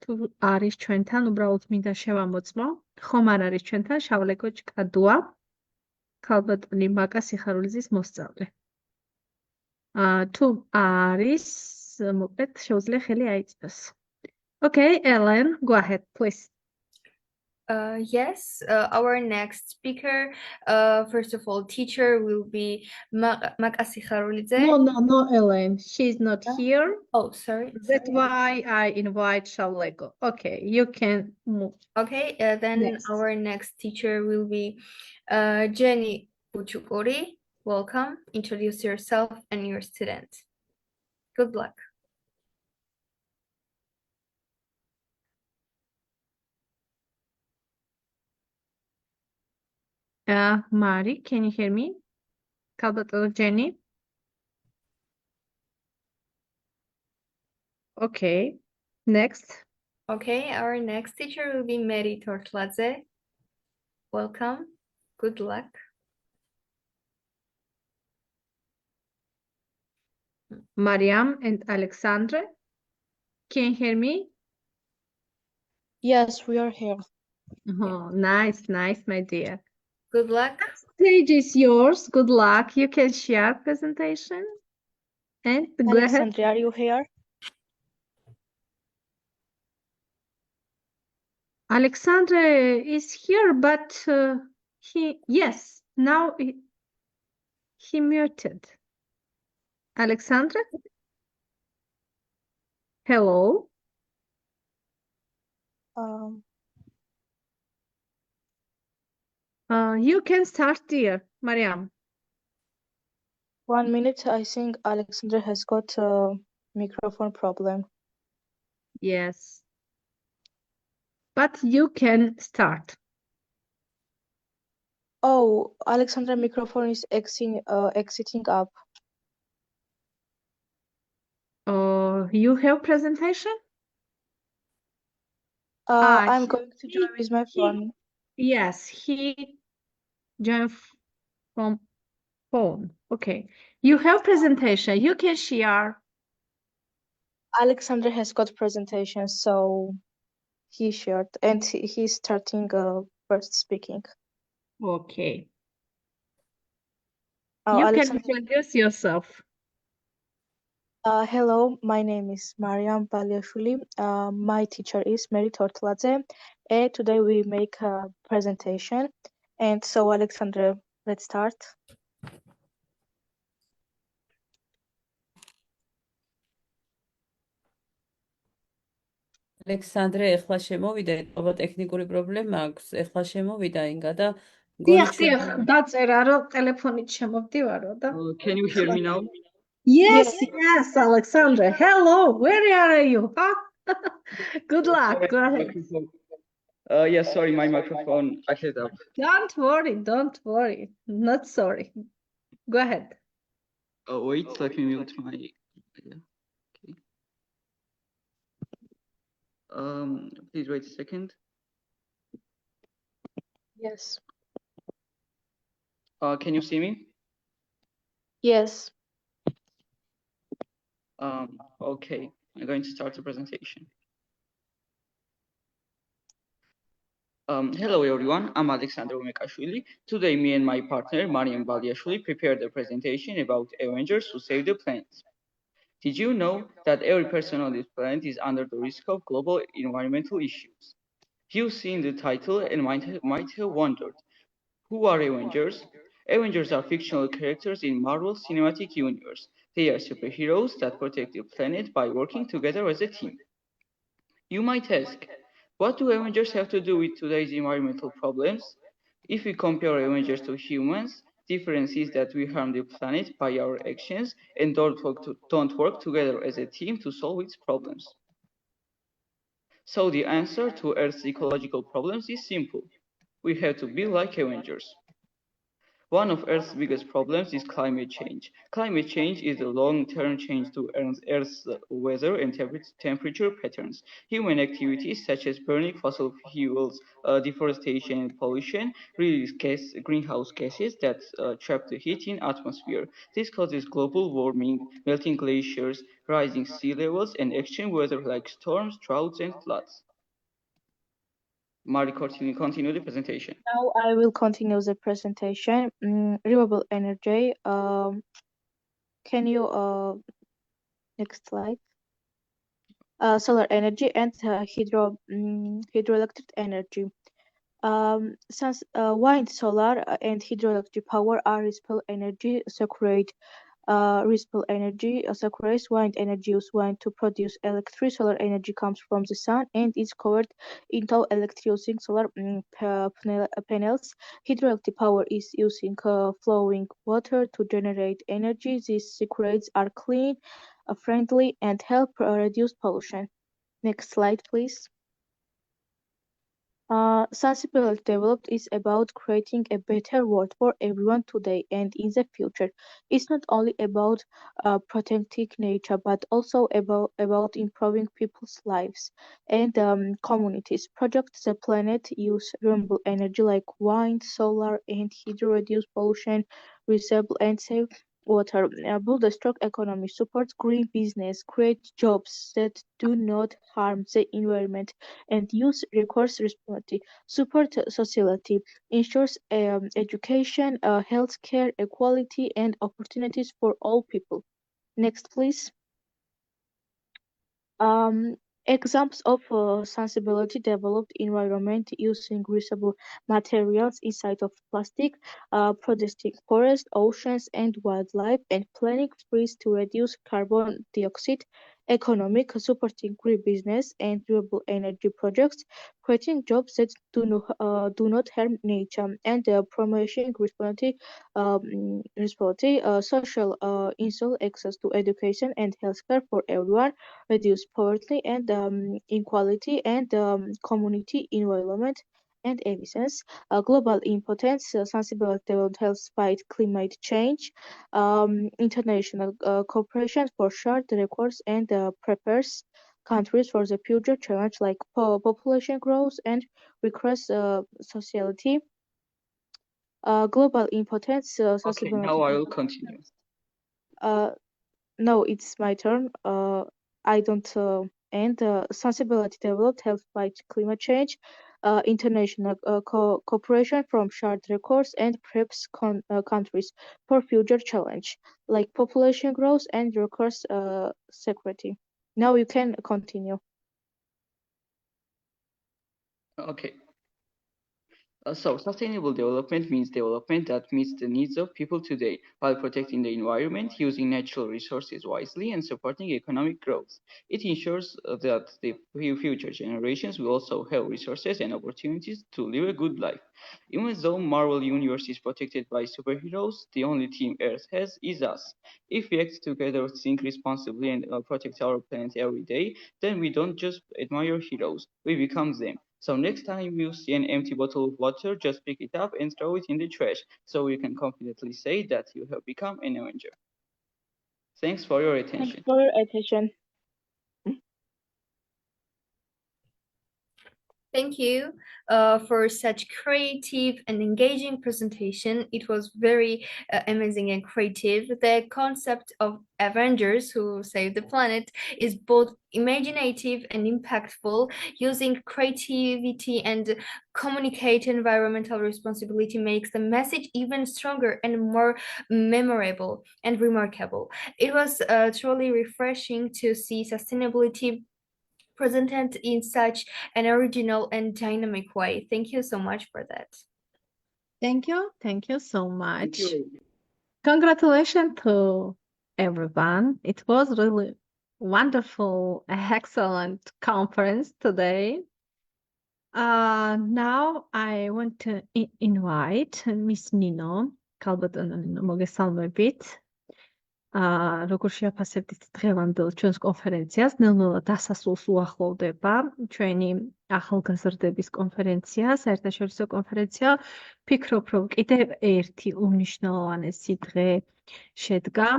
თუ არის ჩვენთან, უბრალოდ მინდა შევამოწმო. ხომ არ არის ჩვენთან შავლეგო ჭკადუა? ქალბატონი მაკა სიხარულიძის მოსწავლე. თუ არის, მოკლედ შეუძლია ხელი აიწვიოს. Okay, Ellen, go ahead, please. Yes, our next speaker, first of all, teacher will be Maka Sikharulidze. No, Ellen. She's not here. Oh, sorry. That's why I invite Shavlego. Okay, you can move. Okay, then Next. our next teacher will be Jenny Uchukori. Welcome. Introduce yourself and your student. Good luck. Mari, can you hear me? Kalbato Jenny. Okay, next. Okay, our next teacher will be Mary Tortladze. Welcome. Good luck. Mariam and Alexandra. Can you hear me? Yes, we are here. Oh, nice, my dear. Good luck. Stage is yours. Good luck. You can share presentation. And go ahead. Alexandra, are you here? Alexandra is here, but now he muted. Alexandra? Hello? You can start, dear Mariam. 1 minute. I think Alexandra has got a microphone problem. Yes. But you can start. Oh, Alexandra microphone is exiting up. You have presentation? I'm going to join with my phone. Yes, he joined from phone. Okay. You have presentation. You can share. Alexandra has got presentation, so he shared and he's starting first speaking. Okay. Oh, You Alexandra. can introduce yourself. Hello, my name is Mariam Mamagulashvili. My teacher is Mary Tortladze. And today we make a presentation. And so, Alexandra, let's start. ალექსანდრე, ეხლა შემოვიდა, ეთქობა ტექნიკური პრობლემა აქვს. ეხლა შემოვიდა ინგა და დიახ, დაწერა რომ ტელეფონით შემოვდივარო და Can you hear me now? Yes, Alexandra. Hello, where are you? Good luck. Go ahead. Yes, sorry, my microphone acted up. Don't worry. Not sorry. Go ahead. Wait, let me mute my. Okay. Please wait a second. Yes. Can you see me? Yes. Okay, I'm going to start the presentation. Hello everyone, I'm Alexander Mamagulashvili. Today me and my partner Mariam Mamagulashvili prepared a presentation about Avengers who save the planet. Did you know that every person on this planet is under the risk of global environmental issues? You've seen the title and might have wondered, who are Avengers? Avengers are fictional characters in Marvel Cinematic Universe. They are superheroes that protect the planet by working together as a team. You might ask, what do Avengers have to do with today's environmental problems? If we compare Avengers to humans, difference is that we harm the planet by our actions and don't work together as a team to solve its problems. So the answer to Earth's ecological problems is simple. We have to be like Avengers. One of Earth's biggest problems is climate change. Climate change is a long-term change to Earth's weather and temperature patterns. Human activities such as burning fossil fuels, deforestation, and pollution release greenhouse gases that trap the heat in atmosphere. This causes global warming, melting glaciers, rising sea levels, and extreme weather like storms, droughts, and floods. Mari, continue the presentation. Now I will continue the presentation. Renewable energy. Can you next slide? Solar energy and hydroelectric energy. Since wind, solar, and hydroelectric power are renewable energy, separate renewable energy separates wind energy. Use wind to produce electricity. Solar energy comes from the sun and is covered into electricity using solar panels. Hydroelectric power is using flowing water to generate energy. These secrets are clean, friendly, and help reduce pollution. Next slide, please. Sensibility developed is about creating a better world for everyone today and in the future. It's not only about protecting nature, but also about improving people's lives and communities. Protect the planet, use renewable energy like wind, solar, and hydro, reduce pollution, recycle, and save water. Build a strong economy, support green business, create jobs that do not harm the environment, and use resource responsibly. Support society, ensures education, healthcare, equality, and opportunities for all people. Next, please. Examples of sensibility developed environment using reusable materials inside of plastic, protecting forests, oceans, and wildlife, and planning trees to reduce carbon dioxide. Economic, supporting green business and renewable energy projects, creating jobs that do not harm nature, and promoting responsibility, social, ensure access to education and healthcare for everyone, reduce poverty and inequality, and community environment and emissions. Global importance, sensibility development helps fight climate change. International cooperation for shared records and prepares countries for the future challenge like population growth and requires sociality. Global importance, Okay, sensibility. now I will continue. No, it's my turn. I don't end. Sensibility developed helps fight climate change. International cooperation from shared records and preps countries for future challenge like population growth and resource security. Now you can continue. Okay. So sustainable development means development that meets the needs of people today while protecting the environment, using natural resources wisely, and supporting economic growth. It ensures that the future generations will also have resources and opportunities to live a good life. Even though Marvel Universe is protected by superheroes, the only team Earth has is us. If we act together, think responsibly, and protect our planet every day, then we don't just admire heroes, we become them. So next time you see an empty bottle of water, just pick it up and throw it in the trash, so you can confidently say that you have become an Avenger. Thanks for your attention. Thanks for your attention. Thank you for such creative and engaging presentation. It was very amazing and creative. The concept of Avengers who save the planet is both imaginative and impactful. Using creativity and communicate environmental responsibility makes the message even stronger and more memorable and remarkable. It was truly refreshing to see sustainability presented in such an original and dynamic way. Thank you so much for that. Thank you so much. Thank you. Congratulations to everyone. It was really wonderful, excellent conference today. Now I want to invite Miss Nino. მოგესალმებით. Როგორ შეაფასებთ დღევანდელ ჩვენს კონფერენციას? ნელ-ნელა დასასრულს უახლოვდება ჩვენი ახალგაზრდების კონფერენცია, საერთაშორისო კონფერენცია. Ფიქრობ, რომ კიდევ ერთი უმნიშვნელოვანესი დღე შედგა.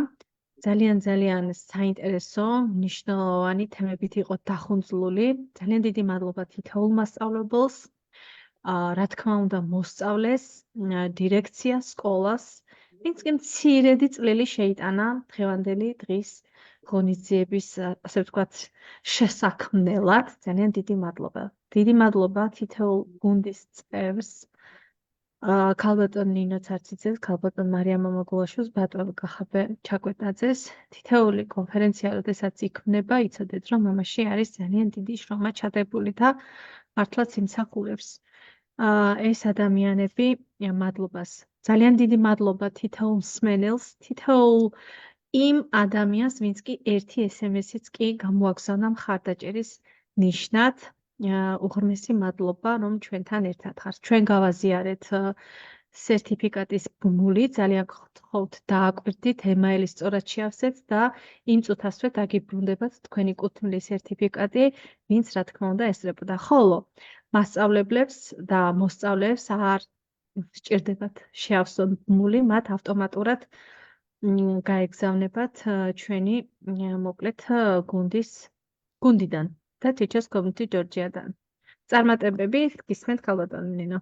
ძალიან საინტერესო, მნიშვნელოვანი თემებით იყო დახუნძლული. ძალიან დიდი მადლობა თითოეულ მასწავლებელს. Რა თქმა უნდა, მოსწავლეს, დირექციას, სკოლას. ვინც კი მცირედი წვლილი შეიტანა დღევანდელი დღის ღონისძიების ასე ვთქვათ შესაქმნელად ძალიან დიდი მადლობა. დიდი მადლობა თითოეულ გუნდის წევრს, ქალბატონ ნინო ცარციძეს, ქალბატონ მარიამ მამაგულაშვილს, ბატონ კახაბერ ჩაკვეტაძეს. თითოეული კონფერენცია, როდესაც იქმნება, იცოდეთ, რომ ამაში არის ძალიან დიდი შრომა ჩადებული და მართლაც იმსახურებს ეს ადამიანები მადლობას. ძალიან დიდი მადლობა თითოეულ მსმენელს, თითოეულ იმ ადამიანს, ვინც კი ერთი SMS-იც კი გამოაგზავნა მხარდაჭერის ნიშნად. უღრმესი მადლობა, რომ ჩვენთან ერთად ხართ. ჩვენ გავაზიარეთ სერტიფიკატის ბმული, ძალიან გთხოვთ დააკვირდით, ემაილი სწორად შეავსეთ და იმ წუთასვე დაგიბრუნდებათ თქვენი კუთვნილი სერტიფიკატი, ვინც რა თქმა უნდა ესწრებოდა. ხოლო მასწავლებლებს და მოსწავლეებს არ სჭირდებათ შეავსონ ბმული, მათ ავტომატურად გაეგზავნებათ ჩვენი მოკლედ გუნდიდან და Teachers Community Georgia-დან. წარმატებები, გისმენთ ქალბატონ ნინო.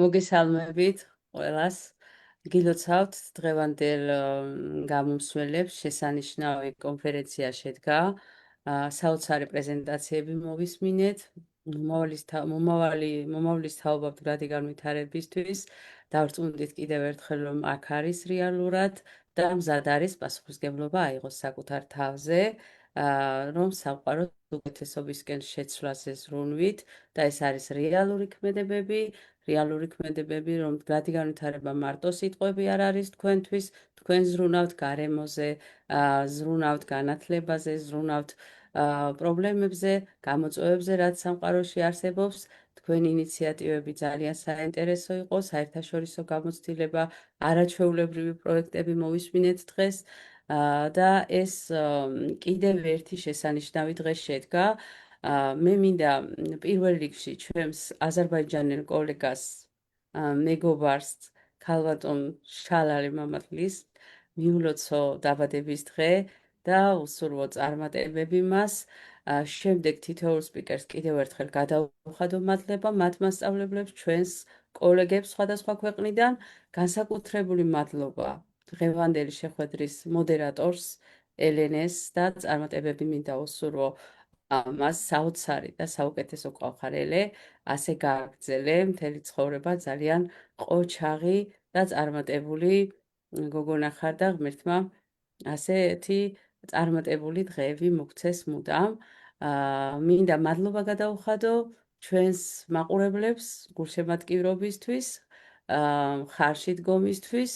მოგესალმებით ყველას. გილოცავთ დღევანდელ გამომსვლელებს შესანიშნავი კონფერენცია შედგა. საოცარი პრეზენტაციები მოვისმინეთ. მომავლის თაობა მდგრადი განვითარებისთვის. დავრწმუნდით კიდევ ერთხელ, რომ აქ არის რეალურად და მზად არის პასუხისმგებლობა აიღოს საკუთარ თავზე, რომ სამყაროს უკეთესობისკენ შეცვლაზე ზრუნვით და ეს არის რეალური ქმედებები, რომ მდგრადი განვითარება მარტო სიტყვები არ არის თქვენთვის, თქვენ ზრუნავთ გარემოზე, ზრუნავთ განათლებაზე, ზრუნავთ პრობლემებზე, გამოწვევებზე, რაც სამყაროში არსებობს. თქვენი ინიციატივები ძალიან საინტერესო იყო, საერთაშორისო გამოცდილება, არაჩვეულებრივი პროექტები მოვისმინეთ დღეს და ეს კიდევ ერთი შესანიშნავი დღე შედგა. მე მინდა პირველ რიგში ჩვენს აზერბაიჯანელ კოლეგას, მეგობარს, ქალბატონ შალალი მამათლის მიულოცო დაბადების დღე და უსურვო წარმატებები მას. შემდეგ თითოეულ სპიკერს კიდევ ერთხელ გადავუხადო მადლობა მათ მასწავლებლებს, ჩვენს კოლეგებს სხვადასხვა ქვეყნიდან, განსაკუთრებული მადლობა დღევანდელი შეხვედრის მოდერატორს ელენეს და წარმატებები მინდა უსურვო მას საოცარი და საუკეთესო ყავხარელე, ასე გააგრძელე მთელი ცხოვრება ძალიან ყოჩაღი და წარმატებული გოგონა ხარ და ღმერთმა ასეთი წარმატებული დღეები მოგცეს მუდამ. მინდა მადლობა გადავუხადო ჩვენს მაყურებლებს გულშემატკივრობისთვის, ხარში დგომისთვის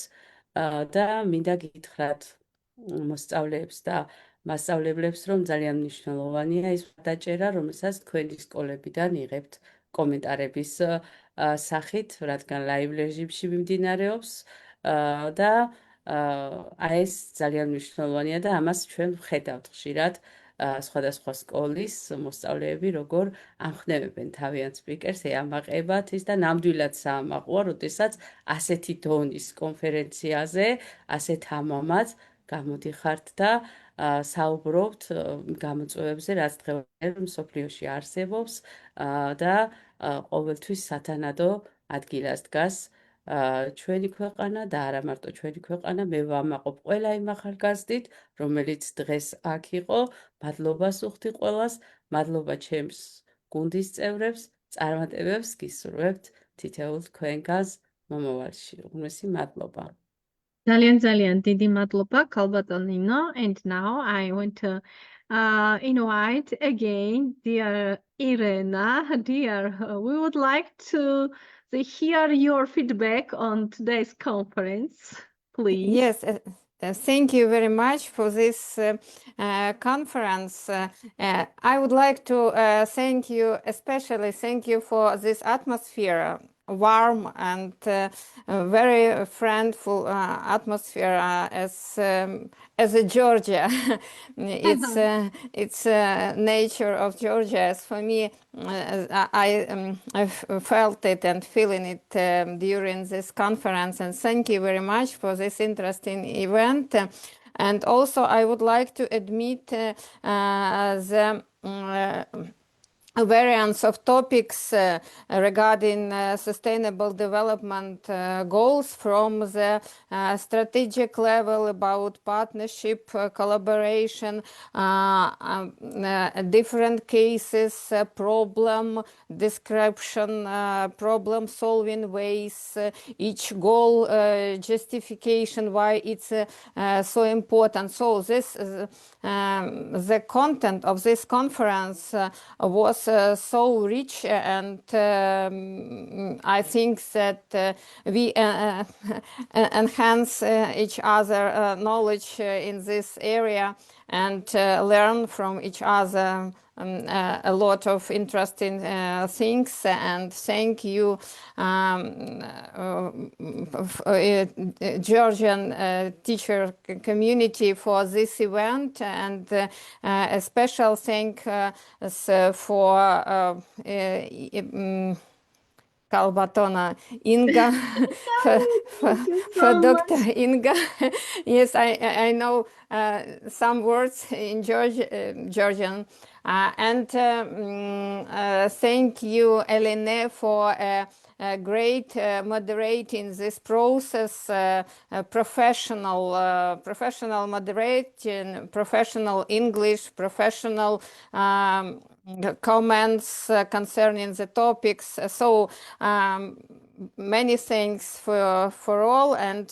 და მინდა გითხრათ მოსწავლეებს და მასწავლებლებს, რომ ძალიან მნიშვნელოვანია ის დაჭერა, რომელსაც თქვენი სკოლებიდან იღებთ კომენტარების სახით, რადგან ლაივ რეჟიმში მიმდინარეობს და ეს ძალიან მნიშვნელოვანია და ამას ჩვენ ვხედავთ ხშირად სხვადასხვა სკოლის მოსწავლეები როგორ ამხნევებენ თავიანთ სპიკერს, ეამაყებათ ის და ნამდვილად საამაყოა, როდესაც ასეთი დონის კონფერენციაზე, ასეთ ამამად გამოდიხართ და საუბრობთ გამოწვევებზე, რაც დღევანდელ მსოფლიოში არსებობს და ყოველთვის სათანადო ადგილას დგას ჩვენი ქვეყანა და არა მარტო ჩვენი ქვეყანა, მე ვამაყობ ყველა იმ ახალგაზრდით, რომელიც დღეს აქ იყო. მადლობას უხდი ყველას, მადლობა ჩემს გუნდის წევრებს, წარმატებებს გისურვებთ თითოეულ თქვენგანს მომავალში. უღრმესი მადლობა. ძალიან დიდი მადლობა ქალბატონ ნინო. And now I want to invite again dear Irena, we would like to hear your feedback on today's conference, please. Yes, thank you very much for this conference. I would like to especially thank you for this atmosphere, warm and very friendly atmosphere as a Georgia. It's nature of Georgia. As for me, I felt it and feeling it during this conference. And thank you very much for this interesting event. And also, I would like to admit variants of topics regarding sustainable development goals from the strategic level about partnership, collaboration, different cases, problem description, problem solving ways, each goal justification, why it's so important. So this the content of this conference was so rich, and I think that we enhance each other knowledge in this area and learn from each other a lot of interesting things. And thank you, Georgian teacher community, for this event, and a special thanks for Kalbatona Inga, for Dr. Inga. Yes, I know some words in Georgian. And thank you, Elene, for great moderating this process, professional moderating, professional English, professional comments concerning the topics. So many thanks for all, and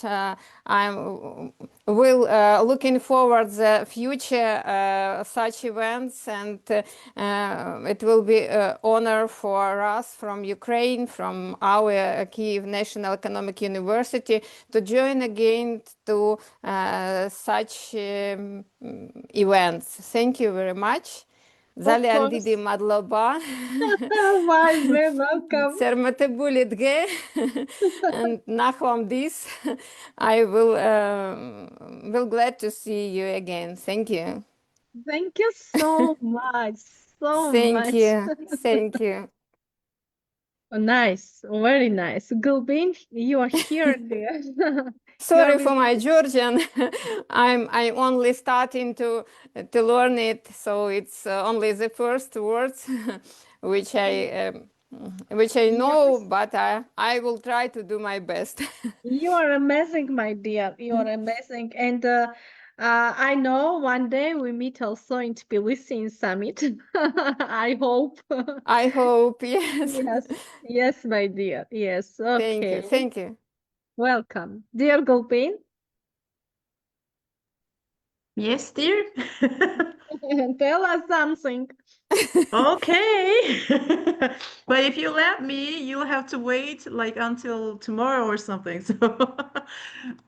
I'm looking forward the future such events, and it will be an honor for us from Ukraine, from our Kyiv National Economic University, to join again to such events. Thank you very much. Zali Andidi Madloba. Very welcome. Sermatebulitge and Nachwam this. I will glad to see you again. Thank you. Thank you so much. Thank you. Thank you. Oh, nice, very nice. Gulbin, you are here, dear. Sorry for my Georgian. I'm only starting to learn it, so it's only the first words which I know, but I will try to do my best. You are amazing, my dear. You are amazing, and I know one day we meet also in Tbilisi in summit. I hope. I hope, yes. Yes, my dear. Yes. Okay. Thank you. Welcome, dear Gulbin. Yes, dear. Tell us something. Okay. But if you let me, you'll have to wait like until tomorrow or something. So,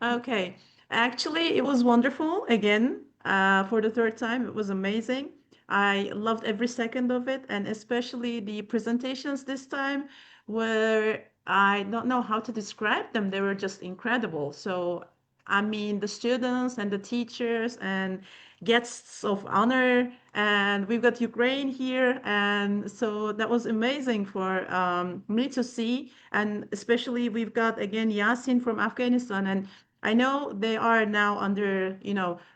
okay. Actually, it was wonderful again, for the third time. It was amazing. I loved every second of it, and especially the presentations this time, where I don't know how to describe them. They were just incredible. So, I mean, the students and the teachers and guests of honor, and we've got Ukraine here, and so that was amazing for me to see. And especially we've got again Yasin from Afghanistan, and I know they are now under,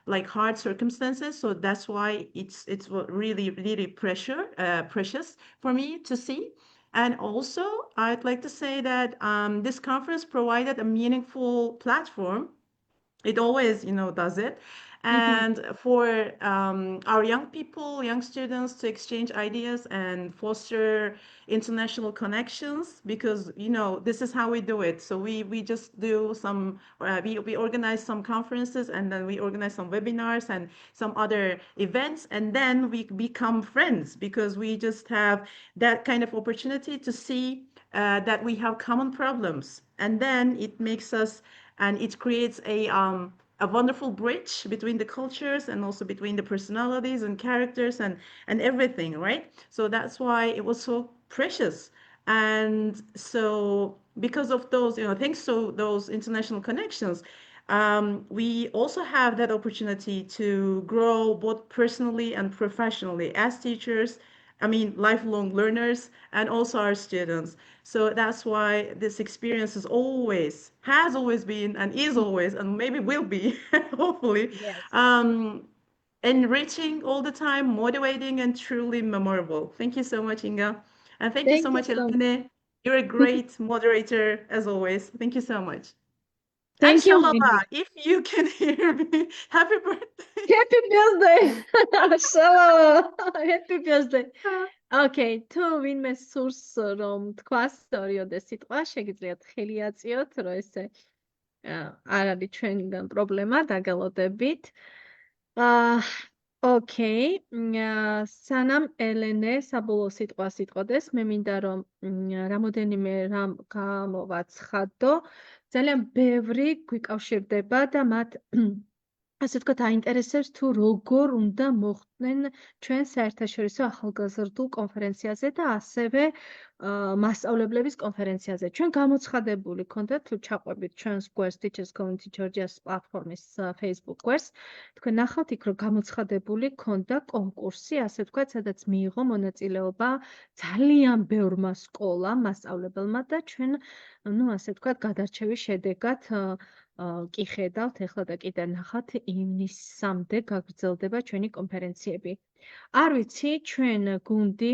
like hard circumstances, so that's why it's really precious for me to see. And also, I'd like to say that this conference provided a meaningful platform. It always, does it. And for our young people, young students, to exchange ideas and foster international connections, because, this is how we do it. So we just do some, we organize some conferences, and then we organize some webinars and some other events, and then we become friends, because we just have that kind of opportunity to see that we have common problems. And then it makes us, and it creates a wonderful bridge between the cultures, and also between the personalities and characters and everything, right? So that's why it was so precious. And so because of those, thanks to those international connections, we also have that opportunity to grow both personally and professionally as teachers. I mean, lifelong learners, and also our students. So that's why this experience has always been, and is always, and maybe will be, hopefully, enriching all the time, motivating, and truly memorable. Thank you so much, Inga. And thank you so much, Elene. You're a great moderator, as always. Thank you so much. Thank And you. Shalala, if you can hear me, happy birthday. Happy birthday. Shalom. Happy birthday. Okay, თუ ვინმე სურს რომ თქვას ორი სიტყვა, შეგიძლიათ ხელი აწიოთ, რომ ესე არ არის ჩვენგან პრობლემა, დაგელოდებით. Okay, სანამ ელენე საბოლოო სიტყვას იტყოდეს, მე მინდა რომ რამოდენიმე რამ გამოვაცხადო. ძალიან ბევრი გვიკავშირდება და მათ ასე ვთქვათ, აინტერესებს თუ როგორ უნდა მოხვდნენ ჩვენ საერთაშორისო ახალგაზრდულ კონფერენციაზე და ასევე მასწავლებლების კონფერენციაზე. ჩვენ გამოცხადებული გქონდათ თუ ჩაყვებით ჩვენს გვერდს Teachers Community Georgia-ს პლატფორმის Facebook გვერდს. თქვენ ნახავთ იქ რომ გამოცხადებული გქონდა კონკურსი, ასე ვთქვათ, სადაც მიიღო მონაწილეობა ძალიან ბევრმა სკოლამ, მასწავლებელმა და ჩვენ, ასე ვთქვათ, გადარჩევის შედეგად კი ხედავთ, ეხლა და კიდე ნახავთ ივნისამდე გაგრძელდება ჩვენი კონფერენციები. არ ვიცი, ჩვენ გუნდი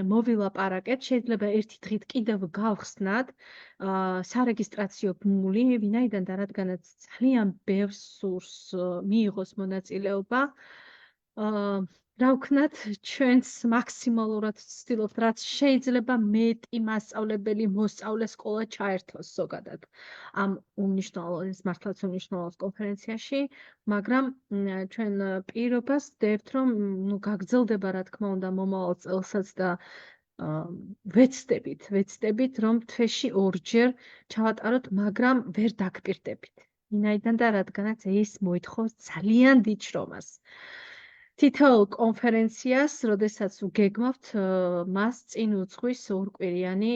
მოვილაპარაკეთ, შეიძლება ერთი დღით კიდევ გავხსნათ სარეგისტრაციო ბმული, ვინაიდან და რადგანაც ძალიან ბევრს სურს მიიღოს მონაწილეობა, რა ვქნათ, ჩვენს მაქსიმალურად ვცდილობთ, რაც შეიძლება მეტი მასწავლებელი მოსწავლე სკოლა ჩაერთოს ზოგადად ამ უმნიშვნელოვანეს, მართლაც უმნიშვნელოვანეს კონფერენციაში, მაგრამ ჩვენ პირობას ვდებთ, რომ გაგრძელდება, რა თქმა უნდა, მომავალ წელსაც და ვეცდებით, რომ თვეში ორჯერ ჩავატაროთ, მაგრამ ვერ დაგპირდებით. ვინაიდან და რადგანაც ეს მოითხოვს ძალიან დიდ შრომას. თითოეულ კონფერენციას, როდესაც უგეგმავთ, მას წინ უძღვის ორკვირიანი,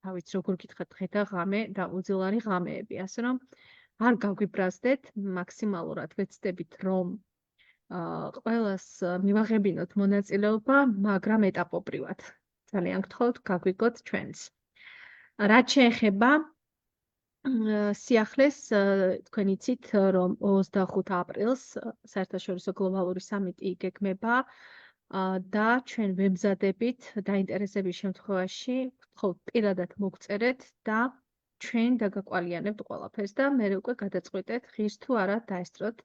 რა ვიცი, როგორ გითხრათ, დღე და ღამე და უძილარი ღამეები, ასე რომ არ გაგვიბრაზდეთ, მაქსიმალურად ვეცდებით, რომ ყველას მივაღებინოთ მონაწილეობა, მაგრამ ეტაპობრივად. ძალიან გთხოვთ, გაგვიგოთ ჩვენს. რაც შეეხება სიახლეს, თქვენ იცით, რომ 25 აპრილს საერთაშორისო გლობალური სამიტი იგეგმება და ჩვენ ვემზადებით დაინტერესების შემთხვევაში, გთხოვთ პირადად მოგწერეთ და ჩვენ დაგაკვალიანებთ ყველაფერს და მე უკვე გადაწყვეტეთ, ღირს თუ არა დაესწროთ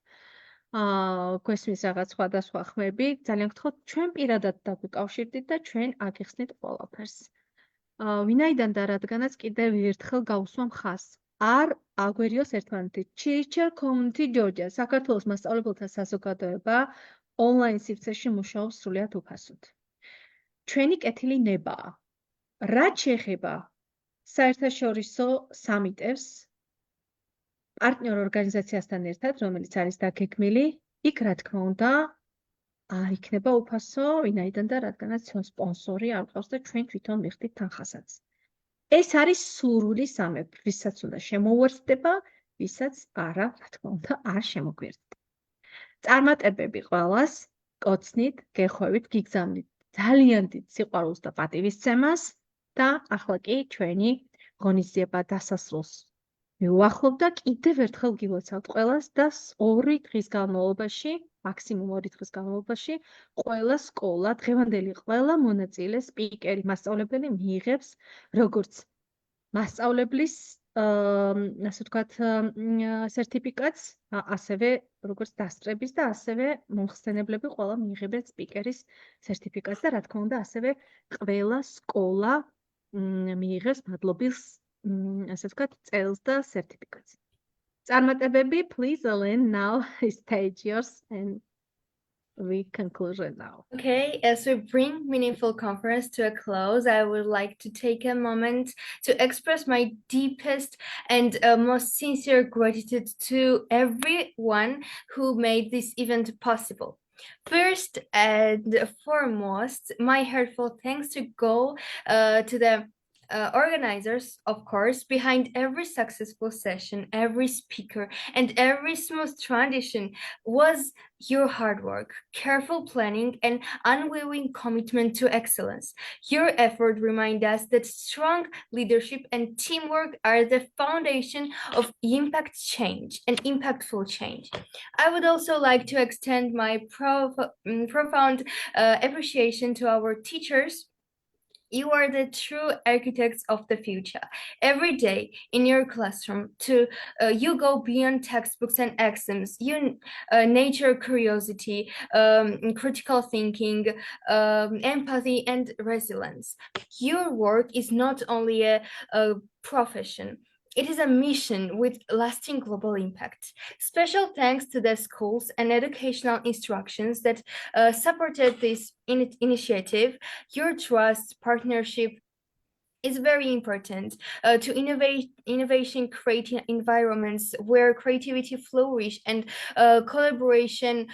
გვესმის რაღაც სხვადასხვა ხმები, ძალიან გთხოვთ, ჩვენ პირადად დაგვიკავშირდით და ჩვენ აგიხსნით ყველაფერს. ვინაიდან და რადგანაც კიდევ ერთხელ გავუსვამ ხაზს. არ აგვერიოს ერთმანეთი. Teachers Community Georgia, საქართველოს მასწავლებელთა საზოგადოება ონლაინ სივრცეში მუშაობს სრულიად უფასოდ. ჩვენი კეთილი ნებაა. რაც შეეხება საერთაშორისო სამიტებს პარტნიორ ორგანიზაციასთან ერთად, რომელიც არის დაგეგმილი, იქ რა თქმა უნდა არ იქნება უფასო, ვინაიდან და რადგანაც სპონსორი არ ყავს და ჩვენ თვითონ მიხდით თანხასაც. ეს არის სურვილი სამეფო, ვისაც უნდა შემოუერთდება, ვისაც არა, რა თქმა უნდა, არ შემოგვიერთდება. წარმატებები ყველას, კოცნით, გეხვევით, გიგზავნით ძალიან დიდ სიყვარულს და პატივისცემას და ახლა კი ჩვენი ღონისძიება დასასრულს მივუახლოვ და კიდევ ერთხელ გილოცავთ ყველას და 2 დღის განმავლობაში, მაქსიმუმ 2 დღის განმავლობაში, ყველა სკოლა, დღევანდელი ყველა მონაწილე, სპიკერი, მასწავლებელი მიიღებს როგორც მასწავლებლის, ასე ვთქვათ, სერტიფიკატს, ასევე როგორც დასწრების და ასევე მომხსენებლები ყველა მიიღებენ სპიკერის სერტიფიკატს და რა თქმა უნდა, ასევე ყველა სკოლა მიიღებს მადლობის, ასე ვთქვათ, წელს და სერტიფიკატს. წარმატებები, please, Ellen, now is stage yours and we conclusion now. Okay, as we bring meaningful conference to a close, I would like to take a moment to express my deepest and most sincere gratitude to everyone who made this event possible. First and foremost, my heartfelt thanks to go to the Organizers, of course, behind every successful session, every speaker, and every smooth transition was your hard work, careful planning, and unwavering commitment to excellence. Your effort reminds us that strong leadership and teamwork are the foundation of impactful change. I would also like to extend my profound appreciation to our teachers. You are the true architects of the future. Every day in your classroom, you go beyond textbooks and exams. You nurture curiosity, critical thinking, empathy, and resilience. Your work is not only a profession. It is a mission with lasting global impact. Special thanks to the schools and educational institutions that supported this initiative. Your trust, partnership is very important to innovation, creating environments where creativity flourish and collaboration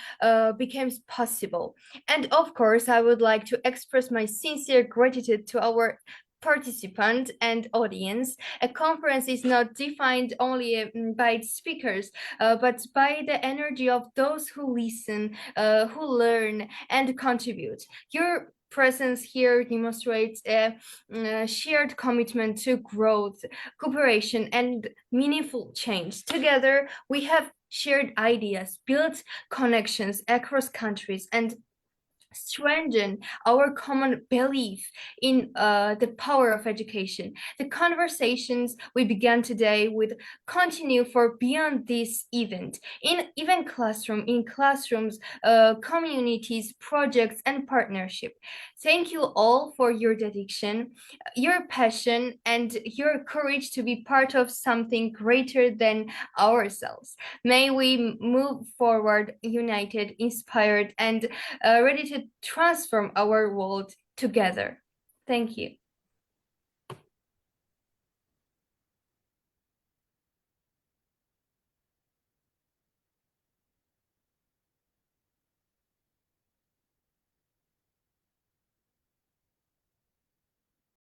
becomes possible. And of course, I would like to express my sincere gratitude to our participant and audience. A conference is not defined only by its speakers, but by the energy of those who listen, who learn, and contribute. Your presence here demonstrates a shared commitment to growth, cooperation, and meaningful change. Together, we have shared ideas, built connections across countries, and strengthen our common belief in the power of education. The conversations we began today will continue for beyond this event, in classrooms, communities, projects, and partnership. Thank you all for your dedication, your passion, and your courage to be part of something greater than ourselves. May we move forward united, inspired, and ready to transform our world together. Thank you.